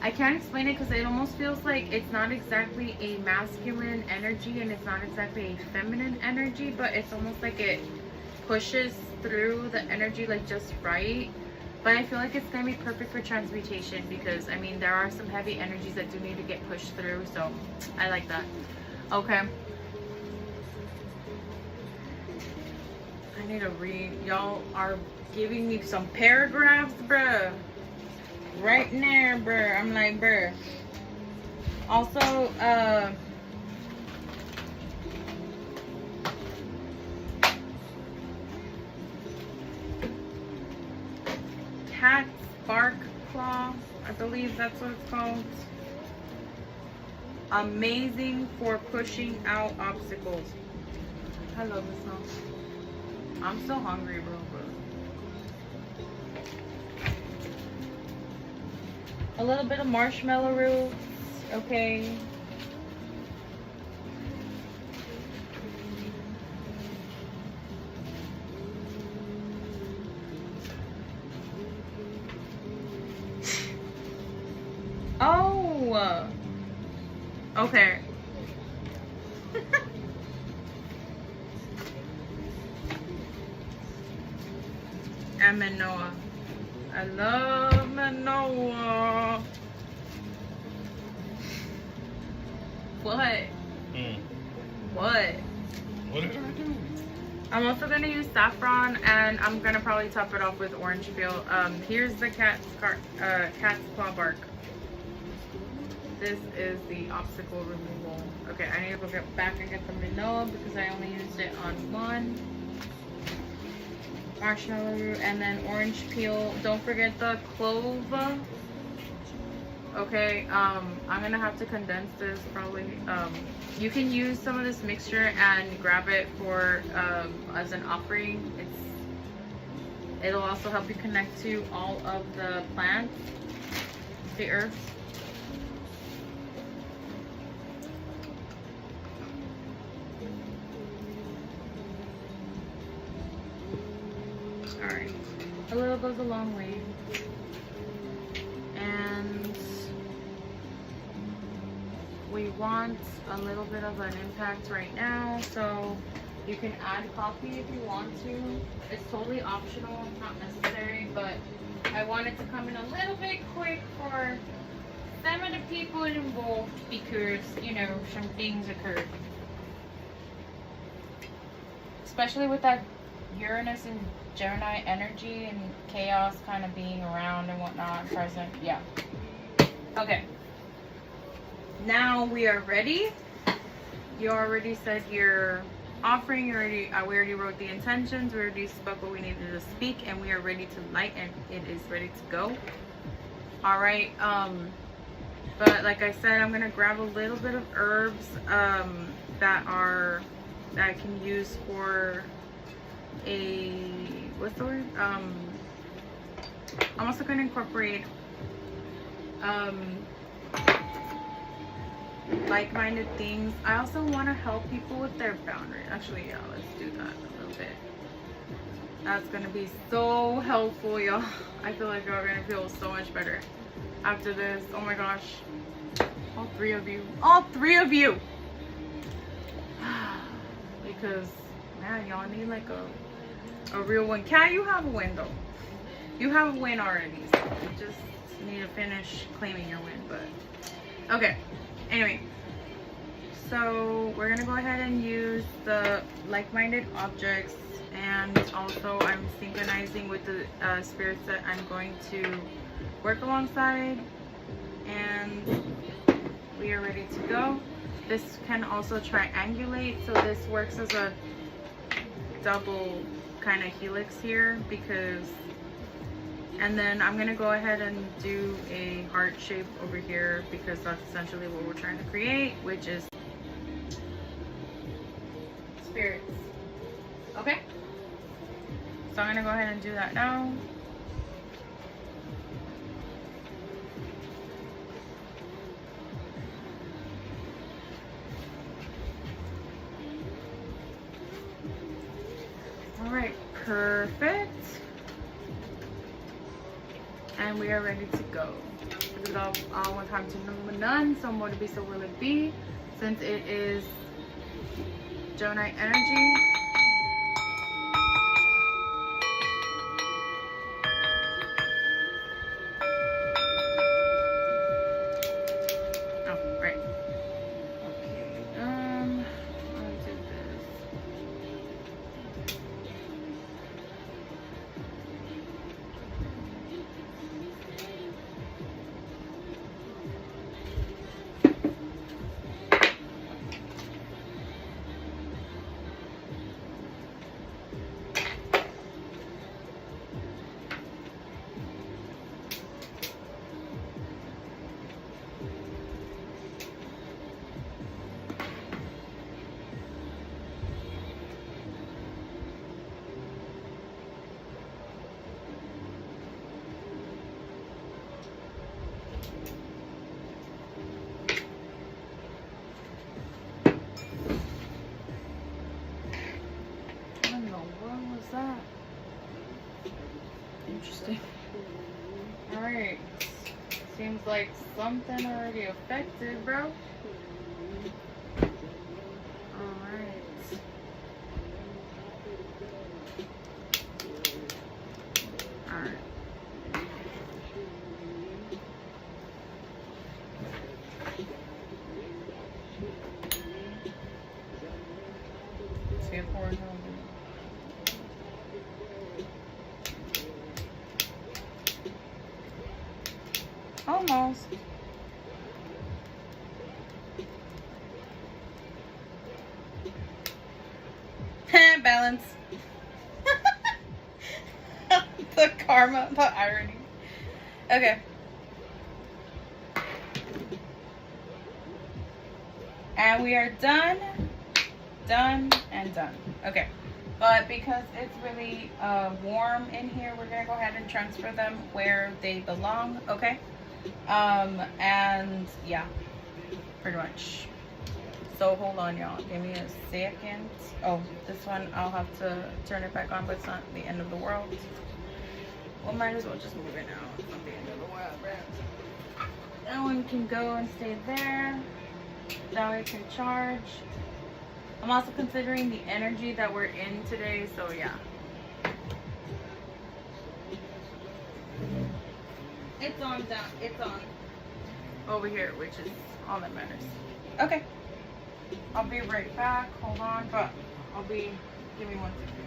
I can't explain it because it almost feels like it's not exactly a masculine energy and it's not exactly a feminine energy, but it's almost like it pushes through the energy like just right. But I feel like it's going to be perfect for transmutation because, I mean, there are some heavy energies that do need to get pushed through, so I like that. Okay. I need to read. Y'all are giving me some paragraphs, bruh. Right in there, bruh. I'm like, bruh. Also, cat bark claw, I believe that's what it's called. Amazing for pushing out obstacles. I love this song. I'm so hungry, bro. A little bit of marshmallow roots, okay. Oh, okay. And Manoa. I love Manoa. What? What? What did I do? I'm also gonna use saffron, and I'm gonna probably top it off with orange peel. Here's the cat's claw bark. This is the obstacle removal. Okay, I need to go get back and get the Manoa because I only used it on one. Marshmallow root and then orange peel. Don't forget the clove. Okay, I'm gonna have to condense this probably. You can use some of this mixture and grab it for as an offering. It'll also help you connect to all of the plants, the herbs. Alright, a little goes a long way. And we want a little bit of an impact right now, so you can add coffee if you want to. It's totally optional, it's not necessary, but I want it to come in a little bit quick for some of the people involved because, you know, some things occur. Especially with that Uranus and Gemini energy and chaos kind of being around and whatnot, present. Yeah. Okay. Now we are ready. You already said your offering. We already wrote the intentions. We already spoke what we needed to speak, and we are ready to light, and it is ready to go. All right. But like I said, I'm gonna grab a little bit of herbs that I can use for what's the word? I'm also going to incorporate like-minded things. I also want to help people with their boundaries. Actually, yeah, let's do that a little bit. That's going to be so helpful, y'all. I feel like y'all are going to feel so much better after this. Oh my gosh. All three of you. All three of you! Because, man, y'all need like a real win. Cat, you have a win though. You have a win already. So you just need to finish claiming your win. But okay. Anyway, so we're gonna go ahead and use the like-minded objects, and also I'm synchronizing with the spirits that I'm going to work alongside, and we are ready to go. This can also triangulate, so this works as a double kind of helix here because, and then I'm gonna go ahead and do a heart shape over here because that's essentially what we're trying to create, which is spirits. Okay, So I'm gonna go ahead and do that now. All right, perfect. And we are ready to go. This is all one time to number none. So more to be, so will it be. Since it is Gemini energy. Oh, right. Okay. I'll do this. That interesting. All right, seems like something already affected, bro. All right. All right. See if we're almost. Balance. The karma, the irony. Okay. And we are done, done, and done. Okay. But because it's really warm in here, we're gonna go ahead and transfer them where they belong, okay? And yeah, pretty much. So hold on, y'all. Give me a second. Oh, this one I'll have to turn it back on, but it's not the end of the world. Well, might as well just move it now. It's not the end of the world, right? That one can go and stay there. That way it can charge. I'm also considering the energy that we're in today, so yeah. It's on down. It's on over here, which is all that matters. Okay. I'll be right back. Hold on, but give me 1 second.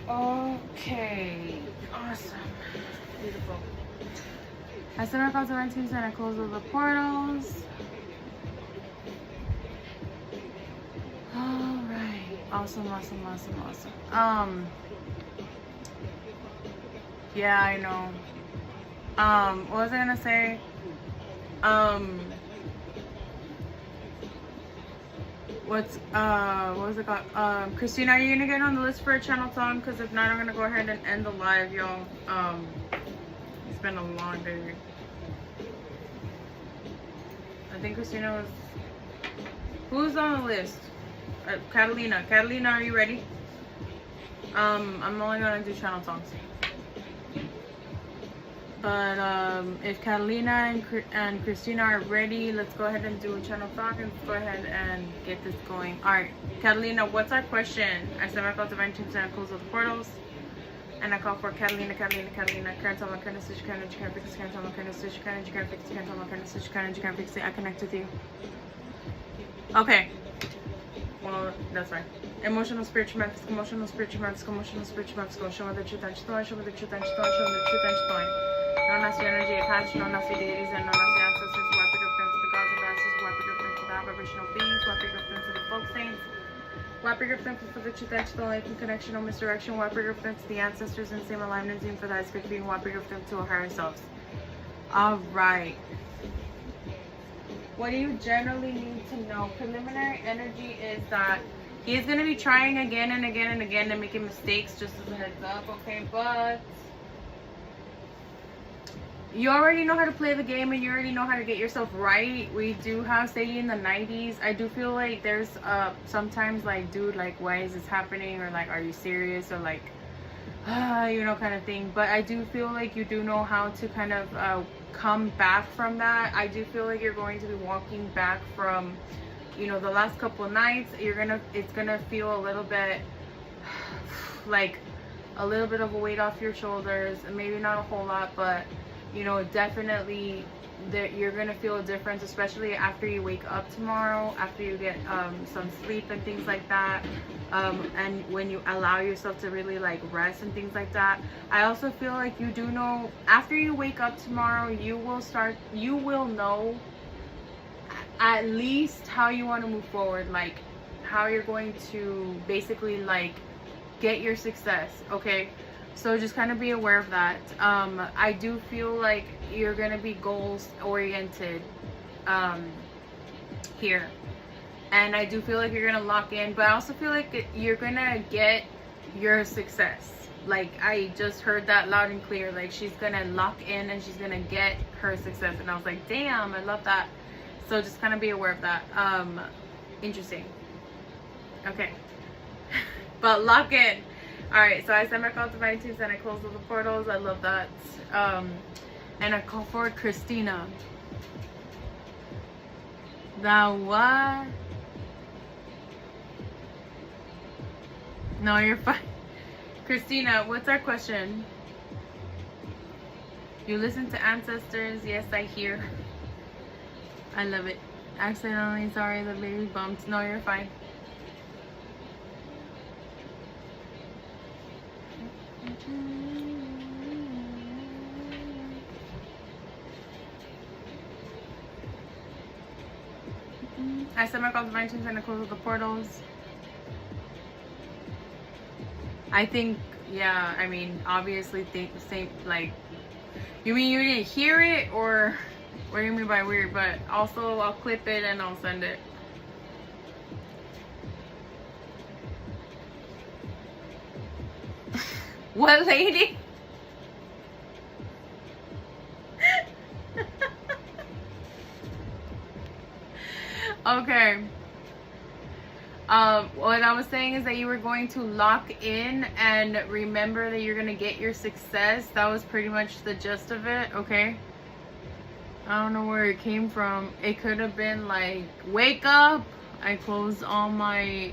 Okay. Awesome. Beautiful. I sent my calls to my teams and I closed all the portals. Alright. Awesome. Yeah, I know. What was I gonna say? What was it called? Christina, are you gonna get on the list for a channel song? Because if not, I'm gonna go ahead and end the live, y'all. It's been a long day. I think Christina was. Who's on the list? Catalina. Catalina, are you ready? I'm only gonna do channel songs. But if Catalina and Christina are ready, let's go ahead and do a channel talk and go ahead and get this going. Alright, Catalina, what's our question? I said my call divine teams and I close all the portals. And I call for Catalina. Current on my current switch, current, you can't fix it, current on my current switch, current, you can't fix it, current on my current switch, current, you can't fix it, I connect with you. Okay. Well, that's right. Emotional, spiritual, magical, emotional, spiritual, magical, emotional, spiritual, magical. Show me the truth and story, show me the truth and story, show me the truth and story. No nace energy attached, no nace deities, and no nace ancestors. Who I pick up them to the gods and goddesses, who I pick up them to the vibrational beings, who I pick up them to the folk saints, who I pick up them for the truth and story, life and connection, no misdirection, who I pick up them to the ancestors and same alignment, and for that is good being, who I pick up them to our higher selves. Alright. What do you generally need to know? Preliminary energy is that he's going to be trying again and again and again and making mistakes, just as a heads up, okay? But you already know how to play the game and you already know how to get yourself right. We do have Sadie in the 90s. I do feel like there's sometimes like, dude, like, why is this happening? Or like, are you serious? Or like, you know, kind of thing. But I do feel like you do know how to kind of come back from that. I do feel like you're going to be walking back from, you know, the last couple of nights. It's gonna feel a little bit like a little bit of a weight off your shoulders, and maybe not a whole lot, but you know, definitely that you're gonna feel a difference, especially after you wake up tomorrow, after you get some sleep and things like that, and when you allow yourself to really like rest and things like that. I also feel like you do know after you wake up tomorrow, you will know at least how you want to move forward, like how you're going to basically like get your success, okay? So just kind of be aware of that. I do feel like you're going to be goals oriented here. And I do feel like you're going to lock in, but I also feel like you're going to get your success. Like I just heard that loud and clear. Like she's going to lock in and she's going to get her success. And I was like, damn, I love that. So just kind of be aware of that. Interesting. Okay. But lock in. Alright, so I send my call to my teams and I close all the portals. I love that. And I call for Christina. The what? No, you're fine. Christina, what's our question? You listen to ancestors? Yes, I hear. I love it. Accidentally, sorry, the baby bumped. No, you're fine. I sent my confirmations and I close the portals. I think, yeah, I mean, obviously, same, like, you mean you didn't hear it, or what do you mean by weird? But also, I'll clip it and I'll send it. What lady? Okay. What I was saying is that you were going to lock in and remember that you're going to get your success. That was pretty much the gist of it, okay? I don't know where it came from. It could have been like, wake up. I closed all my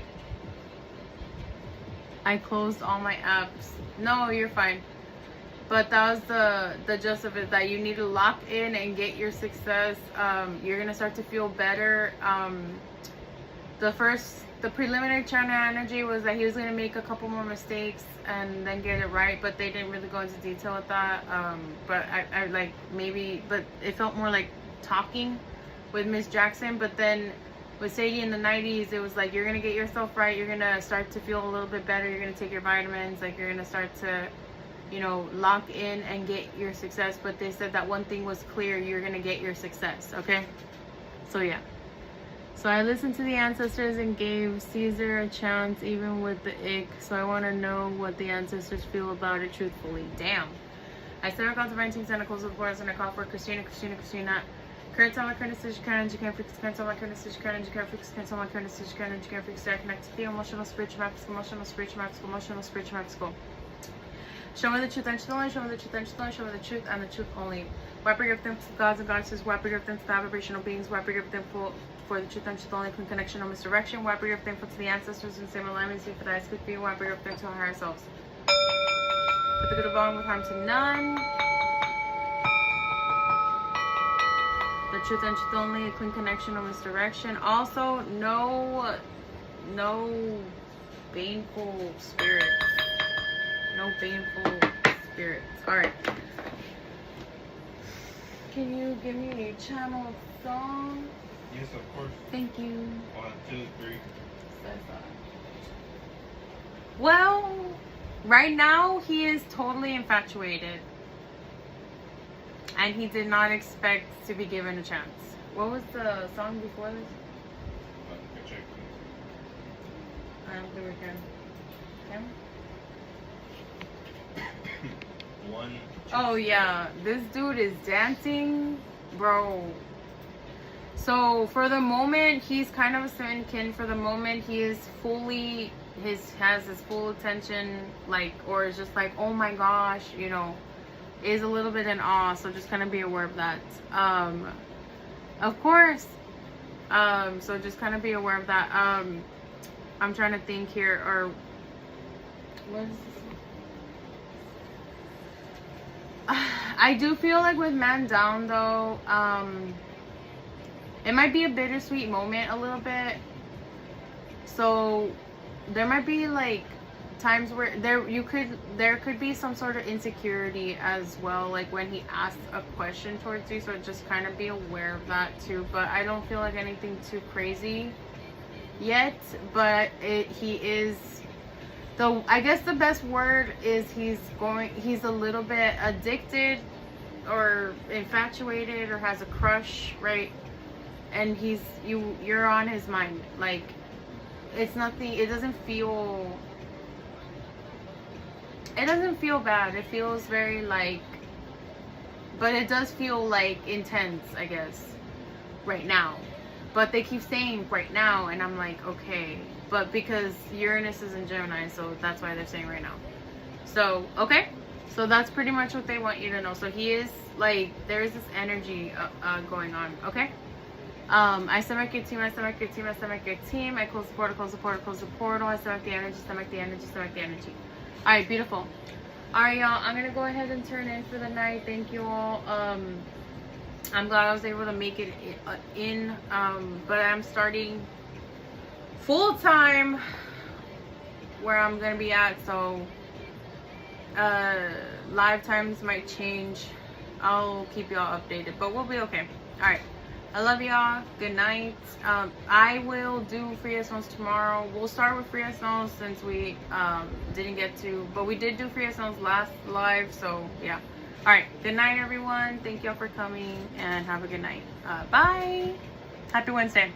apps. No, you're fine. But that was the gist of it, that you need to lock in and get your success. You're gonna start to feel better. The the preliminary channel energy was that he was going to make a couple more mistakes and then get it right, but they didn't really go into detail with that. But I like maybe, but it felt more like talking with Miss Jackson. But then with Sadie in the 90s, it was like, you're going to get yourself right. You're going to start to feel a little bit better. You're going to take your vitamins. Like, you're going to start to, you know, lock in and get your success. But they said that one thing was clear. You're going to get your success. Okay. So yeah. So I listened to the ancestors and gave Caesar a chance even with the ick. So I want to know what the ancestors feel about it truthfully. Damn. I said I got the 19 tentacles of course, and I call for Christina. Current time, my current decision, current you can't fix, current time, my current decision, current you can't fix, current time, my current decision, current you can't fix, stay connected to the emotional, spiritual, emotional, spiritual. Show me the truth and truth only, show me the truth and truth only, show me the truth and the truth only. Wrap your gift them to gods and goddesses, wrap your gift them to the vibrational beings, wrap your gift them for the truth and truth only, clean connection, no misdirection, wrap your gift them to the ancestors in same alignment, see for the eyes could be, wrap your gift them to our higher selves. For the good of all with harm to none. The truth and truth only, a clean connection, no misdirection. Also, no baneful spirits. No baneful spirits. Alright. Can you give me a channel song? Yes, of course. Thank you. 1, 2, 3. Well, right now he is totally infatuated. And he did not expect to be given a chance. What was the song before this? Check. I don't think we can. Can? 1, 2, Oh yeah, this dude is dancing, bro. So for the moment, he's kind of a certain kin. For the moment, he is fully has his full attention, like, or is just like, oh my gosh, you know, is a little bit in awe. So just kind of be aware of that. Of course. So just kind of be aware of that. I'm trying to think here, or what is this? I do feel like with Man Down though, it might be a bittersweet moment a little bit. So there might be like times where there could be some sort of insecurity as well, like when he asks a question towards you. So just kind of be aware of that too. But I don't feel like anything too crazy yet. But he is. I guess the best word is he's a little bit addicted or infatuated or has a crush, right? And you're on his mind. Like, it's nothing, it doesn't feel bad. It feels very like, but it does feel like intense, I guess, right now. But they keep saying right now, and I'm like, okay. But because Uranus is in Gemini, so that's why they're saying right now. So, okay. So that's pretty much what they want you to know. So he is, like, there is this energy going on, okay? I stomach your team, I stomach your team, I stomach your team. I close the portal, close the portal, close the portal. I stomach the energy, stomach the energy, stomach the energy. Alright, beautiful. Alright, y'all. I'm going to go ahead and turn in for the night. Thank you all. I'm glad I was able to make it in. But I'm starting full time where I'm gonna be at, so live times might change. I'll keep y'all updated, but we'll be okay. All right, I love y'all. Good night. I will do free SNOs tomorrow. We'll start with free SNOs since we didn't get to, but we did do free SNOs last live, so yeah. All right, good night everyone. Thank y'all for coming and have a good night. Bye. Happy Wednesday.